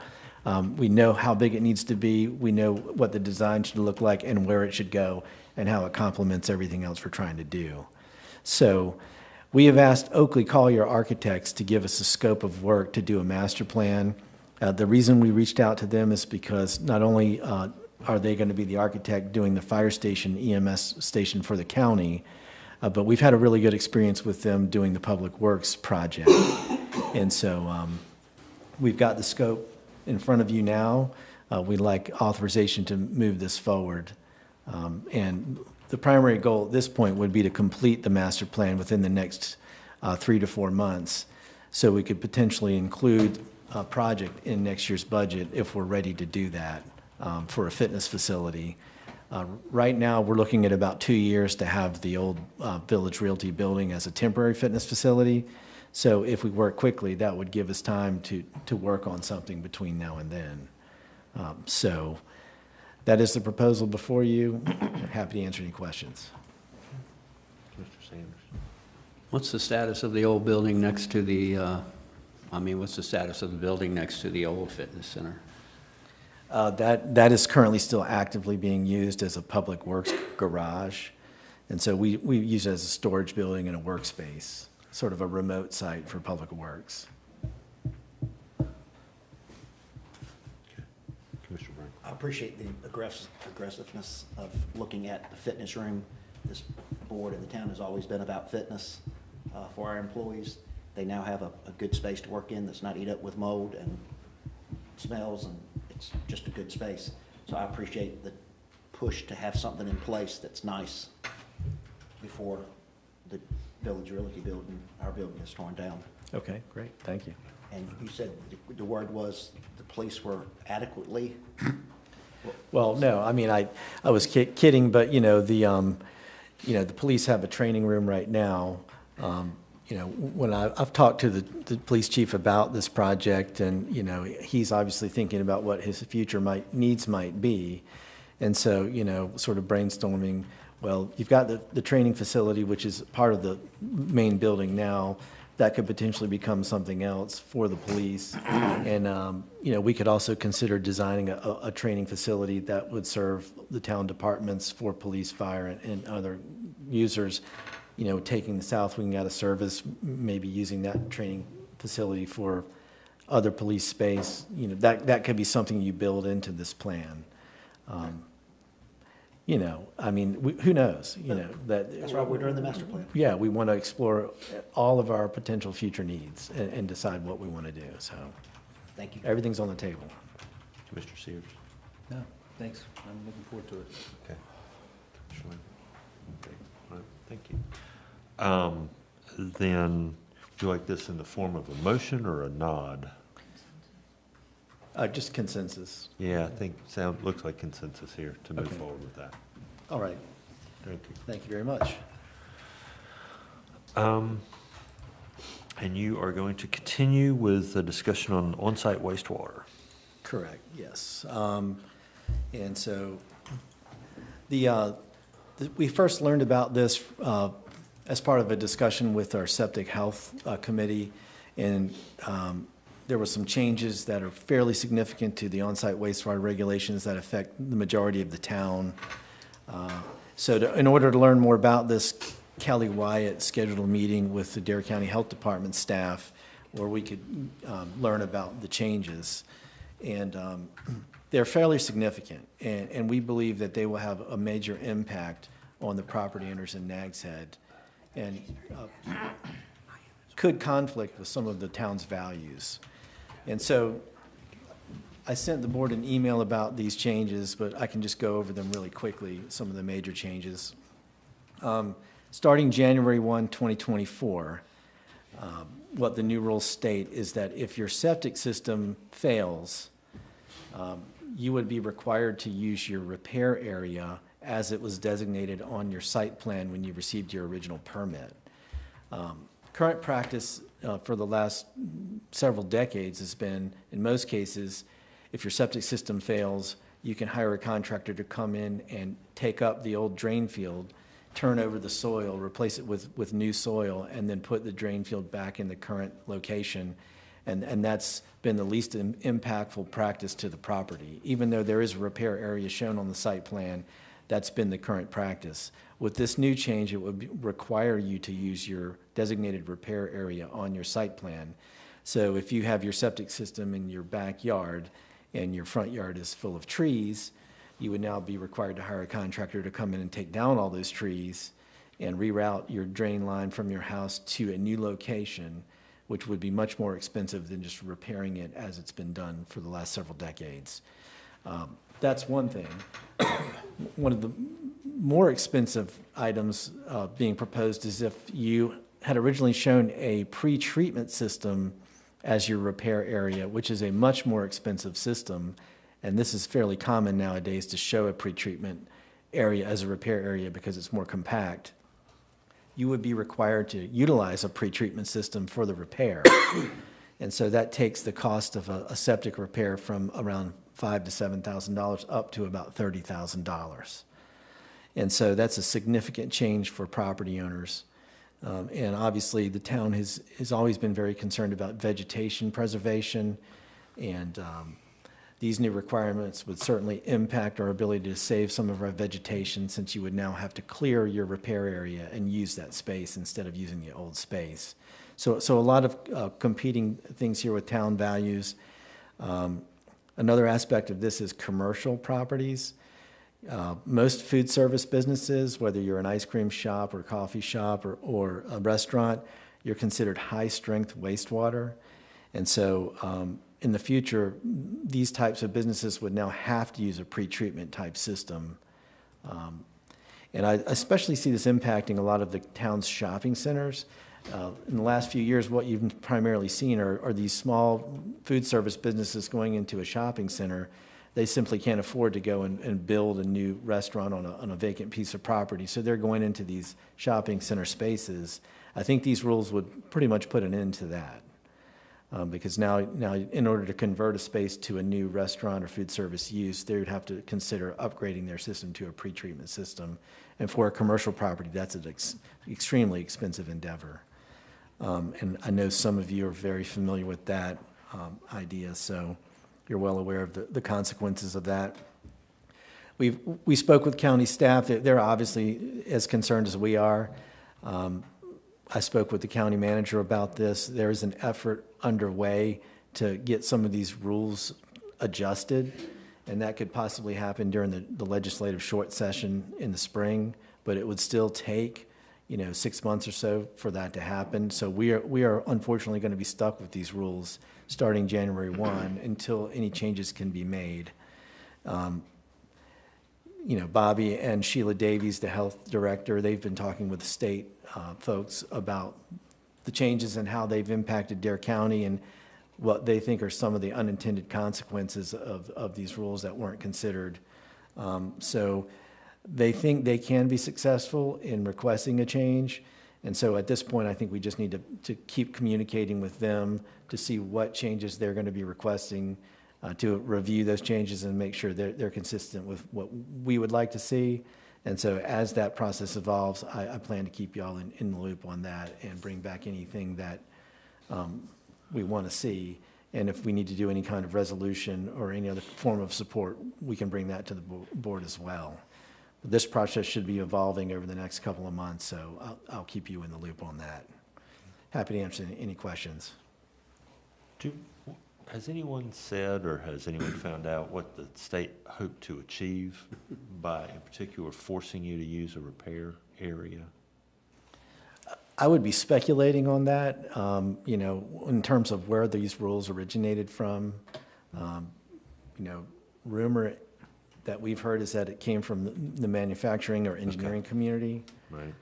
we know how big it needs to be, we know what the design should look like and where it should go and how it complements everything else we're trying to do. So we have asked Oakley Collier Architects to give us a scope of work to do a master plan. The reason we reached out to them is because not only are they going to be the architect doing the fire station, EMS station for the county, but we've had a really good experience with them doing the public works project. And so we've got the scope in front of you now. We'd like authorization to move this forward. And the primary goal at this point would be to complete the master plan within the next 3 to 4 months, so we could potentially include a project in next year's budget if we're ready to do that for a fitness facility. Right now, we're looking at about 2 years to have the old Village Realty building as a temporary fitness facility. So if we work quickly, that would give us time to work on something between now and then. So that is the proposal before you. I'm happy to answer any questions. Mr. Sanders. What's the status of the old building next to the, what's the status of the building next to the old fitness center? That is currently still actively being used as a public works garage. And so we use it as a storage building and a workspace, sort of a remote site for public works. Commissioner Brown. I appreciate the aggressiveness of looking at the fitness room. This board in the town has always been about fitness for our employees. They now have a good space to work in that's not eat up with mold and smells, and it's just a good space. So I appreciate the push to have something in place that's nice before the Village Realty building, our building, is torn down. Okay, great, thank you. And you said the word was the police were adequately. Well, no, I was kidding, but the police have a training room right now. When I've talked to the police chief about this project, and he's obviously thinking about what his future needs might be, and so sort of brainstorming. Well, you've got the training facility, which is part of the main building now. That could potentially become something else for the police, and we could also consider designing a training facility that would serve the town departments for police, fire, and other users. Taking the south wing out of service, maybe using that training facility for other police space. That could be something you build into this plan. Who knows? That's why we're doing the master plan. Yeah, we want to explore all of our potential future needs and decide what we want to do. So, thank you. Everything's on the table. Mr. Sears. No, thanks. I'm looking forward to it. Okay. Commissioner Lane. Okay, all right, thank you. Then, would you like this in the form of a motion or a nod? Just consensus. Yeah, I think, looks like consensus here to move forward with that. All right. Thank you. Thank you very much. And you are going to continue with the discussion on on-site wastewater. Correct, yes. And so we first learned about this as part of a discussion with our septic health committee, and there were some changes that are fairly significant to the on-site wastewater regulations that affect the majority of the town. In order to learn more about this, Kelly Wyatt scheduled a meeting with the Dare County Health Department staff where we could learn about the changes. And they're fairly significant, and we believe that they will have a major impact on the property owners in Nags Head and could conflict with some of the town's values. And so I sent the board an email about these changes, but I can just go over them really quickly, some of the major changes. Starting January 1, 2024, what the new rules state is that if your septic system fails, you would be required to use your repair area as it was designated on your site plan when you received your original permit. Current practice for the last several decades has been, in most cases, if your septic system fails, you can hire a contractor to come in and take up the old drain field, turn over the soil, replace it with new soil, and then put the drain field back in the current location. And that's been the least impactful practice to the property. Even though there is a repair area shown on the site plan, that's been the current practice. With this new change, it would require you to use your designated repair area on your site plan. So if you have your septic system in your backyard and your front yard is full of trees, you would now be required to hire a contractor to come in and take down all those trees and reroute your drain line from your house to a new location, which would be much more expensive than just repairing it as it's been done for the last several decades. That's one thing. One of the more expensive items being proposed is if you had originally shown a pre-treatment system as your repair area, which is a much more expensive system, and this is fairly common nowadays to show a pre-treatment area as a repair area because it's more compact, you would be required to utilize a pre-treatment system for the repair. And so that takes the cost of a septic repair from around $5,000 to $7,000 up to about $30,000. And so that's a significant change for property owners. And obviously the town has always been very concerned about vegetation preservation, and these new requirements would certainly impact our ability to save some of our vegetation, since you would now have to clear your repair area and use that space instead of using the old space. So a lot of competing things here with town values. Another aspect of this is commercial properties. Most food service businesses, whether you're an ice cream shop or coffee shop or a restaurant, you're considered high-strength wastewater. And so in the future, these types of businesses would now have to use a pre-treatment type system. And I especially see this impacting a lot of the town's shopping centers. In the last few years, what you've primarily seen are these small food service businesses going into a shopping center. They simply can't afford to go and build a new restaurant on a vacant piece of property, so they're going into these shopping center spaces. I think these rules would pretty much put an end to that. Because now in order to convert a space to a new restaurant or food service use, they would have to consider upgrading their system to a pre-treatment system. And for a commercial property, that's an extremely expensive endeavor. And I know some of you are very familiar with that idea, so you're well aware of the consequences of that. We spoke with county staff. They're obviously as concerned as we are. I spoke with the county manager about this. There is an effort underway to get some of these rules adjusted, and that could possibly happen during the legislative short session in the spring, but it would still take 6 months or so for that to happen. So we are unfortunately going to be stuck with these rules starting January 1 until any changes can be made. Bobby and Sheila Davies, the health director, they've been talking with the state folks about the changes and how they've impacted Dare County and what they think are some of the unintended consequences of these rules that weren't considered. So they think they can be successful in requesting a change. And so at this point, I think we just need to keep communicating with them to see what changes they're going to be requesting, to review those changes and make sure they're consistent with what we would like to see. And so as that process evolves, I plan to keep y'all in the loop on that and bring back anything that we want to see. And if we need to do any kind of resolution or any other form of support, we can bring that to the board as well. But this process should be evolving over the next couple of months, so I'll keep you in the loop on that. Happy to answer any questions. Has anyone said or has anyone found out what the state hoped to achieve by, in particular, forcing you to use a repair area? I would be speculating on that, in terms of where these rules originated from. Rumor that we've heard is that it came from the manufacturing or engineering community. Right.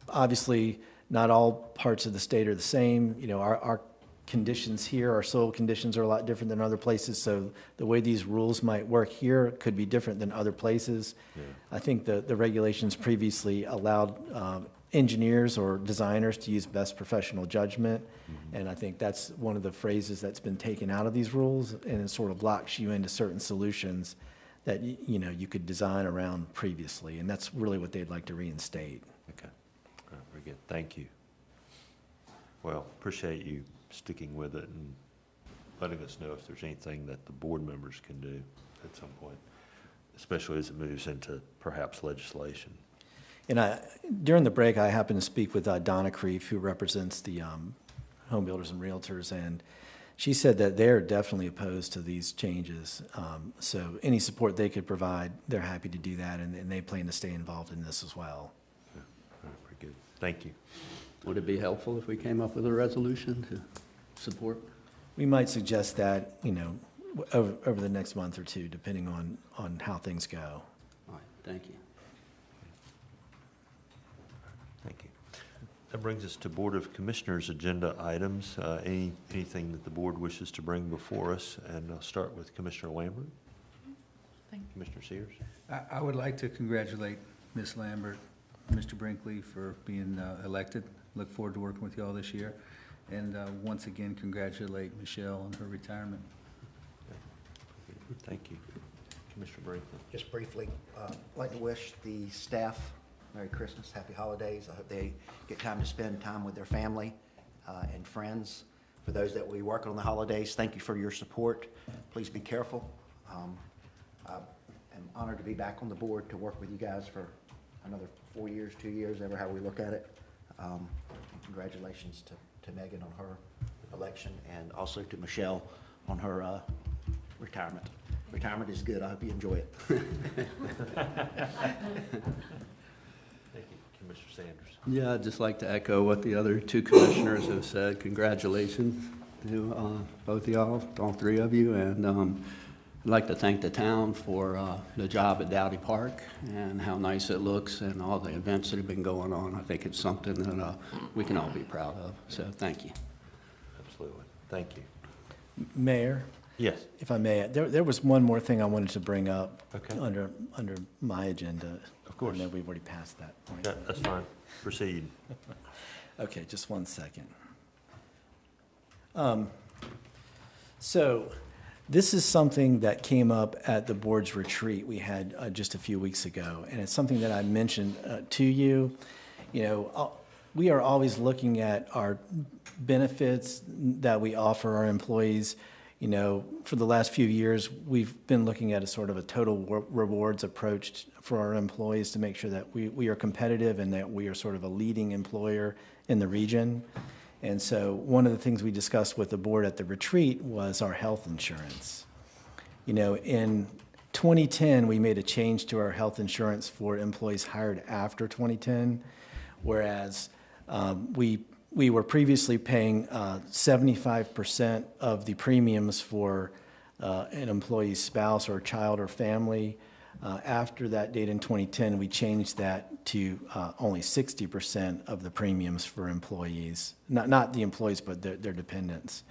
Obviously, not all parts of the state are the same. Our conditions here, our soil conditions are a lot different than other places, so the way these rules might work here could be different than other places. Yeah. I think the regulations previously allowed engineers or designers to use best professional judgment, and I think that's one of the phrases that's been taken out of these rules, and it sort of locks you into certain solutions that you could design around previously, and that's really what they'd like to reinstate. Okay. All right, very good. Thank you. Well, appreciate you sticking with it and letting us know if there's anything that the board members can do at some point, especially as it moves into perhaps legislation. And during the break, I happened to speak with Donna Creef, who represents the home builders and realtors, and she said that they're definitely opposed to these changes. So any support they could provide, they're happy to do that, and they plan to stay involved in this as well. Yeah. All right, very good. Thank you. Would it be helpful if we came up with a resolution to support? We might suggest that, over the next month or two, depending on how things go. All right, thank you. Thank you. That brings us to Board of Commissioners agenda items. Anything that the board wishes to bring before us? And I'll start with Commissioner Lambert. Thank you. Commissioner Sears. I would like to congratulate Ms. Lambert, Mr. Brinkley for being elected. Look forward to working with you all this year. And once again, congratulate Michelle on her retirement. Thank you. Commissioner Brinkley. Just briefly, I'd like to wish the staff Merry Christmas, Happy Holidays. I hope they get time to spend time with their family and friends. For those that we work on the holidays, thank you for your support. Please be careful. I am honored to be back on the board to work with you guys for another 4 years, 2 years, ever how we look at it. Congratulations to Megan on her election, and also to Michelle on her retirement. Retirement is good. I hope you enjoy it. Thank you. Commissioner Sanders. Yeah, I'd just like to echo what the other two commissioners have said. Congratulations to both of y'all, all three of you, and I'd like to thank the town for the job at Dowdy Park and how nice it looks and all the events that have been going on. I think it's something that we can all be proud of, so thank you. Absolutely. Thank you. Mayor? Yes. If I may, there was one more thing I wanted to bring up. Okay. Under my agenda. Of course. I know we've already passed that point. Yeah, that's fine. Proceed. Okay, just 1 second. So this is something that came up at the board's retreat we had just a few weeks ago, and it's something that I mentioned to you. We are always looking at our benefits that we offer our employees. For the last few years, we've been looking at a sort of a total rewards approach for our employees to make sure that we are competitive and that we are sort of a leading employer in the region. And so one of the things we discussed with the board at the retreat was our health insurance. In 2010, we made a change to our health insurance for employees hired after 2010, whereas we were previously paying 75% of the premiums for an employee's spouse or child or family. After that date in 2010, we changed that to only 60% of the premiums for employees, not the employees, but their dependents.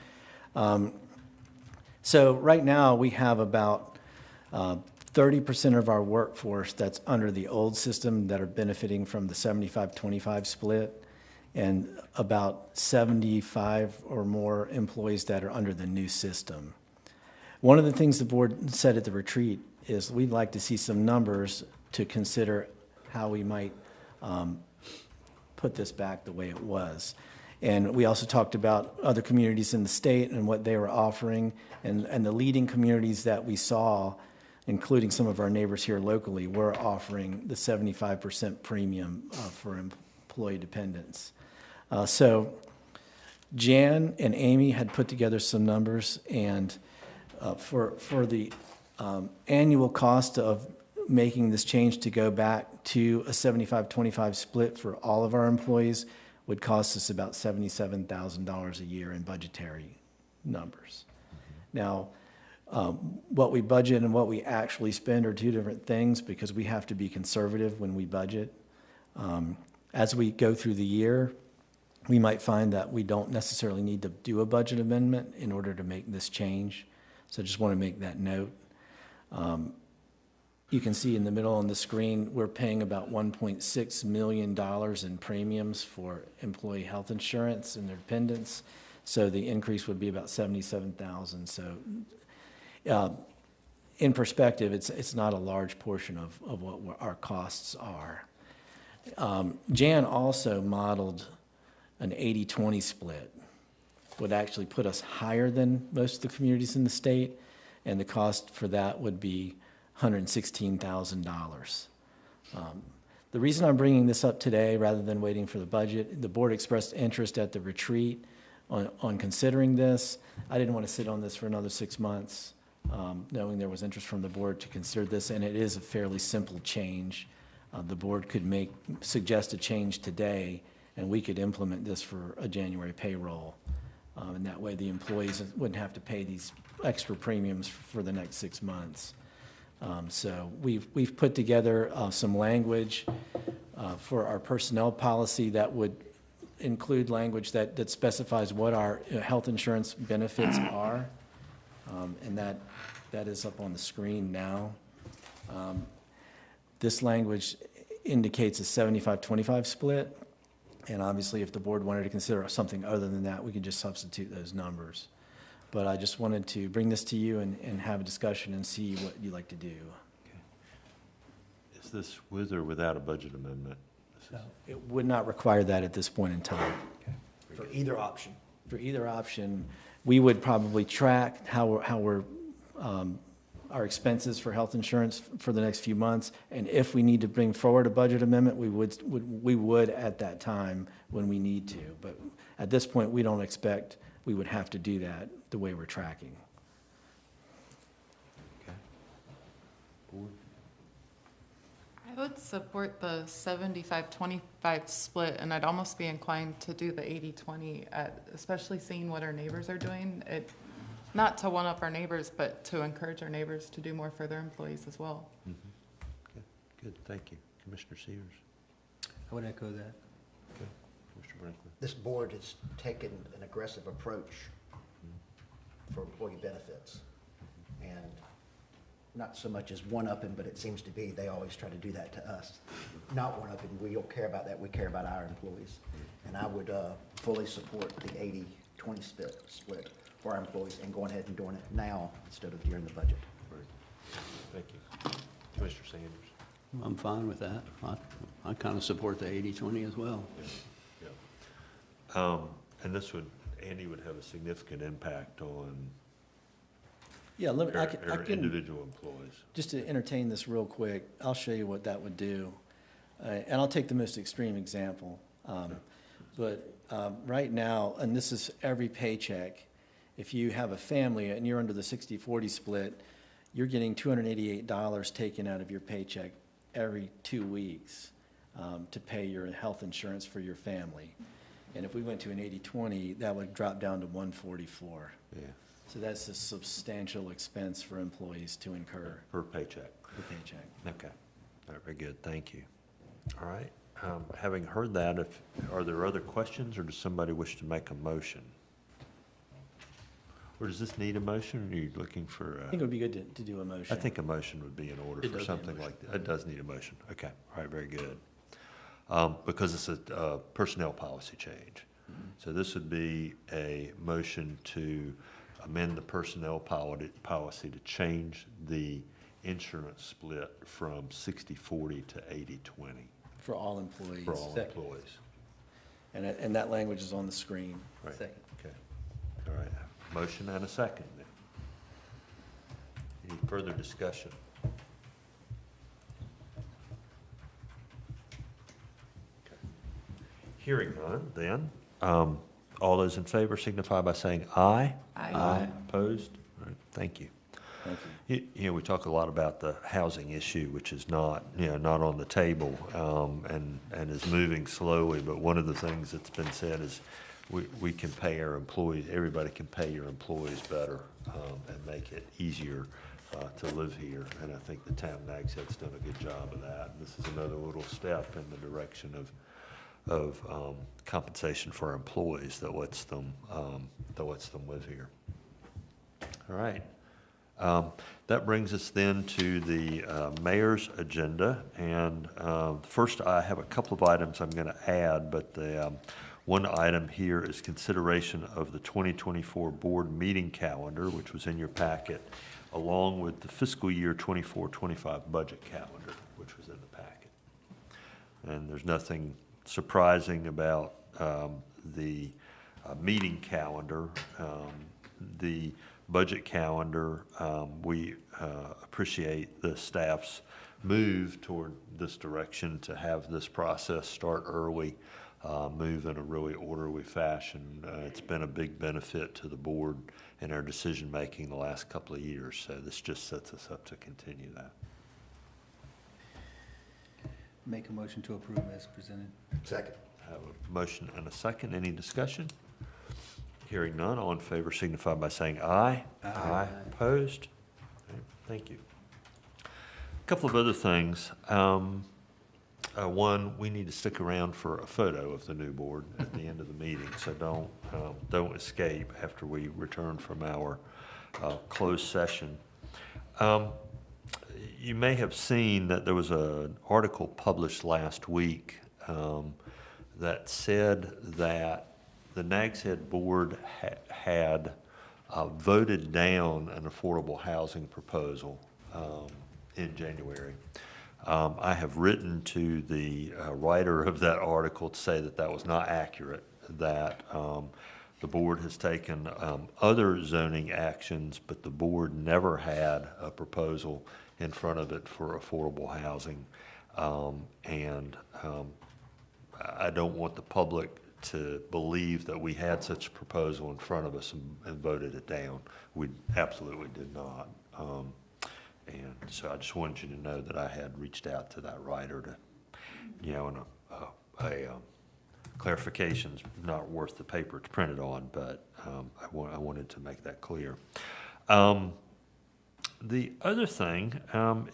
So right now, we have about 30% of our workforce that's under the old system that are benefiting from the 75-25 split, and about 75 or more employees that are under the new system. One of the things the board said at the retreat is we'd like to see some numbers to consider how we might put this back the way it was. And we also talked about other communities in the state and what they were offering, and the leading communities that we saw, including some of our neighbors here locally, were offering the 75% premium for employee dependents. So Jan and Amy had put together some numbers, and for the annual cost of making this change to go back to a 75-25 split for all of our employees would cost us about $77,000 a year in budgetary numbers. Now, what we budget and what we actually spend are two different things, because we have to be conservative when we budget. As we go through the year, we might find that we don't necessarily need to do a budget amendment in order to make this change. So I just want to make that note. You can see in the middle on the screen, we're paying about $1.6 million in premiums for employee health insurance and their dependents. So the increase would be about $77,000. So in perspective, it's not a large portion of what our costs are. Jan also modeled an 80-20 split, would actually put us higher than most of the communities in the state, and the cost for that would be $116,000. The reason I'm bringing this up today rather than waiting for the budget, the board expressed interest at the retreat on considering this. I didn't want to sit on this for another 6 months, knowing there was interest from the board to consider this, and it is a fairly simple change. The board could suggest a change today, and we could implement this for a January payroll. And that way the employees wouldn't have to pay these extra premiums for the next 6 months. So we've put together some language for our personnel policy that would include language that specifies what our health insurance benefits are. And that is up on the screen now. This language indicates a 75-25 split. And obviously, if the board wanted to consider something other than that, we could just substitute those numbers. But I just wanted to bring this to you and have a discussion and see what you'd like to do. Okay. Is this with or without a budget amendment? No, it would not require that at this point in time. Okay. For either option. For either option, we would probably track how we're our expenses for health insurance for the next few months, and if we need to bring forward a budget amendment, we would at that time when we need to. But at this point, we don't expect we would have to do that the way we're tracking. Okay. Board? I would support the 75-25 split, and I'd almost be inclined to do the 80-20, especially seeing what our neighbors are doing. Not to one-up our neighbors, but to encourage our neighbors to do more for their employees as well. Mm-hmm. Good, thank you. Commissioner Sears? I would echo that. Okay. Mr. Brinkley? This board has taken an aggressive approach for employee benefits. And not so much as one-upping, but it seems to be they always try to do that to us. Not one-upping, we don't care about that, we care about our employees. And I would fully support the 80-20 split for our employees and going ahead and doing it now instead of during the budget. Thank you. Commissioner Sanders? I'm fine with that. I kind of support the 80-20 as well. Yeah. And this Andy would have a significant impact on our individual employees. Just to entertain this real quick, I'll show you what that would do. And I'll take the most extreme example. But right now, and this is every paycheck, if you have a family and you're under the 60-40 split, you're getting $288 taken out of your paycheck every 2 weeks to pay your health insurance for your family. And if we went to an 80-20, that would drop down to $144. Yeah. So that's a substantial expense for employees to incur Per paycheck. per paycheck. Okay. All right, very good. Thank you. All right. Having heard that, are there other questions, or does somebody wish to make a motion? Or does this need a motion, or are you looking for? I think it would be good to do a motion. I think a motion would be in order It for does need a something motion. like that. It does need a motion. Okay. All right, very good. Because it's a personnel policy change. So this would be a motion to amend the personnel policy to change the insurance split from 60/40 to 80/20 For all employees. for all employees. And that language is on the screen. Right. Second. Okay. All right. Motion and a second then. Any further discussion? Okay. Hearing none, then, all those in favor signify by saying aye. Aye. Opposed? All right, thank you. Thank you. You know, we talk a lot about the housing issue, which is not, not on the table, and is moving slowly, but one of the things that's been said is we can pay our employees, everybody can pay your employees better, and make it easier to live here, and I think the town of Nags Head's done a good job of that. And this is another little step in the direction of compensation for our employees that lets them live here. All right. That brings us then to the mayor's agenda, and first I have a couple of items I'm going to add, but the one item here is consideration of the 2024 board meeting calendar, which was in your packet, along with the fiscal year 24-25 budget calendar, which was in the packet. And there's nothing surprising about the meeting calendar. The budget calendar, we appreciate the staff's move toward this direction to have this process start early, move in a really orderly fashion. It's been a big benefit to the board in our decision-making the last couple of years, so this just sets us up to continue that. Make a motion to approve as presented. Second. I have a motion and a second. Any discussion? Hearing none, all in favor signify by saying aye. Aye. Opposed? Okay, thank you. A couple of other things. One, we need to stick around for a photo of the new board at the end of the meeting, so don't escape after we return from our closed session. You may have seen that there was an article published last week that said that the Nags Head Board had voted down an affordable housing proposal in January. I have written to the writer of that article to say that that was not accurate, that the board has taken other zoning actions, but the board never had a proposal in front of it for affordable housing. I don't want the public to believe that we had such a proposal in front of us and voted it down. We absolutely did not. And so I just wanted you to know that I had reached out to that writer to, and a clarification's not worth the paper it's printed on, but I wanted to make that clear. The other thing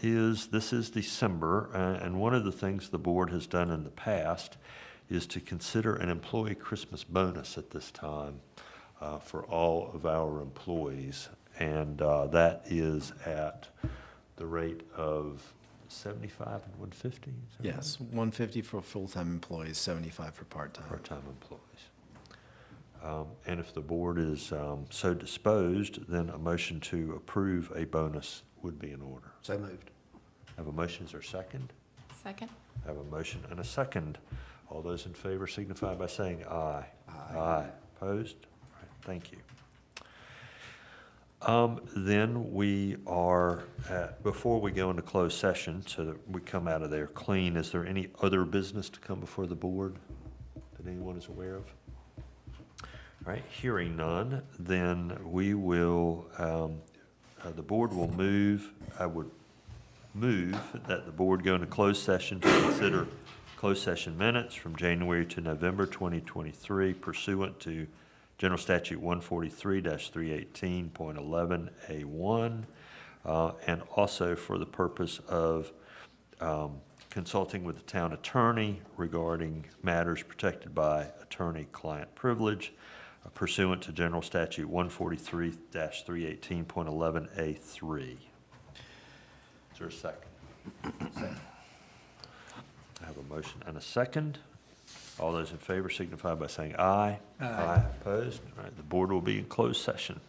is this is December, and one of the things the board has done in the past is to consider an employee Christmas bonus at this time for all of our employees, and that is at the rate of 75 and 150? Yes, 150 for full-time employees, 75 for part-time. Part-time employees. And if the board is so disposed, then a motion to approve a bonus would be in order. So moved. Have a motion, is there a second? Second? Have a motion and a second. All those in favor signify by saying aye. Aye. Aye. Opposed? All right, thank you. Then we are, before we go into closed session, so that we come out of there clean, is there any other business to come before the board that anyone is aware of? All right, hearing none, then we will, the board will move, I would move that the board go into closed session to consider closed session minutes from January to November 2023 pursuant to General Statute 143-318.11A1, and also for the purpose of consulting with the town attorney regarding matters protected by attorney-client privilege pursuant to General Statute 143-318.11A3. Is there a second? Second. I have a motion and a second. All those in favor signify by saying aye. Aye. Opposed? All right, the board will be in closed session.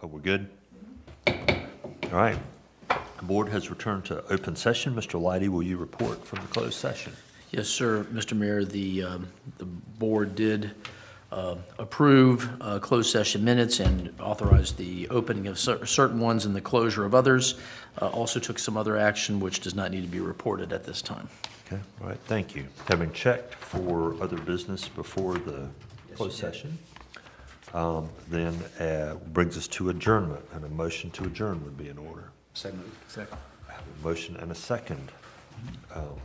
Oh, we're good? All right. The board has returned to open session. Mr. Leidy, will you report from the closed session? Yes, sir, Mr. Mayor, the board did approve closed session minutes and authorize the opening of certain ones and the closure of others. Also took some other action which does not need to be reported at this time. Okay, all right, thank you. Having checked for other business before the closed session, then brings us to adjournment, and a motion to adjourn would be in order. Second. I have a motion and a second.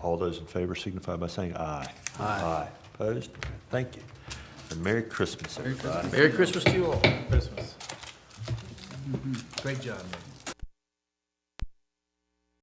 All those in favor signify by saying aye. Aye. Opposed? Thank you. And Merry Christmas, everybody. Merry Christmas to you all. Great job, man.